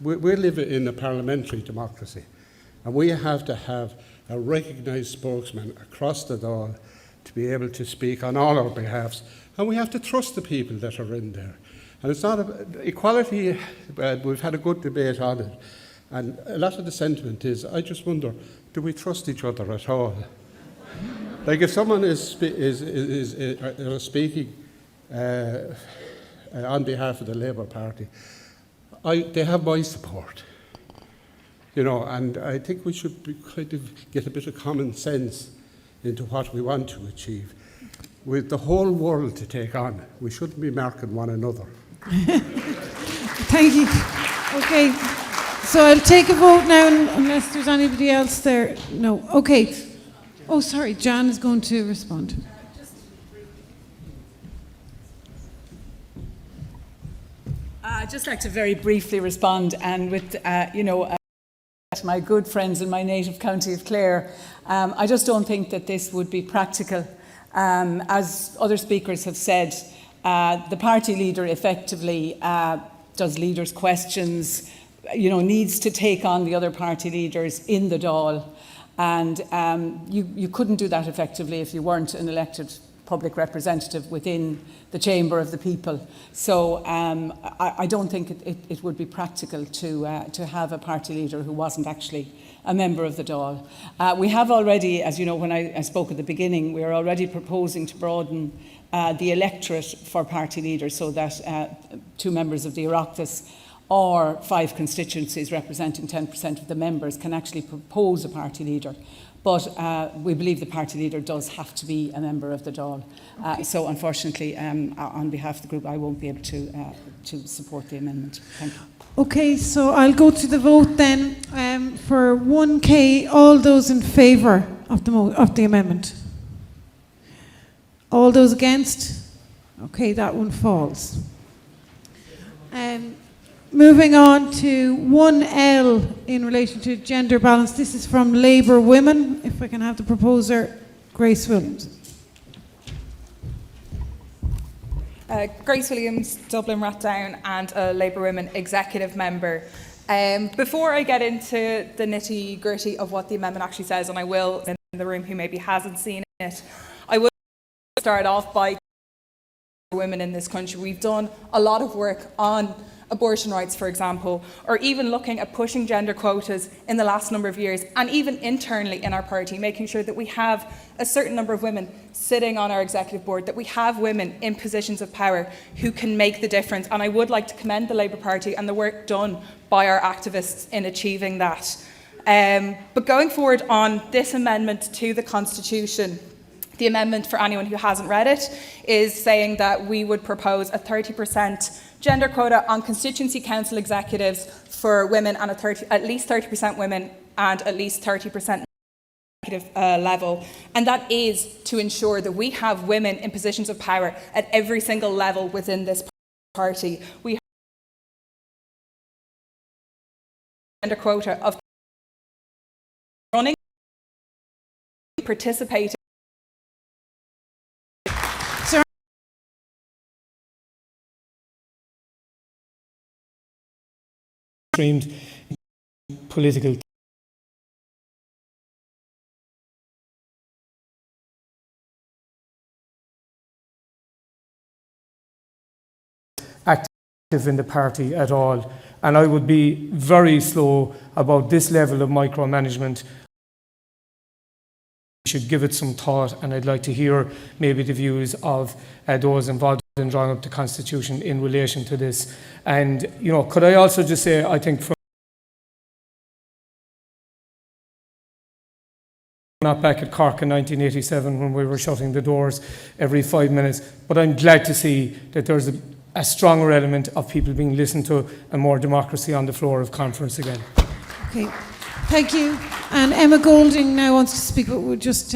We live in a parliamentary democracy, and we have to have a recognised spokesman across the Dáil to be able to speak on all our behalves, and we have to trust the people that are in there. And it's not equality. We've had a good debate on it, and a lot of the sentiment is, I just wonder, do we trust each other at all? Like, if someone is speaking on behalf of the Labour Party, they have my support, you know, and I think we should kind of get a bit of common sense into what we want to achieve. With the whole world to take on, we shouldn't be marking one another. Thank you. Okay, so I'll take a vote now, unless there's anybody else there. No. Okay. Oh, sorry, Jan is going to respond. I'd just like to very briefly respond, and with, my good friends in my native county of Clare, I just don't think that this would be practical. As other speakers have said, the party leader effectively does leaders' questions, needs to take on the other party leaders in the Dáil. And you couldn't do that effectively if you weren't an elected public representative within the chamber of the people. So I don't think it would be practical to have a party leader who wasn't actually a member of the Dáil. We have already, as you know, when I spoke at the beginning, we are already proposing to broaden the electorate for party leaders so that 2 members of the Oireachtas or 5 constituencies representing 10% of the members can actually propose a party leader. But we believe the party leader does have to be a member of the Dáil. So unfortunately, on behalf of the group, I won't be able to support the amendment. Thank you. Okay, so I'll go to the vote then. For 1K, all those in favour of the amendment? All those against? Okay, that one falls. Moving on to 1L in relation to gender balance. This is from Labour Women. If I can have the proposer, Grace Williams. Grace Williams, Dublin Rathdown, and a Labour Women executive member. Before I get into the nitty-gritty of what the amendment actually says, and I will, in the room who maybe hasn't seen it, I will start off by women in this country. We've done a lot of work on abortion rights, for example, or even looking at pushing gender quotas in the last number of years, and even internally in our party, making sure that we have a certain number of women sitting on our executive board, that we have women in positions of power who can make the difference. And I would like to commend the Labour Party and the work done by our activists in achieving that. But going forward on this amendment to the Constitution, the amendment, for anyone who hasn't read it, is saying that we would propose a 30% gender quota on constituency council executives for women, and at least 30% women and at least 30% executive level. And that is to ensure that we have women in positions of power at every single level within this party. We have a gender quota of running, participating. Streamed political active in the party at all, and I would be very slow about this level of micromanagement. We should give it some thought, and I'd like to hear maybe the views of those involved in drawing up the Constitution in relation to this. And, could I also just say, I think from not back at Cork in 1987 when we were shutting the doors every 5 minutes, but I'm glad to see that there's a stronger element of people being listened to and more democracy on the floor of conference again. Okay, thank you. And Emma Golding now wants to speak, but we'll just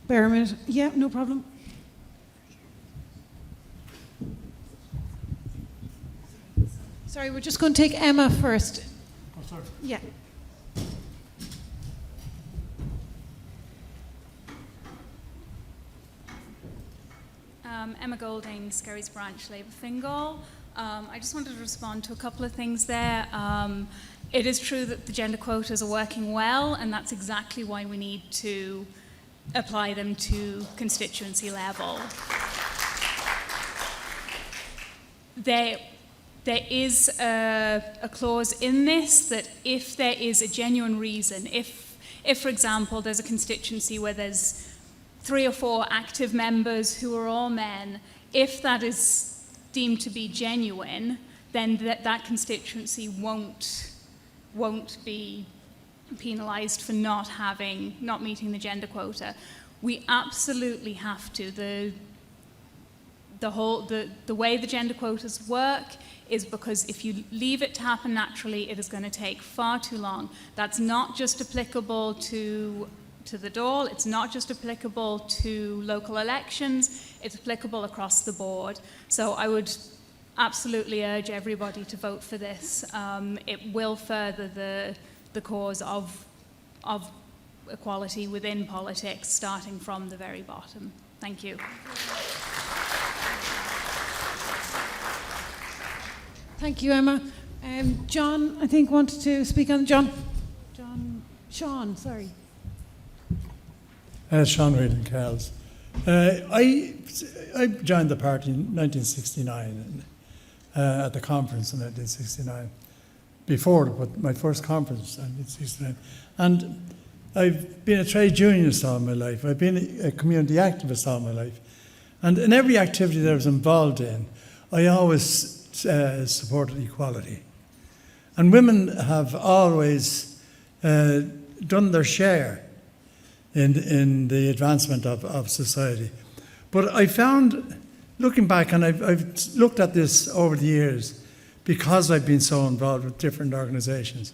bear a minute. Yeah, no problem. Sorry, we're just going to take Emma first. Oh, sorry. Yeah. Emma Golding, Skerries Branch, Labour Fingal. I just wanted to respond to a couple of things there. It is true that the gender quotas are working well, and that's exactly why we need to apply them to constituency level. There is a clause in this that if there is a genuine reason, if for example, there's a constituency where there's 3 or 4 active members who are all men, if that is deemed to be genuine, then that constituency won't be penalised for not meeting the gender quota. We absolutely have to. The way the gender quotas work is because if you leave it to happen naturally, it is going to take far too long. That's not just applicable to the Dáil, it's not just applicable to local elections, it's applicable across the board. So I would absolutely urge everybody to vote for this. It will further the cause of equality within politics, starting from the very bottom. Thank you. Thank you, Emma. John, I think, wanted to speak on Sean, sorry. Sean Whelan Kells. I joined the party in 1969 at the conference in 1969. Before, but my first conference in 1969. And I've been a trade unionist all my life. I've been a community activist all my life. And in every activity that I was involved in, I always supported equality. And women have always done their share in the advancement of society. But I found, looking back, and I've looked at this over the years, because I've been so involved with different organisations.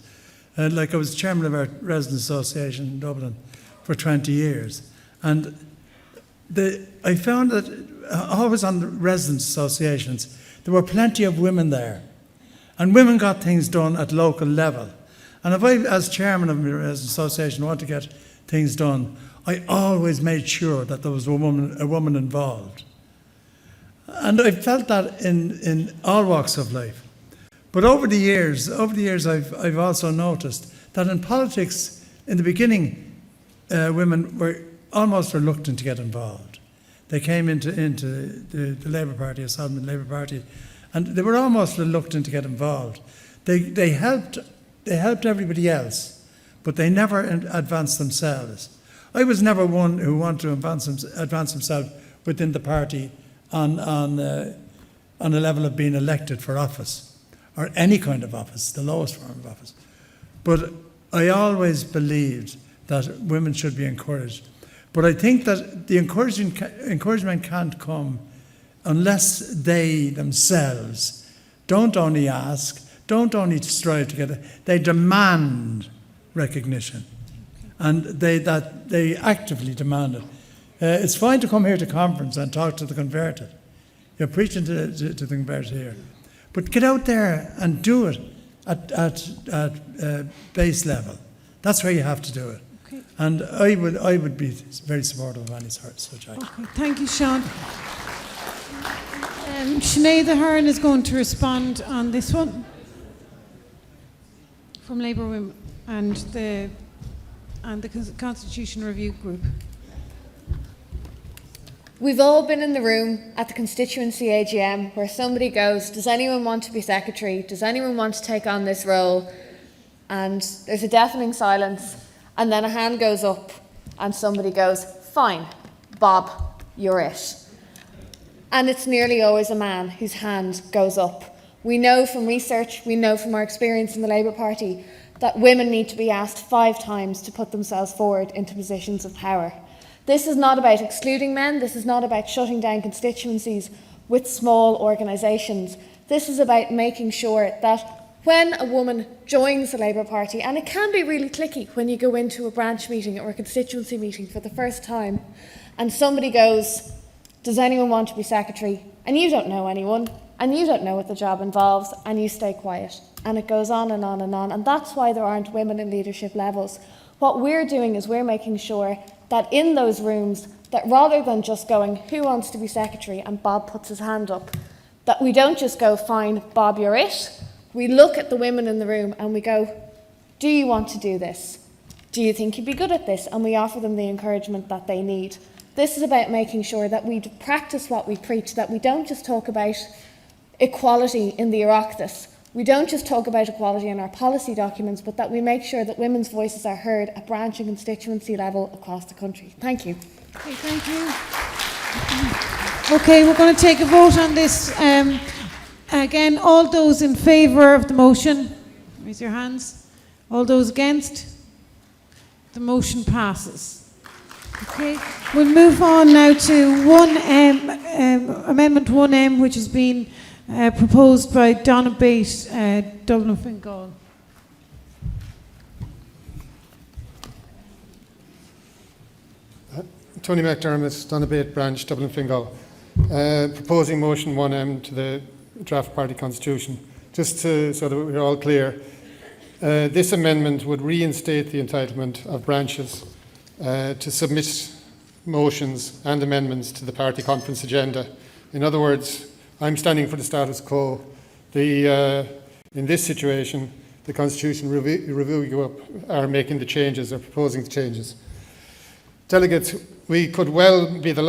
Like I was chairman of our residents' association in Dublin for 20 years. And I found that always on the residents' associations, there were plenty of women there. And women got things done at local level. And if I, as chairman of my residents' association, want to get things done, I always made sure that there was a woman involved. And I felt that in all walks of life. But over the years, I've also noticed that in politics, in the beginning, women were almost reluctant to get involved. They came into the Labour Party, a Solomon Labour Party, and they were almost reluctant to get involved. They helped everybody else, but they never advanced themselves. I was never one who wanted to advance himself within the party on a level of being elected for office, or any kind of office, the lowest form of office. But I always believed that women should be encouraged. But I think that the encouragement can't come unless they themselves don't only ask, don't only strive to get it, they demand recognition. And they actively demand it. It's fine to come here to conference and talk to the converted. You're preaching to the converted here. But get out there and do it at base level. That's where you have to do it. Okay. And I would be very supportive of any such action. Okay, thank you, Sean. Sinead Ahern is going to respond on this one from Labour Women and the Constitution Review Group. We've all been in the room at the constituency AGM where somebody goes, does anyone want to be secretary? Does anyone want to take on this role? And there's a deafening silence, and then a hand goes up and somebody goes, fine, Bob, you're it. And it's nearly always a man whose hand goes up. We know from research, we know from our experience in the Labour Party, that women need to be asked 5 times to put themselves forward into positions of power. This is not about excluding men, this is not about shutting down constituencies with small organisations. This is about making sure that when a woman joins the Labour Party, and it can be really clicky when you go into a branch meeting or a constituency meeting for the first time, and somebody goes, does anyone want to be secretary? And you don't know anyone, and you don't know what the job involves, and you stay quiet. And it goes on and on and on, and that's why there aren't women in leadership levels. What we're doing is we're making sure that in those rooms that rather than just going, who wants to be secretary, and Bob puts his hand up, that we don't just go, fine, Bob, you're it. We look at the women in the room and we go, do you want to do this? Do you think you'd be good at this? And we offer them the encouragement that they need. This is about making sure that we practice what we preach, that we don't just talk about equality in the Oireachtas. We don't just talk about equality in our policy documents, but that we make sure that women's voices are heard at branch and constituency level across the country. Thank you. Okay, thank you. Okay, we're going to take a vote on this. Again, all those in favour of the motion, raise your hands. All those against? The motion passes. Okay, we'll move on now to Amendment 1M, which has been proposed by Donna Bate, Dublin Fingal. Tony McDermott, Donna Bate Branch, Dublin Fingal. Proposing motion 1M to the draft party constitution. Just so that we're all clear, this amendment would reinstate the entitlement of branches to submit motions and amendments to the party conference agenda. In other words, I'm standing for the status quo. In this situation, the Constitution Review Group are making the changes, or proposing the changes. Delegates, this could well be the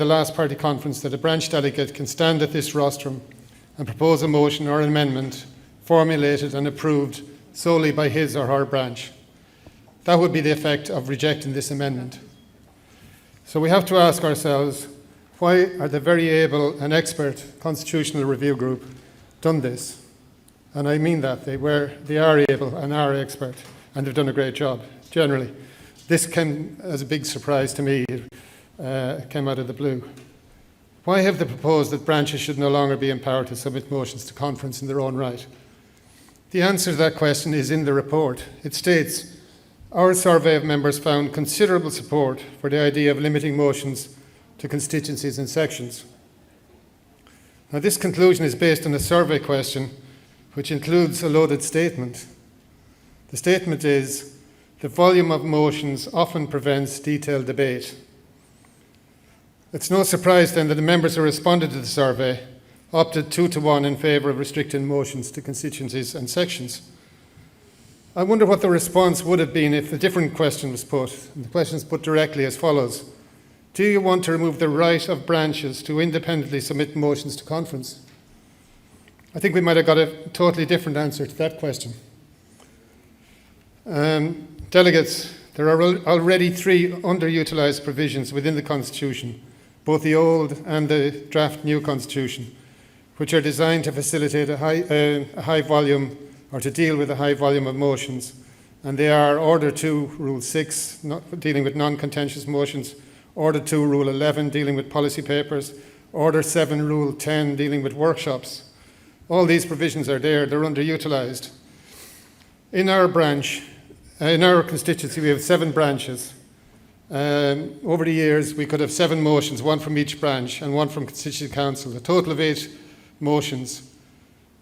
last party conference that a branch delegate can stand at this rostrum and propose a motion or an amendment formulated and approved solely by his or her branch. That would be the effect of rejecting this amendment. So we have to ask ourselves, why are the very able and expert Constitutional Review Group done this? And I mean that, they are able and are expert, and they've done a great job, generally. This came as a big surprise to me, came out of the blue. Why have they proposed that branches should no longer be empowered to submit motions to conference in their own right? The answer to that question is in the report. It states, our survey of members found considerable support for the idea of limiting motions to constituencies and sections. Now, this conclusion is based on a survey question which includes a loaded statement. The statement is, the volume of motions often prevents detailed debate. It's no surprise then that the members who responded to the survey opted 2-1 in favour of restricting motions to constituencies and sections. I wonder what the response would have been if a different question was put. And the question is put directly as follows. Do you want to remove the right of branches to independently submit motions to conference? I think we might have got a totally different answer to that question. Delegates, there are already 3 underutilised provisions within the Constitution, both the old and the draft new Constitution, which are designed to facilitate a high volume, or to deal with a high volume of motions. And they are Order 2, Rule 6, dealing with non-contentious motions, Order 2, Rule 11, dealing with policy papers, Order 7, Rule 10, dealing with workshops. All these provisions are there, they're underutilised. In our branch, in our constituency, we have 7 branches. Over the years, we could have 7 motions, 1 from each branch and 1 from constituency council, a total of 8 motions.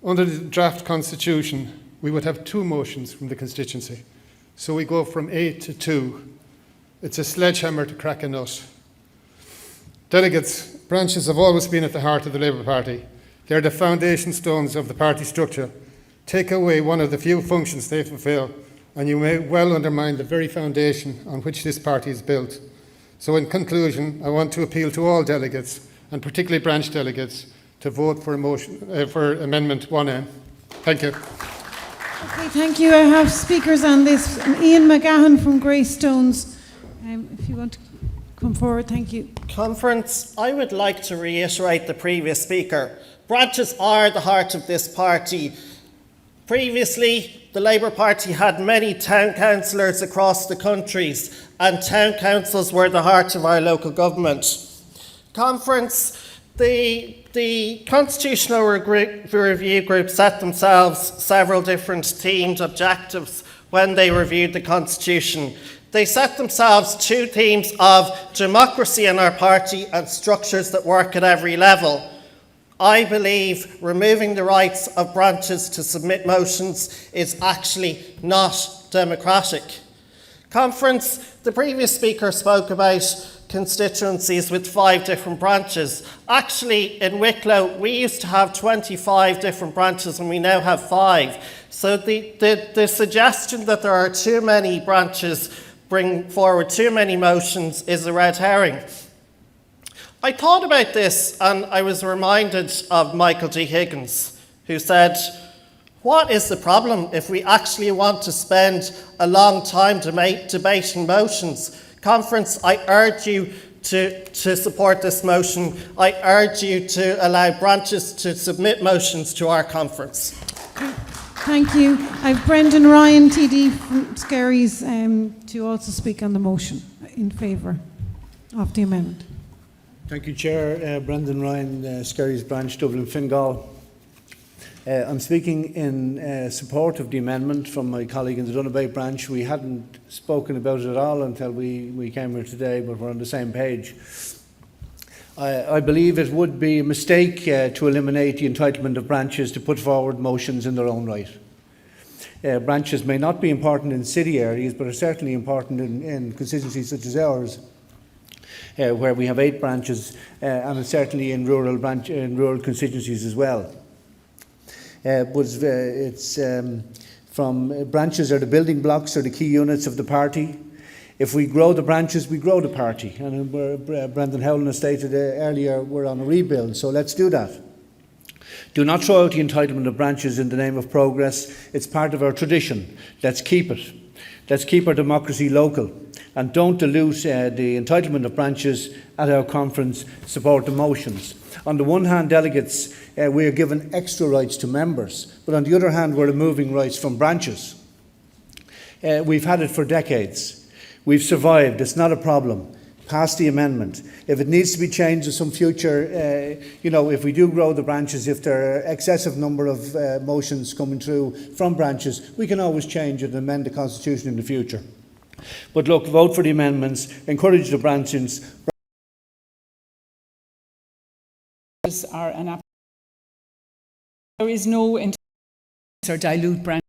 Under the draft constitution, we would have 2 motions from the constituency. So we go from 8 to 2. It's a sledgehammer to crack a nut. Delegates, branches have always been at the heart of the Labour Party. They're the foundation stones of the party structure. Take away one of the few functions they fulfil, and you may well undermine the very foundation on which this party is built. So in conclusion, I want to appeal to all delegates, and particularly branch delegates, to vote for Amendment 1M. Thank you. Okay, thank you. I have speakers on this. Ian McGahan from Greystones. If you want to come forward, thank you. Conference, I would like to reiterate the previous speaker. Branches are the heart of this party. Previously, the Labour Party had many town councillors across the countries, and town councils were the heart of our local government. Conference, the Constitutional Review Group set themselves several different themed objectives when they reviewed the Constitution. They set themselves 2 themes of democracy in our party and structures that work at every level. I believe removing the rights of branches to submit motions is actually not democratic. Conference, the previous speaker spoke about constituencies with 5 different branches. Actually, in Wicklow, we used to have 25 different branches and we now have 5. So the suggestion that there are too many branches bring forward too many motions is a red herring. I thought about this and I was reminded of Michael G. Higgins, who said, "What is the problem if we actually want to spend a long time debating motions?" Conference, I urge you to support this motion. I urge you to allow branches to submit motions to our conference. Thank you. I have Brendan Ryan, TD from Skerries, to also speak on the motion in favour of the amendment. Thank you, Chair. Brendan Ryan, Skerries Branch, Dublin, Fingal. I'm speaking in support of the amendment from my colleague in the Donabate branch. We hadn't spoken about it at all until we came here today, but we're on the same page. I believe it would be a mistake to eliminate the entitlement of branches to put forward motions in their own right. Branches may not be important in city areas, but are certainly important in constituencies such as ours, where we have 8 branches, and certainly in rural constituencies as well. From branches are the building blocks or the key units of the party. If we grow the branches, we grow the party. And Brendan Howland has stated earlier, we're on a rebuild, so let's do that. Do not throw out the entitlement of branches in the name of progress. It's part of our tradition. Let's keep it. Let's keep our democracy local. And don't dilute the entitlement of branches at our conference. Support the motions. On the one hand, delegates, we are given extra rights to members, but on the other hand, we're removing rights from branches. We've had it for decades. We've survived. It's not a problem. Pass the amendment. If it needs to be changed in some future, if we do grow the branches, if there are excessive number of motions coming through from branches, we can always change it and amend the Constitution in the future. But look, vote for the amendments, encourage the branches. Are an there is no intent or dilute branches,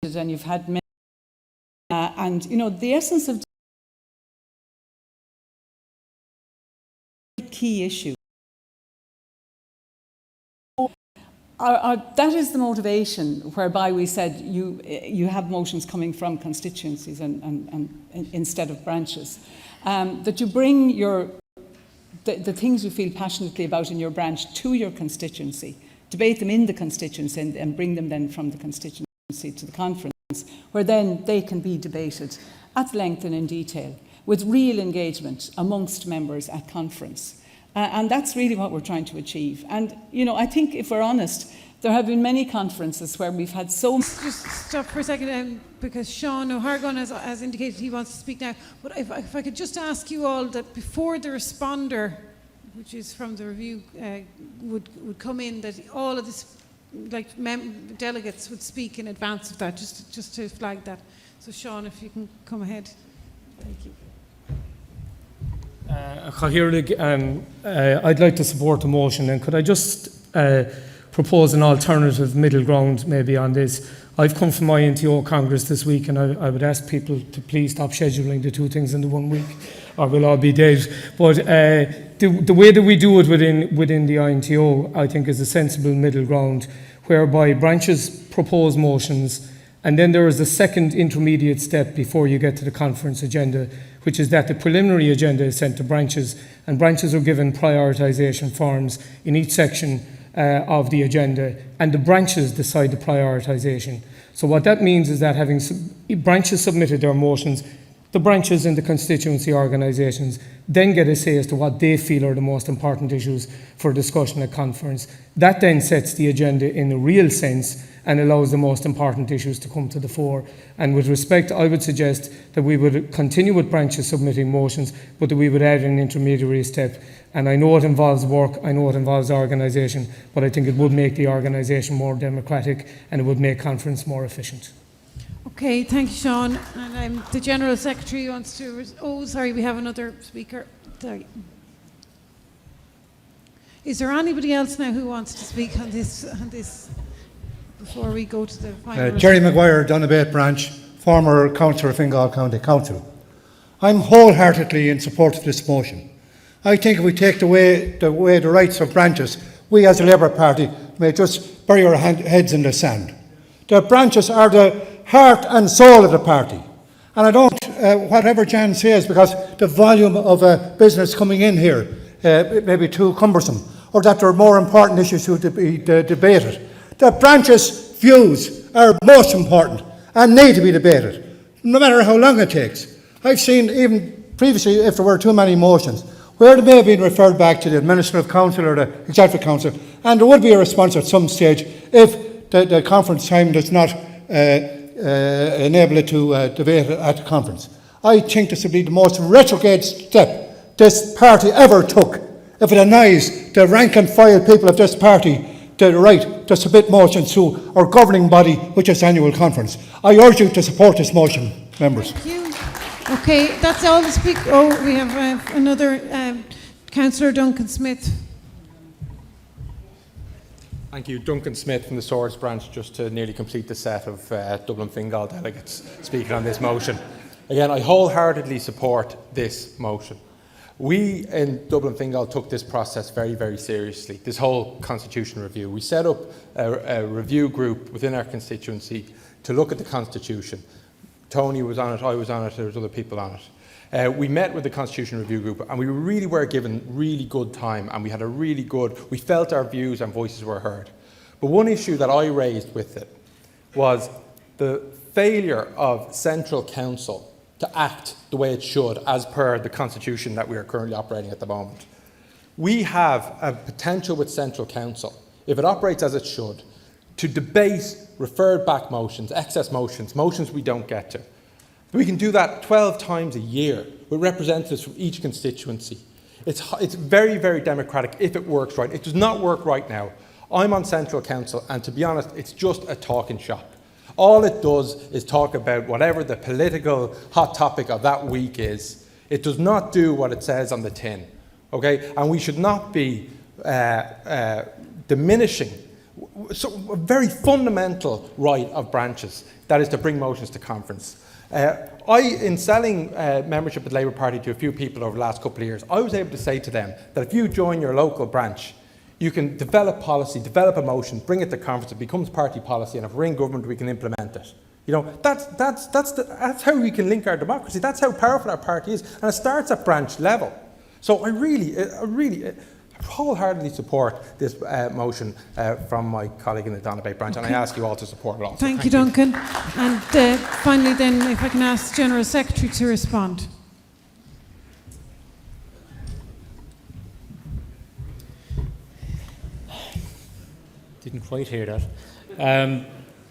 and you've had many, and the essence of the key issue. That is the motivation whereby we said you have motions coming from constituencies and instead of branches, that you bring the things you feel passionately about in your branch to your constituency, debate them in the constituency and bring them then from the constituency to the conference, where then they can be debated at length and in detail with real engagement amongst members at conference. And that's really what we're trying to achieve. And, I think if we're honest, there have been many conferences where we've had so... Just stop for a second, because Sean O'Hargan has indicated he wants to speak now. But if I could just ask you all that before the responder, which is from the review, would come in, that all of this, delegates would speak in advance of that, just to flag that. So Sean, if you can come ahead. Thank you. I'd like to support the motion, and could I just propose an alternative middle ground maybe on this? I've come from my NTO Congress this week, and I would ask people to please stop scheduling the 2 things into 1 week, or we'll all be dead. But the way that we do it within the INTO, I think, is a sensible middle ground, whereby branches propose motions, and then there is a second intermediate step before you get to the conference agenda, which is that the preliminary agenda is sent to branches, and branches are given prioritisation forms in each section of the agenda, and the branches decide the prioritisation. So what that means is that having branches submitted their motions, the branches in the constituency organisations then get a say as to what they feel are the most important issues for discussion at conference. That then sets the agenda in a real sense and allows the most important issues to come to the fore. And with respect, I would suggest that we would continue with branches submitting motions, but that we would add an intermediary step. And I know it involves work, I know it involves organisation, but I think it would make the organisation more democratic and it would make conference more efficient. Okay, thank you, Sean. And the General Secretary wants to... Oh, sorry, we have another speaker. Sorry. Is there anybody else now who wants to speak on this before we go to the final... Jerry Maguire, Donabate Branch, former Councillor of Fingal County Council. I'm wholeheartedly in support of this motion. I think if we take away the rights of branches, we as a Labour Party may just bury our heads in the sand. The branches are the heart and soul of the party. And I don't, whatever Jan says, because the volume of business coming in here may be too cumbersome, or that there are more important issues to be debated. The branches' views are most important and need to be debated, no matter how long it takes. I've seen, even previously, if there were too many motions, where they may have been referred back to the Administrative Council or the Executive Council, and there would be a response at some stage if the conference time does not enable it to debate at the conference. I think this would be the most retrograde step this party ever took if it denies the rank and file people of this party the right to submit motions to our governing body, which is annual conference. I urge you to support this motion, members. Thank you. Okay, that's all the speak. Oh, we have another Councillor Duncan Smith. Thank you. Duncan Smith from the Swords branch, just to nearly complete the set of Dublin Fingal delegates speaking on this motion. Again, I wholeheartedly support this motion. We in Dublin Fingal took this process very, very seriously, this whole constitution review. We set up a review group within our constituency to look at the constitution. Tony was on it, I was on it, there was other people on it. We met with the Constitution Review Group and we really were given really good time, and we had we felt our views and voices were heard. But one issue that I raised with it was the failure of Central Council to act the way it should as per the Constitution that we are currently operating at the moment. We have a potential with Central Council, if it operates as it should, to debate referred back motions, excess motions, motions we don't get to. We can do that 12 times a year with representatives from each constituency. It's very, very democratic if it works right. It does not work right now. I'm on Central Council, and to be honest, it's just a talking shop. All it does is talk about whatever the political hot topic of that week is. It does not do what it says on the tin, okay? And we should not be diminishing a very fundamental right of branches, that is to bring motions to conference. In selling membership of the Labour Party to a few people over the last couple of years, I was able to say to them that if you join your local branch, you can develop policy, develop a motion, bring it to conference, it becomes party policy, and if we're in government, we can implement it. You know, that's how we can link our democracy. That's how powerful our party is, and it starts at branch level. So I really wholeheartedly support this motion from my colleague in the Donabate branch, and I ask you all to support it also. Thank you, Duncan. And finally then, if I can ask the General Secretary to respond. Didn't quite hear that.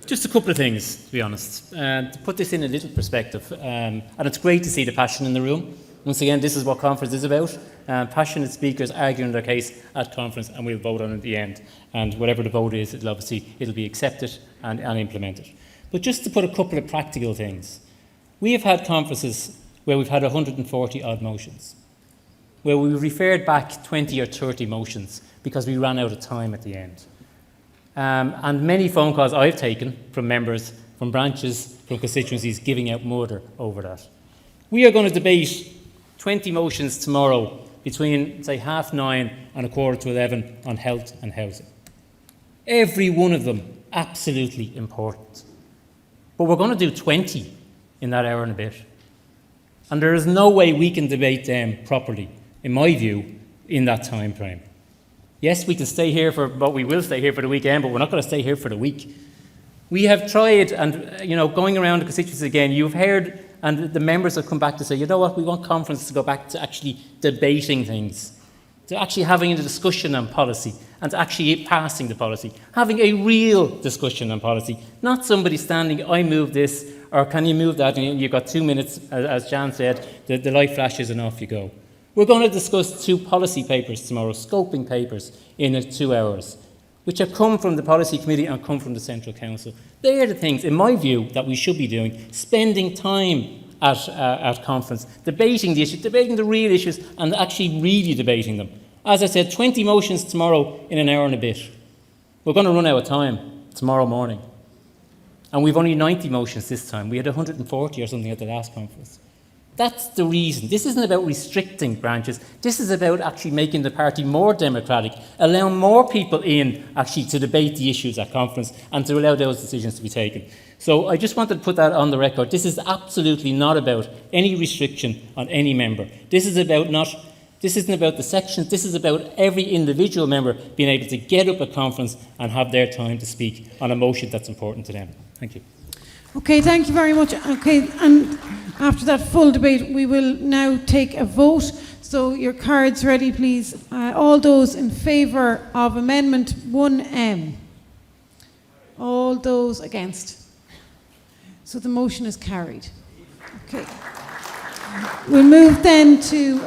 Just a couple of things, to be honest. To put this in a little perspective, and it's great to see the passion in the room. Once again, this is what conference is about. Passionate speakers arguing their case at conference, and we'll vote on it at the end. And whatever the vote is, it'll be accepted and implemented. But just to put a couple of practical things. We have had conferences where we've had 140 odd motions, where we referred back 20 or 30 motions because we ran out of time at the end. And many phone calls I've taken from members, from branches, from constituencies giving out murder over that. We are going to debate 20 motions tomorrow between, say, 9:30 and 11:15 on health and housing. Every one of them absolutely important. But we're going to do 20 in that hour and a bit. And there is no way we can debate them properly, in my view, in that time frame. Yes, we can stay here we will stay here for the weekend, but we're not going to stay here for the week. We have tried, and going around the constituencies again, you've heard, and the members have come back to say, you know what, we want conference to go back to actually debating things, to actually having a discussion on policy, and to actually passing the policy, having a real discussion on policy, not somebody standing, I move this, or can you move that, and you've got 2 minutes, as Jan said, the light flashes and off you go. We're going to discuss 2 policy papers tomorrow, scoping papers, in 2 hours, which have come from the Policy Committee and come from the Central Council. They are the things, in my view, that we should be doing, spending time at conference, debating the issues, debating the real issues, and actually really debating them. As I said, 20 motions tomorrow in an hour and a bit. We're going to run out of time tomorrow morning. And we've only 90 motions this time. We had 140 or something at the last conference. That's the reason. This isn't about restricting branches. This is about actually making the party more democratic, allowing more people in actually to debate the issues at conference and to allow those decisions to be taken. So I just wanted to put that on the record. This is absolutely not about any restriction on any member. This isn't about the sections. This is about every individual member being able to get up at conference and have their time to speak on a motion that's important to them. Thank you. Okay, thank you very much. Okay, and after that full debate, we will now take a vote. So your cards ready, please. All those in favour of Amendment 1M? All those against? So the motion is carried. Okay. We'll move then to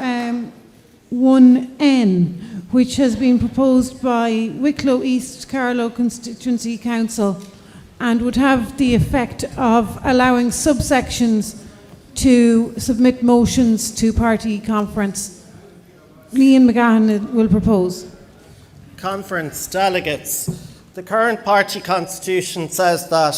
1N, which has been proposed by Wicklow East Carlow Constituency Council and would have the effect of allowing subsections to submit motions to party conference. Ian McGahan will propose. Conference delegates. The current party constitution says that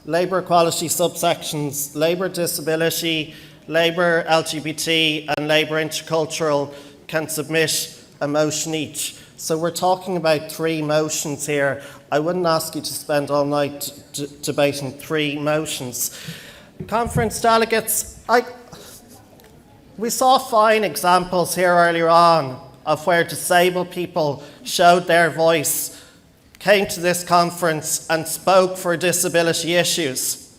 Labour equality subsections, Labour disability, Labour LGBT and Labour intercultural can submit a motion each. So we're talking about 3 motions here. I wouldn't ask you to spend all night debating 3 motions. Conference delegates, we saw fine examples here earlier on of where disabled people showed their voice, came to this conference and spoke for disability issues.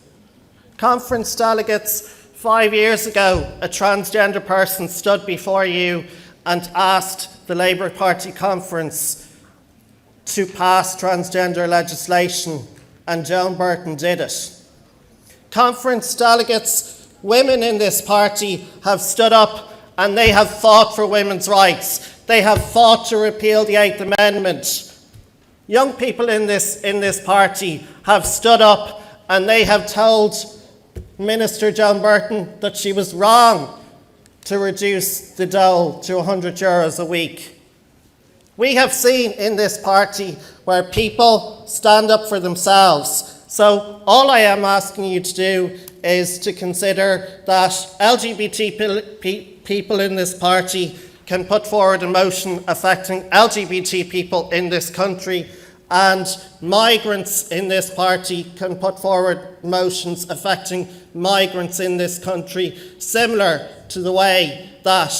Conference delegates, 5 years ago, a transgender person stood before you and asked the Labour Party conference to pass transgender legislation, and Joan Burton did it. Conference delegates, women in this party have stood up and they have fought for women's rights. They have fought to repeal the 8th Amendment. Young people in this party have stood up and they have told Minister Joan Burton that she was wrong to reduce the dole to €100 a week. We have seen in this party where people stand up for themselves. So all I am asking you to do is to consider that LGBT people in this party can put forward a motion affecting LGBT people in this country, and migrants in this party can put forward motions affecting migrants in this country, similar to the way that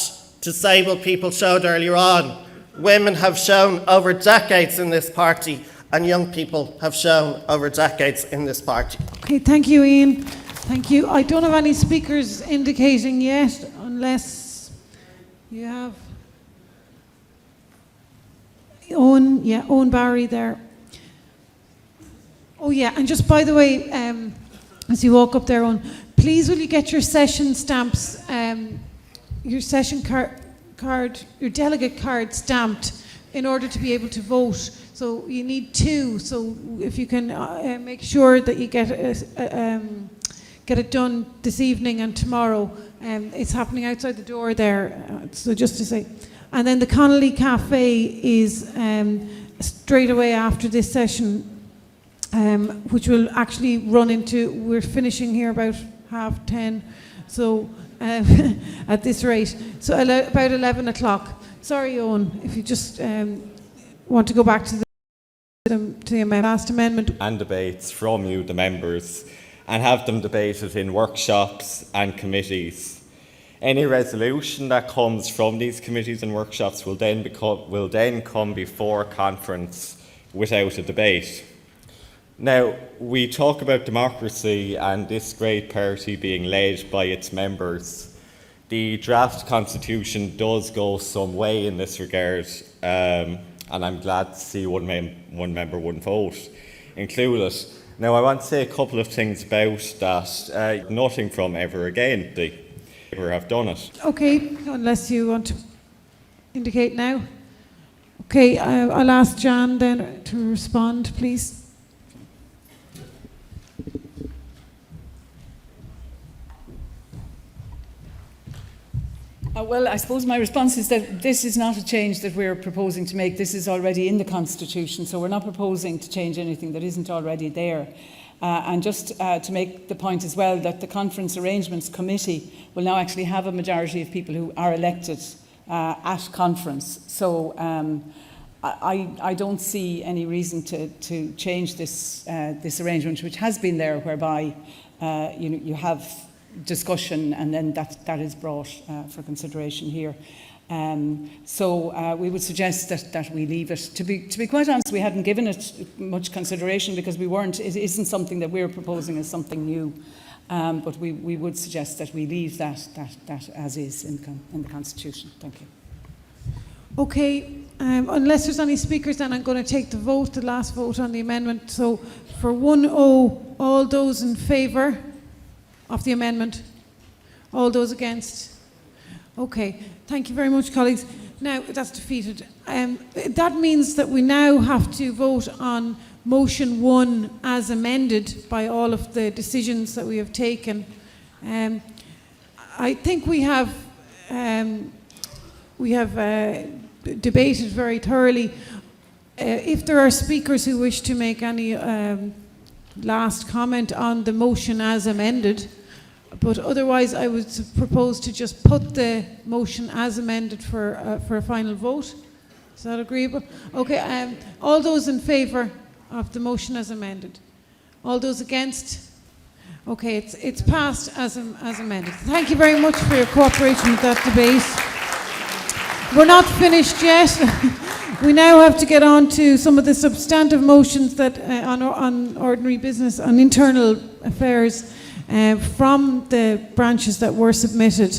disabled people showed earlier on. Women have shown over decades in this party, and young people have shown over decades in this party. Okay, thank you, Ian. Thank you. I don't have any speakers indicating yet, unless you have. Owen Barry there. Oh yeah, and just by the way, as you walk up there, Owen, please will you get your session stamps, your session card, your delegate card stamped in order to be able to vote. So you need 2. So if you can make sure that you get it done this evening and tomorrow. It's happening outside the door there. So just to say. And then the Connolly Cafe is straight away after this session, which will actually run into, we're finishing here about 10:30, so at this rate. So about 11 o'clock. Sorry, Owen, if you just want to go back to the last amendment. And debates from you, the members, and have them debated in workshops and committees. Any resolution that comes from these committees and workshops will then come before conference without a debate. Now, we talk about democracy and this great party being led by its members. The draft constitution does go some way in this regard, and I'm glad to see one member, one vote included. Now, I want to say a couple of things about that. Nothing from ever again. They never have done it. Okay, unless you want to indicate now. Okay, I'll ask Jan then to respond, please. Well, I suppose my response is that this is not a change that we're proposing to make. This is already in the Constitution, so we're not proposing to change anything that isn't already there. And just to make the point as well that the Conference Arrangements Committee will now actually have a majority of people who are elected at conference. So I don't see any reason to change this arrangement, which has been there, whereby you have discussion and then that is brought for consideration here. So we would suggest that we leave it. To be quite honest, we hadn't given it much consideration because it isn't something that we're proposing as something new. But we would suggest that we leave that as is in the Constitution. Thank you. Okay, unless there's any speakers, then I'm going to take the last vote on the amendment. So for 1-0, all those in favour of the amendment? All those against? Okay, thank you very much, colleagues. Now, that's defeated. That means that we now have to vote on motion 1 as amended by all of the decisions that we have taken. I think we have debated very thoroughly. If there are speakers who wish to make any last comment on the motion as amended, but otherwise I would propose to just put the motion as amended for a final vote. Is that agreeable? Okay, all those in favour of the motion as amended? All those against? Okay, it's passed as amended. Thank you very much for your cooperation with that debate. We're not finished yet. We now have to get on to some of the substantive motions that on ordinary business, on internal affairs from the branches that were submitted.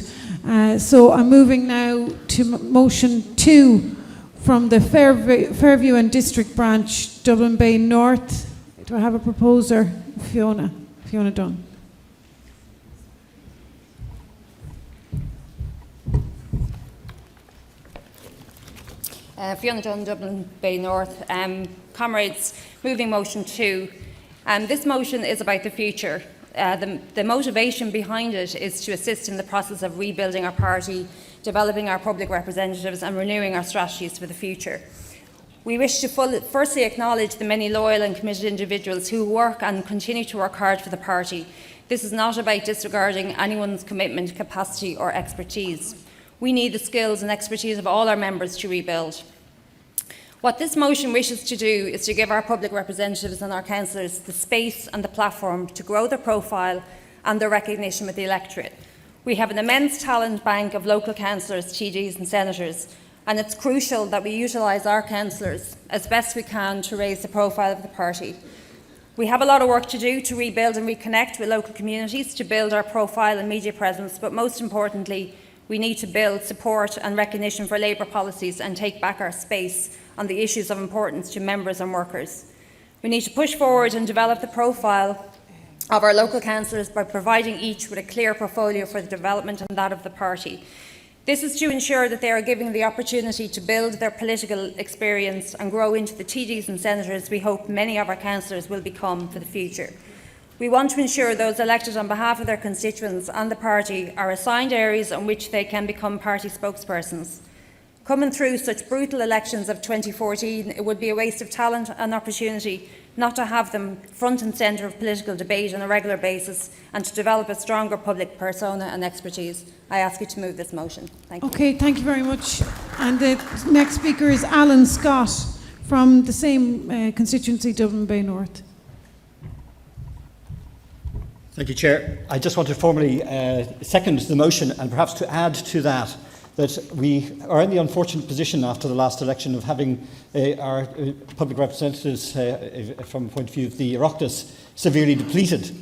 So I'm moving now to motion 2 from the Fairview and District Branch, Dublin Bay North. Do I have a proposer? Fiona Dunn. Fiona Dunn, Dublin Bay North. Comrades, moving motion 2. This motion is about the future. The motivation behind it is to assist in the process of rebuilding our party, developing our public representatives and renewing our strategies for the future. We wish to firstly acknowledge the many loyal and committed individuals who work and continue to work hard for the party. This is not about disregarding anyone's commitment, capacity or expertise. We need the skills and expertise of all our members to rebuild. What this motion wishes to do is to give our public representatives and our councillors the space and the platform to grow their profile and their recognition with the electorate. We have an immense talent bank of local councillors, TDs and senators, and it's crucial that we utilise our councillors as best we can to raise the profile of the party. We have a lot of work to do to rebuild and reconnect with local communities, to build our profile and media presence, but most importantly, we need to build support and recognition for Labour policies and take back our space on the issues of importance to members and workers. We need to push forward and develop the profile of our local councillors by providing each with a clear portfolio for the development and that of the party. This is to ensure that they are given the opportunity to build their political experience and grow into the TDs and senators we hope many of our councillors will become for the future. We want to ensure those elected on behalf of their constituents and the party are assigned areas on which they can become party spokespersons. Coming through such brutal elections of 2014, it would be a waste of talent and opportunity not to have them front and centre of political debate on a regular basis and to develop a stronger public persona and expertise. I ask you to move this motion. Thank you. Okay, thank you very much. And the next speaker is Alan Scott from the same constituency, Dublin Bay North. Thank you, Chair. I just want to formally second the motion and perhaps to add to that we are in the unfortunate position after the last election of having our public representatives, from the point of view of the Oireachtas, severely depleted.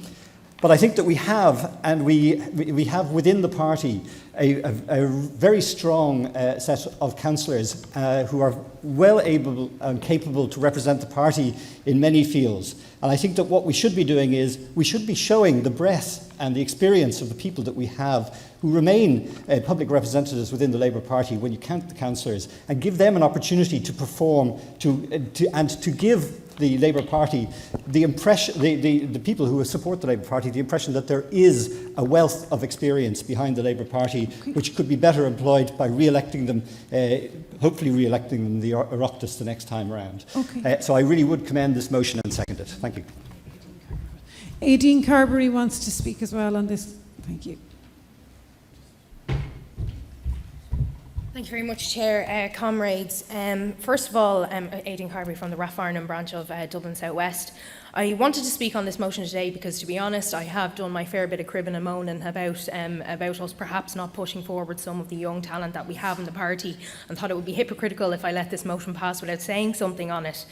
But I think that we have, and we have within the party, a very strong set of councillors who are well able and capable to represent the party in many fields. And I think that what we should be doing is we should be showing the breadth and the experience of the people that we have who remain public representatives within the Labour Party when you count the councillors, and give them an opportunity to perform and to give the Labour Party the impression, the people who support the Labour Party, the impression that there is a wealth of experience behind the Labour Party, which could be better employed by re-electing them, hopefully re-electing them the Oireachtas the next time around. Okay. So I really would commend this motion and second it. Thank you. Aideen Carberry wants to speak as well on this. Thank you. Thank you very much, Chair. Comrades, first of all, Aideen Carberry from the Rathfarnham branch of Dublin South West. I wanted to speak on this motion today because, to be honest, I have done my fair bit of cribbing and moaning about us perhaps not pushing forward some of the young talent that we have in the party, and thought it would be hypocritical if I let this motion pass without saying something on it.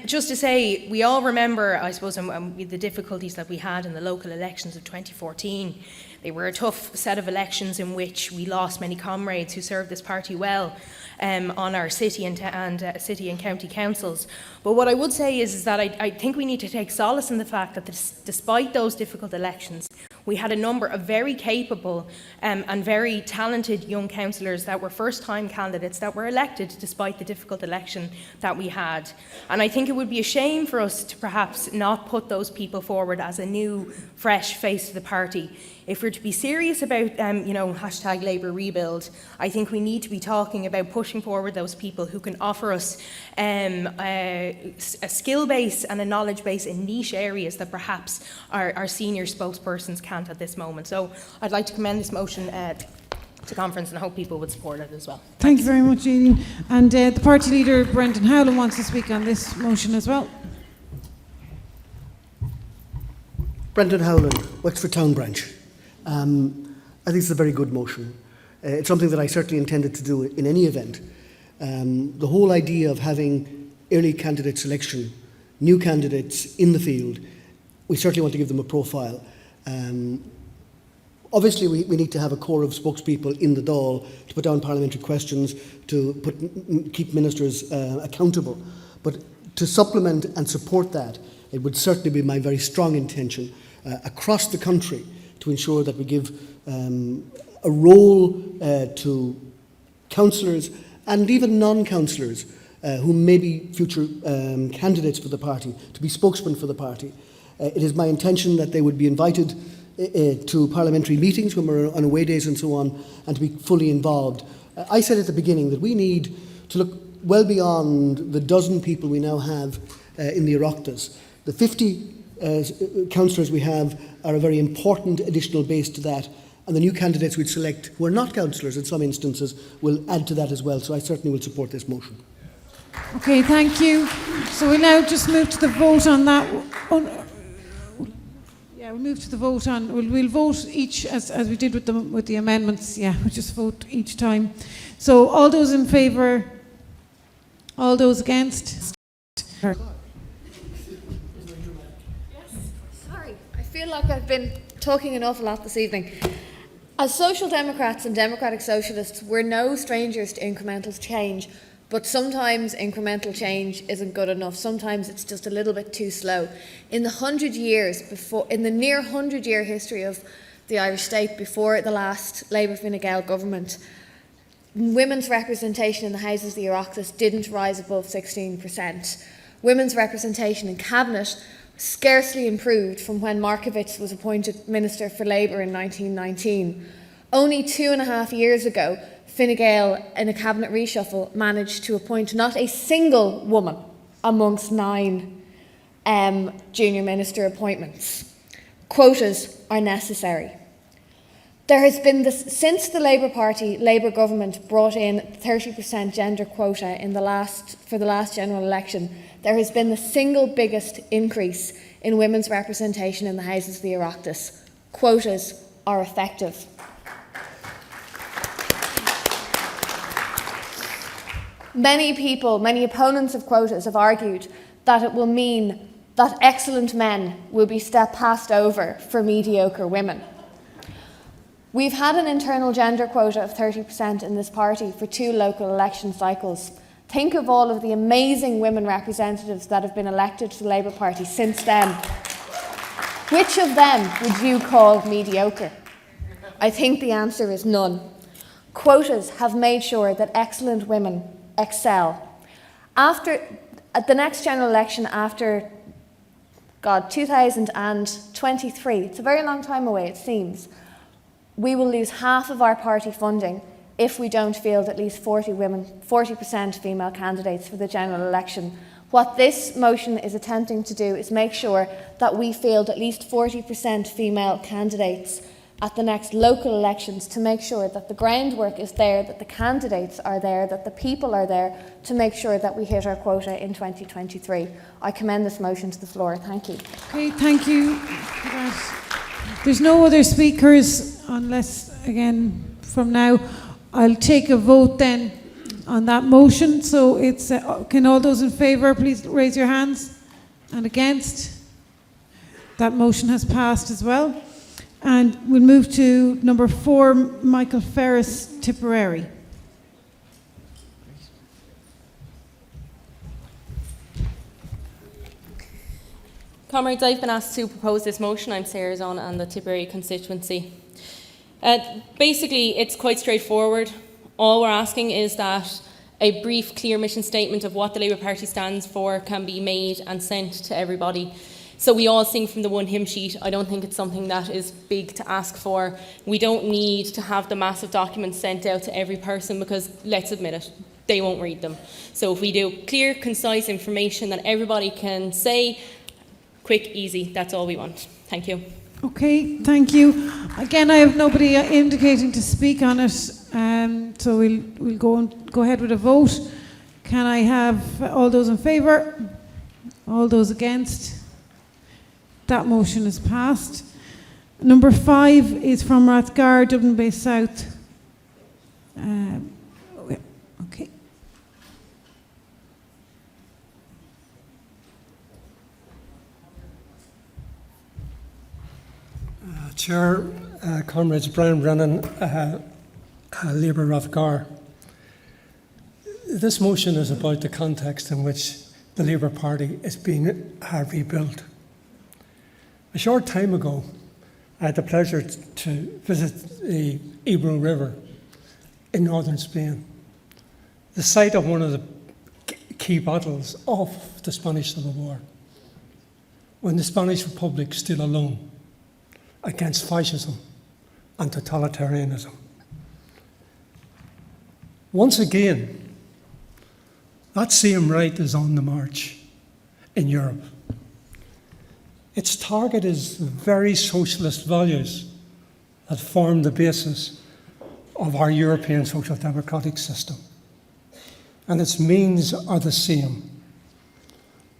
Just to say, we all remember, I suppose, the difficulties that we had in the local elections of 2014. They were a tough set of elections in which we lost many comrades who served this party well on our city and county councils. But what I would say is that I think we need to take solace in the fact that despite those difficult elections, we had a number of very capable and very talented young councillors that were first-time candidates that were elected despite the difficult election that we had. And I think it would be a shame for us to perhaps not put those people forward as a new, fresh face to the party. If we're to be serious about, hashtag Labour Rebuild, I think we need to be talking about pushing forward those people who can offer us a skill base and a knowledge base in niche areas that perhaps our senior spokespersons can't at this moment. So I'd like to commend this motion to conference, and I hope people would support it as well. Thank you very much, Aideen. And the party leader, Brendan Howlin, wants to speak on this motion as well. Brendan Howlin, Wexford Town Branch. I think it's a very good motion. It's something that I certainly intended to do in any event. The whole idea of having early candidate selection, new candidates in the field, we certainly want to give them a profile. Obviously, we need to have a core of spokespeople in the Dáil to put down parliamentary questions, to keep ministers accountable. But to supplement and support that, it would certainly be my very strong intention across the country to ensure that we give a role to councillors and even non-councillors who may be future candidates for the party, to be spokesmen for the party. It is my intention that they would be invited to parliamentary meetings when we're on away days and so on, and to be fully involved. I said at the beginning that we need to look well beyond the dozen people we now have in the Oireachtas. The 50 councillors we have are a very important additional base to that, and the new candidates we'd select, who are not councillors in some instances, will add to that as well. So I certainly will support this motion. Okay, thank you. So we'll now just move to the vote on that. Yeah, we'll move to the vote on. We'll vote each as we did with the amendments. Yeah, we'll just vote each time. So all those in favour, all those against. Sorry, I feel like I've been talking an awful lot this evening. As Social Democrats and Democratic Socialists, we're no strangers to incremental change, but sometimes incremental change isn't good enough. Sometimes it's just a little bit too slow. In the near 100-year history of the Irish state before the last Labour Fine Gael government, women's representation in the Houses of the Oireachtas didn't rise above 16%. Women's representation in Cabinet scarcely improved from when Markievicz was appointed Minister for Labour in 1919. Only 2.5 years ago, Fine Gael, in a cabinet reshuffle, managed to appoint not a single woman amongst 9 junior minister appointments. Quotas are necessary. There has been since the Labour government brought in 30% gender quota for the last general election, there has been the single biggest increase in women's representation in the Houses of the Oireachtas. Quotas are effective. Many opponents of quotas have argued that it will mean that excellent men will be passed over for mediocre women. We've had an internal gender quota of 30% in this party for 2 local election cycles. Think of all of the amazing women representatives that have been elected to the Labour Party since then. Which of them would you call mediocre? I think the answer is none. Quotas have made sure that excellent women excel. At the next general election after 2023, it's a very long time away it seems, we will lose half of our party funding if we don't field at least 40% female candidates for the general election, What this motion is attempting to do is make sure that we field at least 40% female candidates at the next local elections, to make sure that the groundwork is there, that the candidates are there, that the people are there, to make sure that we hit our quota in 2023. I commend this motion to the floor. Thank you. Okay, thank you. There's no other speakers, unless, again, from now, I'll take a vote then on that motion. So it's, can all those in favour please raise your hands? And against? That motion has passed as well. And we'll move to number 4, Michael Ferris, Tipperary. Comrades, I've been asked to propose this motion. I'm Sarah Zahn and the Tipperary constituency. Basically, it's quite straightforward. All we're asking is that a brief, clear mission statement of what the Labour Party stands for can be made and sent to everybody. So we all sing from the one hymn sheet. I don't think it's something that is big to ask for. We don't need to have the massive documents sent out to every person, because, let's admit it, they won't read them. So if we do clear, concise information that everybody can say, quick, easy, that's all we want. Thank you. Okay, thank you. Again, I have nobody indicating to speak on it, so we'll go ahead with a vote. Can I have all those in favour? All those against? That motion is passed. Number 5 is from Rathgar, Dublin Bay South. Okay. Chair, Comrades Brian Brennan, Labour Rathgar. This motion is about the context in which the Labour Party is being rebuilt. A short time ago, I had the pleasure to visit the Ebro River in northern Spain, the site of one of the key battles of the Spanish Civil War, when the Spanish Republic stood alone against fascism and totalitarianism. Once again, that same right is on the march in Europe. Its target is the very socialist values that form the basis of our European social democratic system. And its means are the same.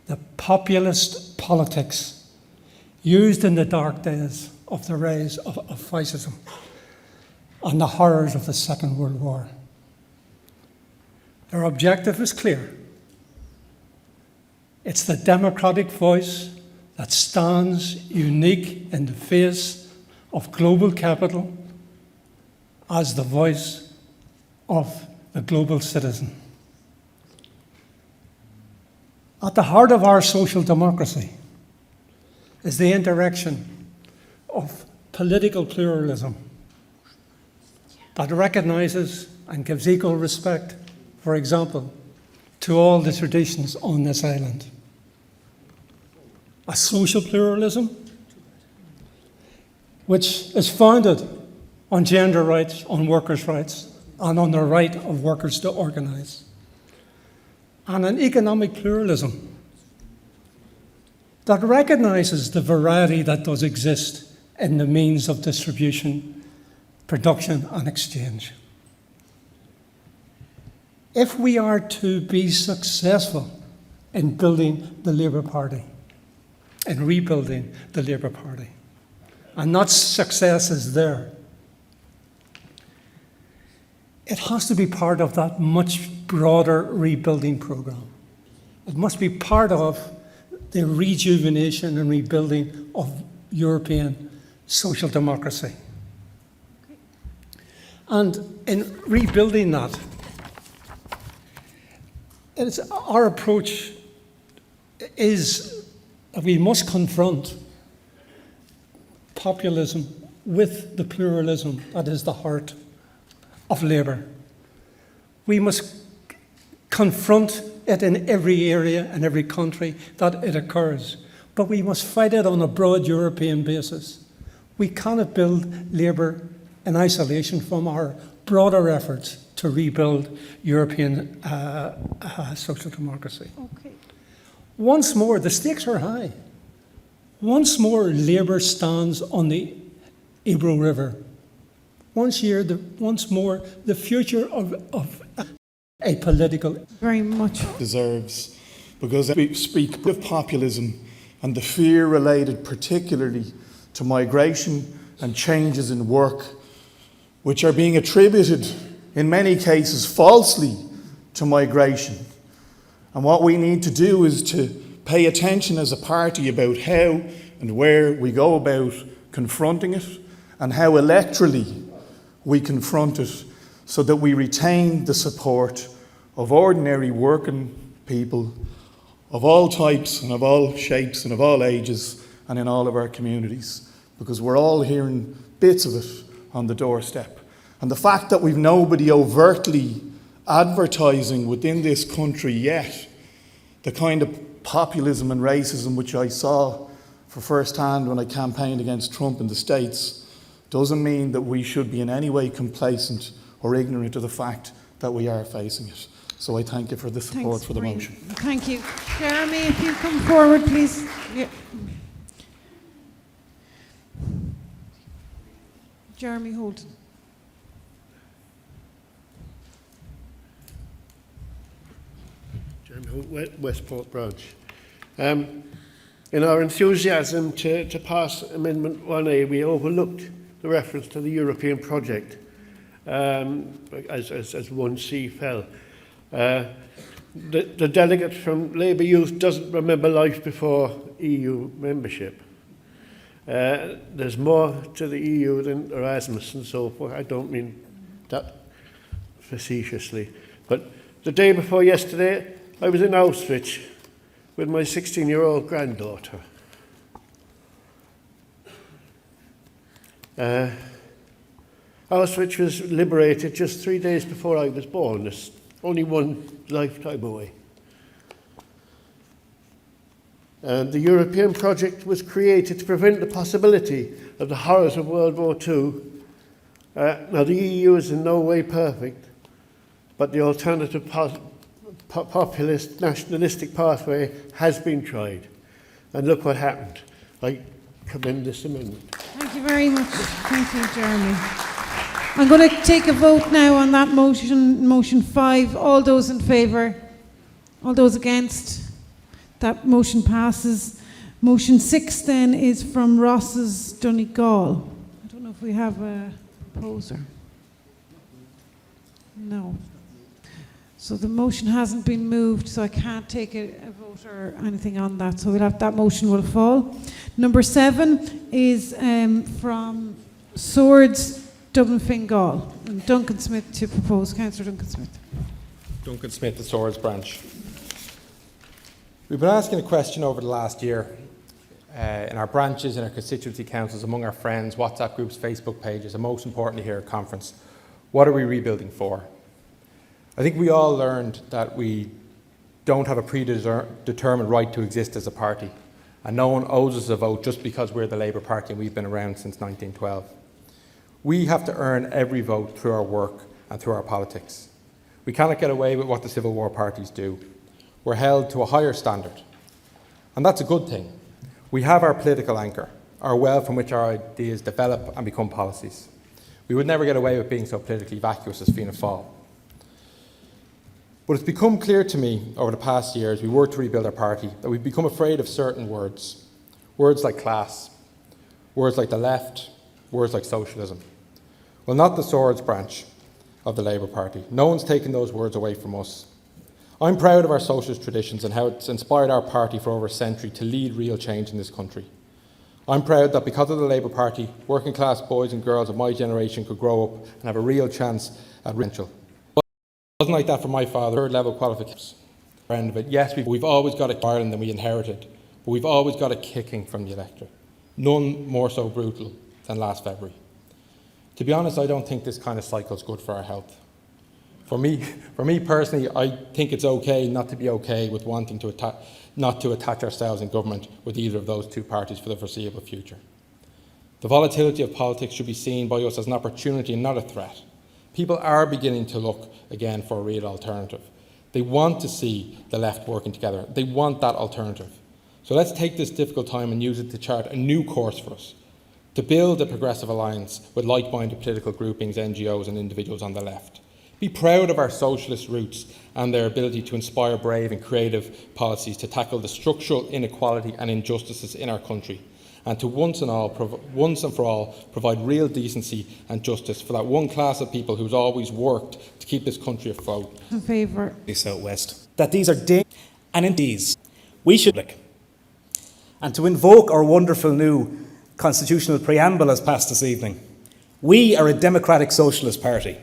The populist politics used in the dark days of the rise of fascism and the horrors of the Second World War. Their objective is clear. It's the democratic voice that stands unique in the face of global capital as the voice of the global citizen. At the heart of our social democracy is the interaction of political pluralism that recognises and gives equal respect, for example, to all the traditions on this island. A social pluralism which is founded on gender rights, on workers' rights, and on the right of workers to organise. And an economic pluralism that recognises the variety that does exist in the means of distribution, production, and exchange. If we are to be successful in building the Labour Party, in rebuilding the Labour Party, and that success is there, it has to be part of that much broader rebuilding programme. It must be part of the rejuvenation and rebuilding of European social democracy. And in rebuilding that, our approach is that we must confront populism with the pluralism that is the heart of Labour. We must confront it in every area and every country that it occurs, but we must fight it on a broad European basis. We cannot build Labour in isolation from our broader efforts to rebuild European social democracy. Okay. Once more, the stakes are high. Once more, Labour stands on the Ebro River. Once more, the future of a political... Very much. Deserves, because we speak of populism and the fear related particularly to migration and changes in work, which are being attributed in many cases falsely to migration. And what we need to do is to pay attention as a party about how and where we go about confronting it and how electorally we confront it so that we retain the support of ordinary working people of all types and of all shapes and of all ages and in all of our communities, because we're all hearing bits of it on the doorstep. And the fact that we've nobody overtly advertising within this country yet the kind of populism and racism which I saw for first hand when I campaigned against Trump in the States doesn't mean that we should be in any way complacent or ignorant of the fact that we are facing it. So I thank you for the support for the motion. Thank you. Jeremy, if you come forward, please. Yeah. Jeremy Holton. Westport branch. In our enthusiasm to pass Amendment 1A, we overlooked the reference to the European project as 1C fell. The delegate from Labour Youth doesn't remember life before EU membership. There's more to the EU than Erasmus and so forth. I don't mean that facetiously. But the day before yesterday, I was in Auschwitz with my 16-year-old granddaughter. Auschwitz was liberated just 3 days before I was born. It's only one lifetime away. And the European project was created to prevent the possibility of the horrors of World War II. Now, the EU is in no way perfect, but the alternative populist, nationalistic pathway has been tried. And look what happened. I commend this amendment. Thank you very much. Thank you, Jeremy. I'm going to take a vote now on that motion, motion 5. All those in favour? All those against? That motion passes. Motion 6 then is from Ross's Donegal. I don't know if we have a proposer. No. So the motion hasn't been moved, so I can't take a vote or anything on that. So that motion will fall. Number 7 is from Swords, Dublin Fingal. And Duncan Smith to propose. Councillor Duncan Smith. Duncan Smith, the Swords branch. We've been asking a question over the last year in our branches, in our constituency councils, among our friends, WhatsApp groups, Facebook pages, and most importantly here at conference, what are we rebuilding for? I think we all learned that we don't have a predetermined right to exist as a party, and no one owes us a vote just because we're the Labour Party and we've been around since 1912. We have to earn every vote through our work and through our politics. We cannot get away with what the Civil War parties do. We're held to a higher standard, and that's a good thing. We have our political anchor, our well from which our ideas develop and become policies. We would never get away with being so politically vacuous as Fianna Fáil. But it's become clear to me over the past year as we work to rebuild our party that we've become afraid of certain words. Words like class, words like the left, words like socialism. Well, not the Swords branch of the Labour Party. No one's taken those words away from us. I'm proud of our socialist traditions and how it's inspired our party for over a century to lead real change in this country. I'm proud that because of the Labour Party, working class boys and girls of my generation could grow up and have a real chance at potential. It wasn't like that for my father. Third level qualifications. But yes, we've always got a Ireland than we inherited, but we've always got a kicking from the electorate. None more so brutal than last February. To be honest, I don't think this kind of cycle is good for our health. For me personally, I think it's okay not to be okay with wanting to not to attach ourselves in government with either of those two parties for the foreseeable future. The volatility of politics should be seen by us as an opportunity and not a threat. People are beginning to look again for a real alternative. They want to see the left working together. They want that alternative. So let's take this difficult time and use it to chart a new course for us, to build a progressive alliance with like-minded political groupings, NGOs and individuals on the left. Be proud of our socialist roots and their ability to inspire brave and creative policies to tackle the structural inequality and injustices in our country, and to once and for all provide real decency and justice for that one class of people who's always worked to keep this country afloat. In favour. South West. That these are and in these we should look. And to invoke our wonderful new constitutional preamble as passed this evening, we are a democratic socialist party.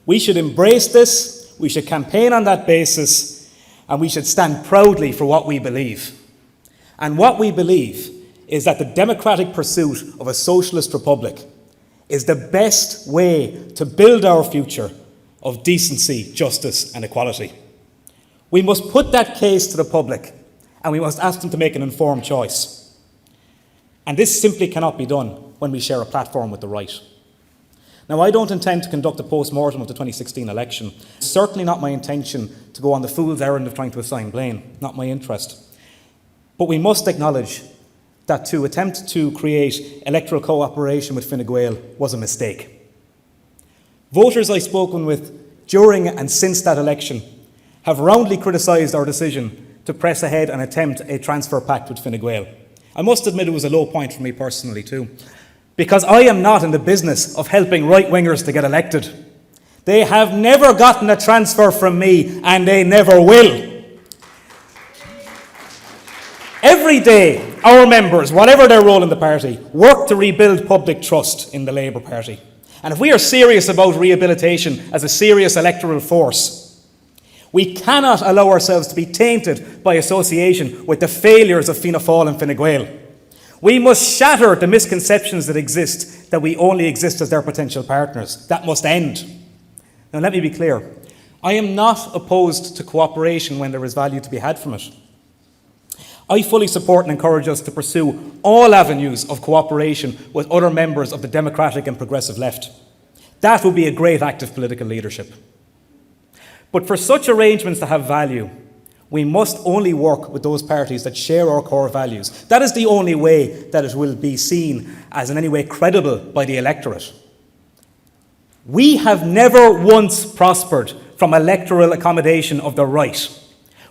We should embrace this, we should campaign on that basis, and we should stand proudly for what we believe. And what we believe is that the democratic pursuit of a socialist republic is the best way to build our future of decency, justice and equality. We must put that case to the public and we must ask them to make an informed choice. And this simply cannot be done when we share a platform with the right. Now, I don't intend to conduct a post-mortem of the 2016 election. It's certainly not my intention to go on the fool's errand of trying to assign blame, not my interest. But we must acknowledge that to attempt to create electoral cooperation with Fine Gael was a mistake. Voters I've spoken with during and since that election have roundly criticised our decision to press ahead and attempt a transfer pact with Fine Gael. I must admit it was a low point for me personally too, because I am not in the business of helping right-wingers to get elected. They have never gotten a transfer from me and they never will. Every day, our members, whatever their role in the party, work to rebuild public trust in the Labour Party. And if we are serious about rehabilitation as a serious electoral force, we cannot allow ourselves to be tainted by association with the failures of Fianna Fáil and Fine Gael. We must shatter the misconceptions that exist that we only exist as their potential partners. That must end. Now let me be clear. I am not opposed to cooperation when there is value to be had from it. I fully support and encourage us to pursue all avenues of cooperation with other members of the democratic and progressive left. That would be a great act of political leadership. But for such arrangements to have value, we must only work with those parties that share our core values. That is the only way that it will be seen as in any way credible by the electorate. We have never once prospered from electoral accommodation of the right.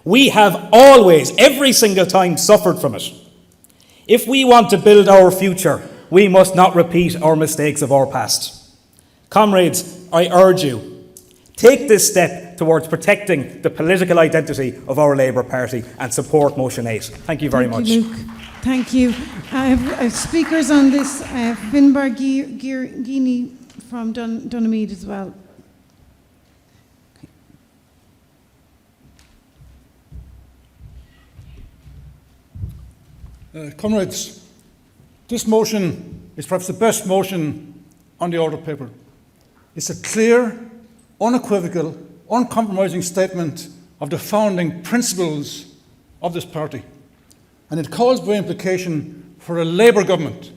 We have always, every single time, suffered from it. If we want to build our future, we must not repeat our mistakes of our past. Comrades, I urge you, take this step towards protecting the political identity of our Labour Party and support Motion 8. Thank you very much. Thank you, Luke. Thank you. I have speakers on this, Finbar Guiney from Donamead as well. Comrades, this motion is perhaps the best motion on the order paper. It's a clear, unequivocal, uncompromising statement of the founding principles of this party. And it calls by implication for a Labour government.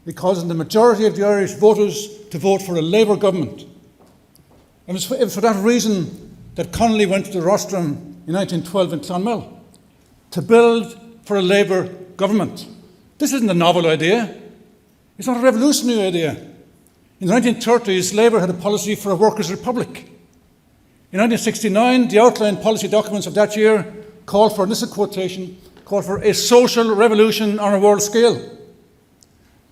It calls on the majority of the Irish voters to vote for a Labour government. And it was for that reason that Connolly went to the rostrum in 1912 in Clonmel, to build for a Labour government. This isn't a novel idea. It's not a revolutionary idea. In the 1930s, Labour had a policy for a workers' republic. In 1969, the outline policy documents of that year called for, and this is a quotation, called for a social revolution on a world scale.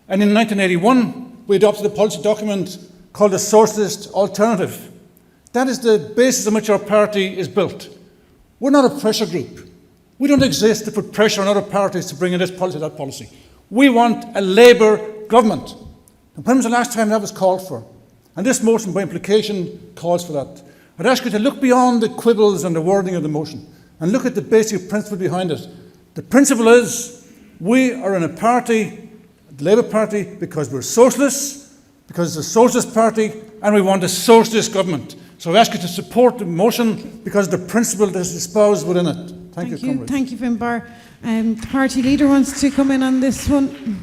And in 1981, we adopted a policy document called the Socialist Alternative. That is the basis on which our party is built. We're not a pressure group. We don't exist to put pressure on other parties to bring in this policy, that policy. We want a Labour government. And when was the last time that was called for? And this motion, by implication, calls for that. I'd ask you to look beyond the quibbles and the wording of the motion and look at the basic principle behind it. The principle is we are in a party, the Labour Party, because we're socialists, because it's a socialist party, and we want a socialist government. So I ask you to support the motion because of the principle that is espoused within it. Thank you, comrades. Thank you, Finbar. The party leader wants to come in on this one.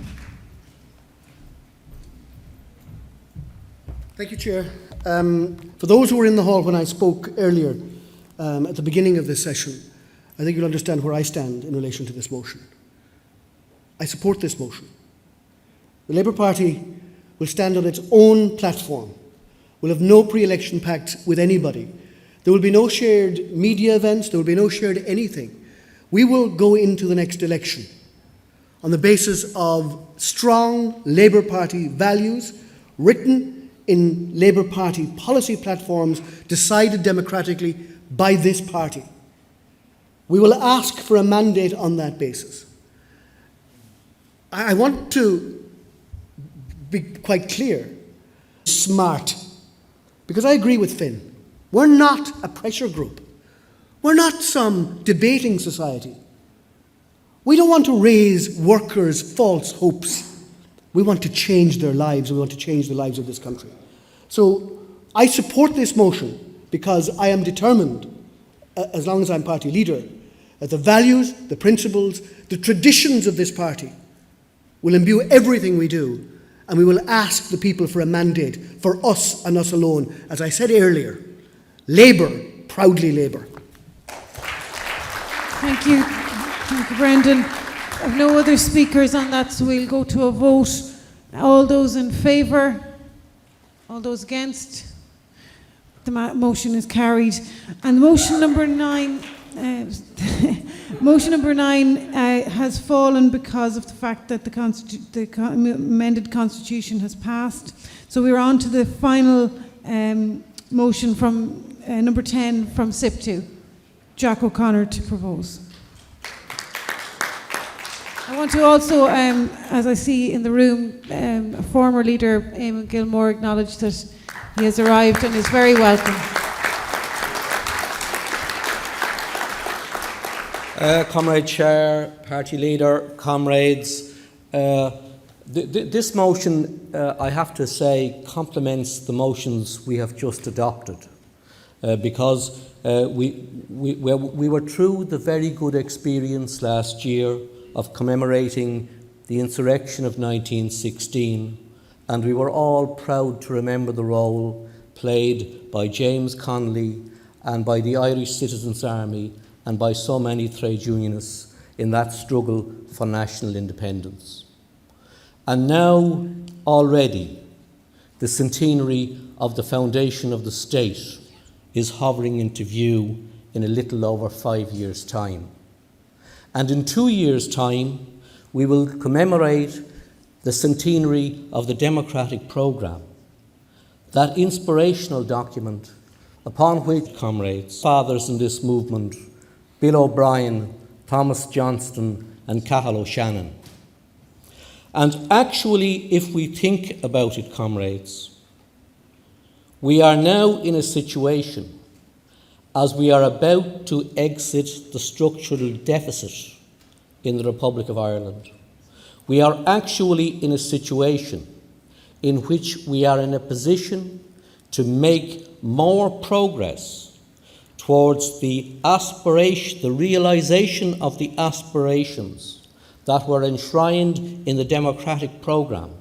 Thank you, Chair. For those who were in the hall when I spoke earlier, at the beginning of this session, I think you'll understand where I stand in relation to this motion. I support this motion. The Labour Party will stand on its own platform, will have no pre-election pact with anybody. There will be no shared media events, there will be no shared anything. We will go into the next election on the basis of strong Labour Party values written in Labour Party policy platforms decided democratically by this party. We will ask for a mandate on that basis. I want to be quite clear, smart, because I agree with Finn. We're not a pressure group. We're not some debating society. We don't want to raise workers' false hopes. We want to change their lives. We want to change the lives of this country. So I support this motion because I am determined, as long as I'm party leader, that the values, the principles, the traditions of this party will imbue everything we do, and we will ask the people for a mandate for us and us alone. As I said earlier, Labour, proudly Labour. Thank you. Thank you, Brendan. I have no other speakers on that, so we'll go to a vote. All those in favour? All those against? The motion is carried. And motion number 9... motion number 9 has fallen because of the fact that the amended constitution has passed. So we're on to the final motion from number 10 from SIP2. Jack O'Connor to propose. I want to also, as I see in the room, former leader Eamon Gilmore acknowledge that he has arrived and is very welcome. Comrade Chair, Party Leader, comrades, this motion, I have to say, complements the motions we have just adopted because we were through the very good experience last year of commemorating the insurrection of 1916, and we were all proud to remember the role played by James Connolly and by the Irish Citizens' Army and by so many trade unionists in that struggle for national independence. And now, already, the centenary of the foundation of the state is hovering into view in a little over 5 years' time. And in 2 years' time, we will commemorate the centenary of the democratic programme, that inspirational document upon which comrades, fathers in this movement, Bill O'Brien, Thomas Johnston and Cathal O'Shannon. And actually, if we think about it, comrades, we are now in a situation, as we are about to exit the structural deficit in the Republic of Ireland, we are actually in a situation in which we are in a position to make more progress towards the realisation of the aspirations that were enshrined in the democratic programme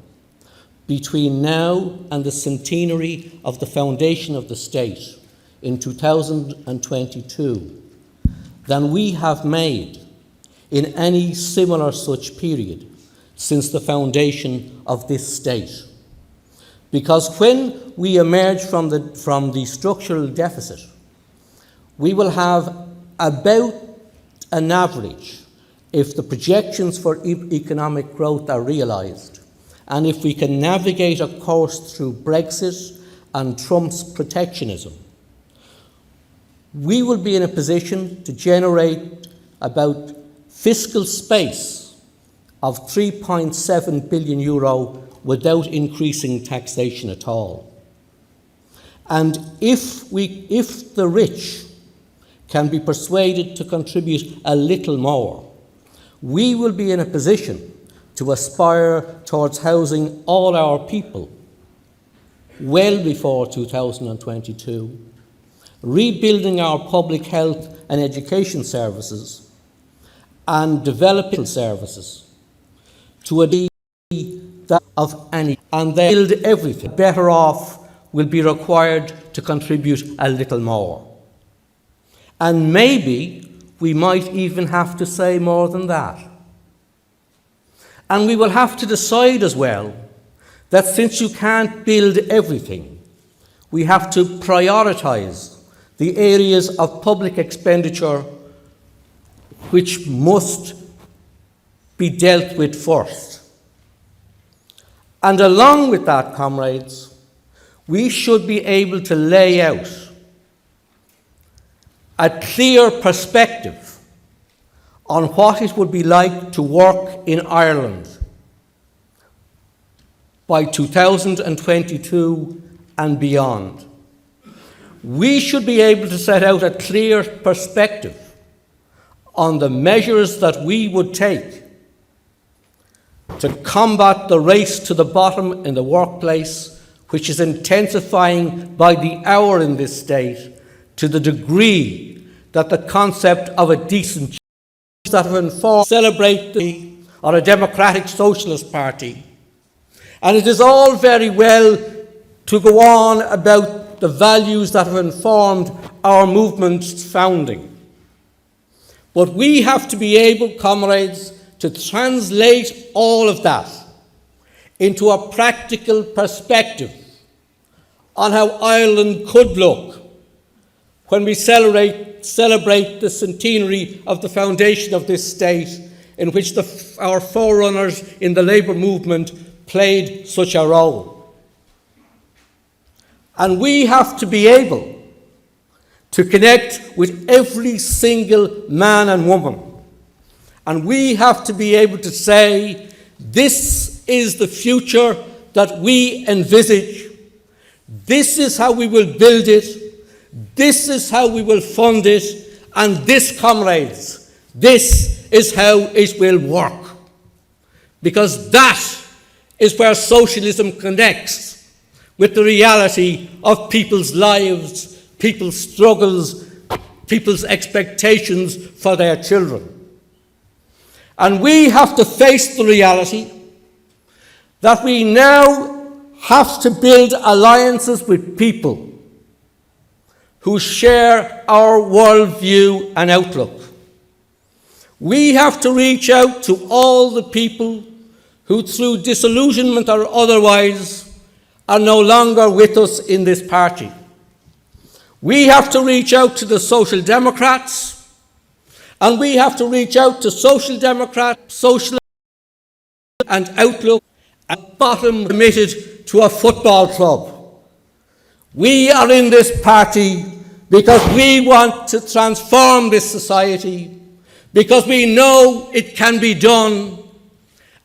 between now and the centenary of the foundation of the state in 2022 than we have made in any similar such period since the foundation of this state. Because when we emerge from the structural deficit, we will have about an average, if the projections for economic growth are realised, and if we can navigate a course through Brexit and Trump's protectionism, we will be in a position to generate about fiscal space of €3.7 billion without increasing taxation at all. And if the rich can be persuaded to contribute a little more, we will be in a position to aspire towards housing all our people well before 2022, rebuilding our public health and education services, and developing services to a degree that of any, and they build everything. Better off will be required to contribute a little more. And maybe we might even have to say more than that. And we will have to decide as well that since you can't build everything, we have to prioritise the areas of public expenditure which must be dealt with first. And along with that, comrades, we should be able to lay out a clear perspective on what it would be like to work in Ireland by 2022 and beyond. We should be able to set out a clear perspective on the measures that we would take to combat the race to the bottom in the workplace, which is intensifying by the hour in this state, to the degree that the concept of a decent change that have informed celebrate or a democratic socialist party. And it is all very well to go on about the values that have informed our movement's founding. But we have to be able, comrades, to translate all of that into a practical perspective on how Ireland could look when we celebrate the centenary of the foundation of this state, in which our forerunners in the labour movement played such a role. And we have to be able to connect with every single man and woman. And we have to be able to say, this is the future that we envisage. This is how we will build it. This is how we will fund it. And this, comrades, this is how it will work. Because that is where socialism connects with the reality of people's lives, people's struggles, people's expectations for their children. And we have to face the reality that we now have to build alliances with people who share our worldview and outlook. We have to reach out to all the people who, through disillusionment or otherwise, are no longer with us in this party. We have to reach out to the Social Democrats, and we have to reach out to Social Democrats, Social and Outlook, at bottom committed to a football club. We are in this party because we want to transform this society, because we know it can be done,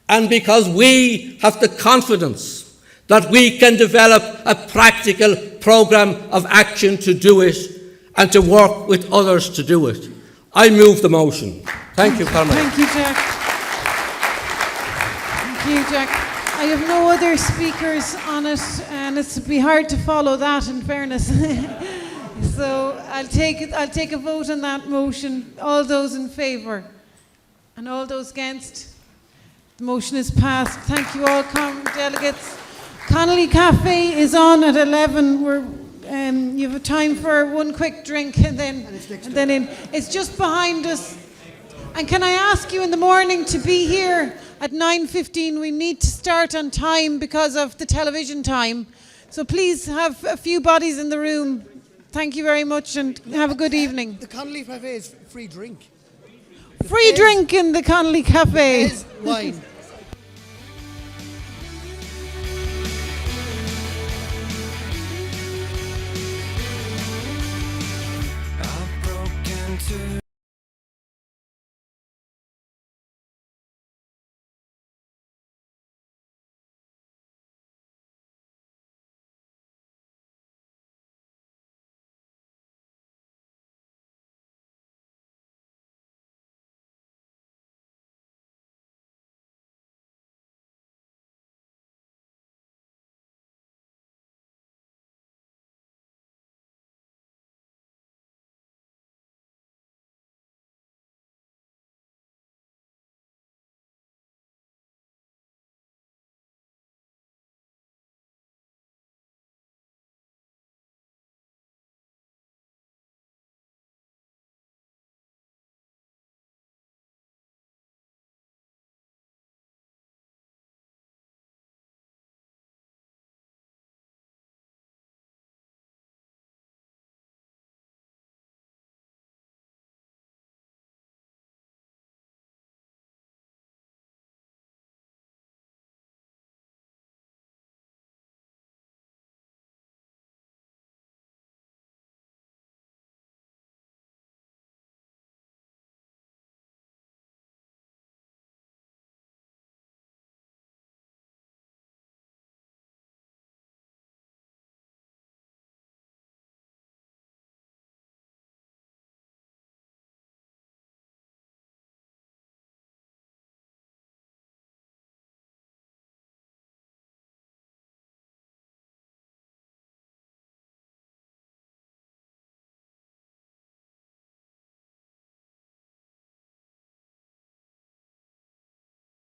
and because we have the confidence that we can develop a practical programme of action to do it and to work with others to do it. I move the motion. Thank you, Carmen. Thank you, Jack. Thank you, Jack. I have no other speakers on it, and it'd be hard to follow that, in fairness. So I'll take a vote on that motion. All those in favour? And all those against? The motion is passed. Thank you all, delegates. Connolly Cafe is on at 11. You have a time for one quick drink, and then in. It's just behind us. And can I ask you in the morning to be here at 9:15? We need to start on time because of the television time. So please have a few bodies in the room. Thank you very much, and have a good evening. The Connolly Cafe is free drink. Free drink in the Connolly Cafe. Wine. I've broken to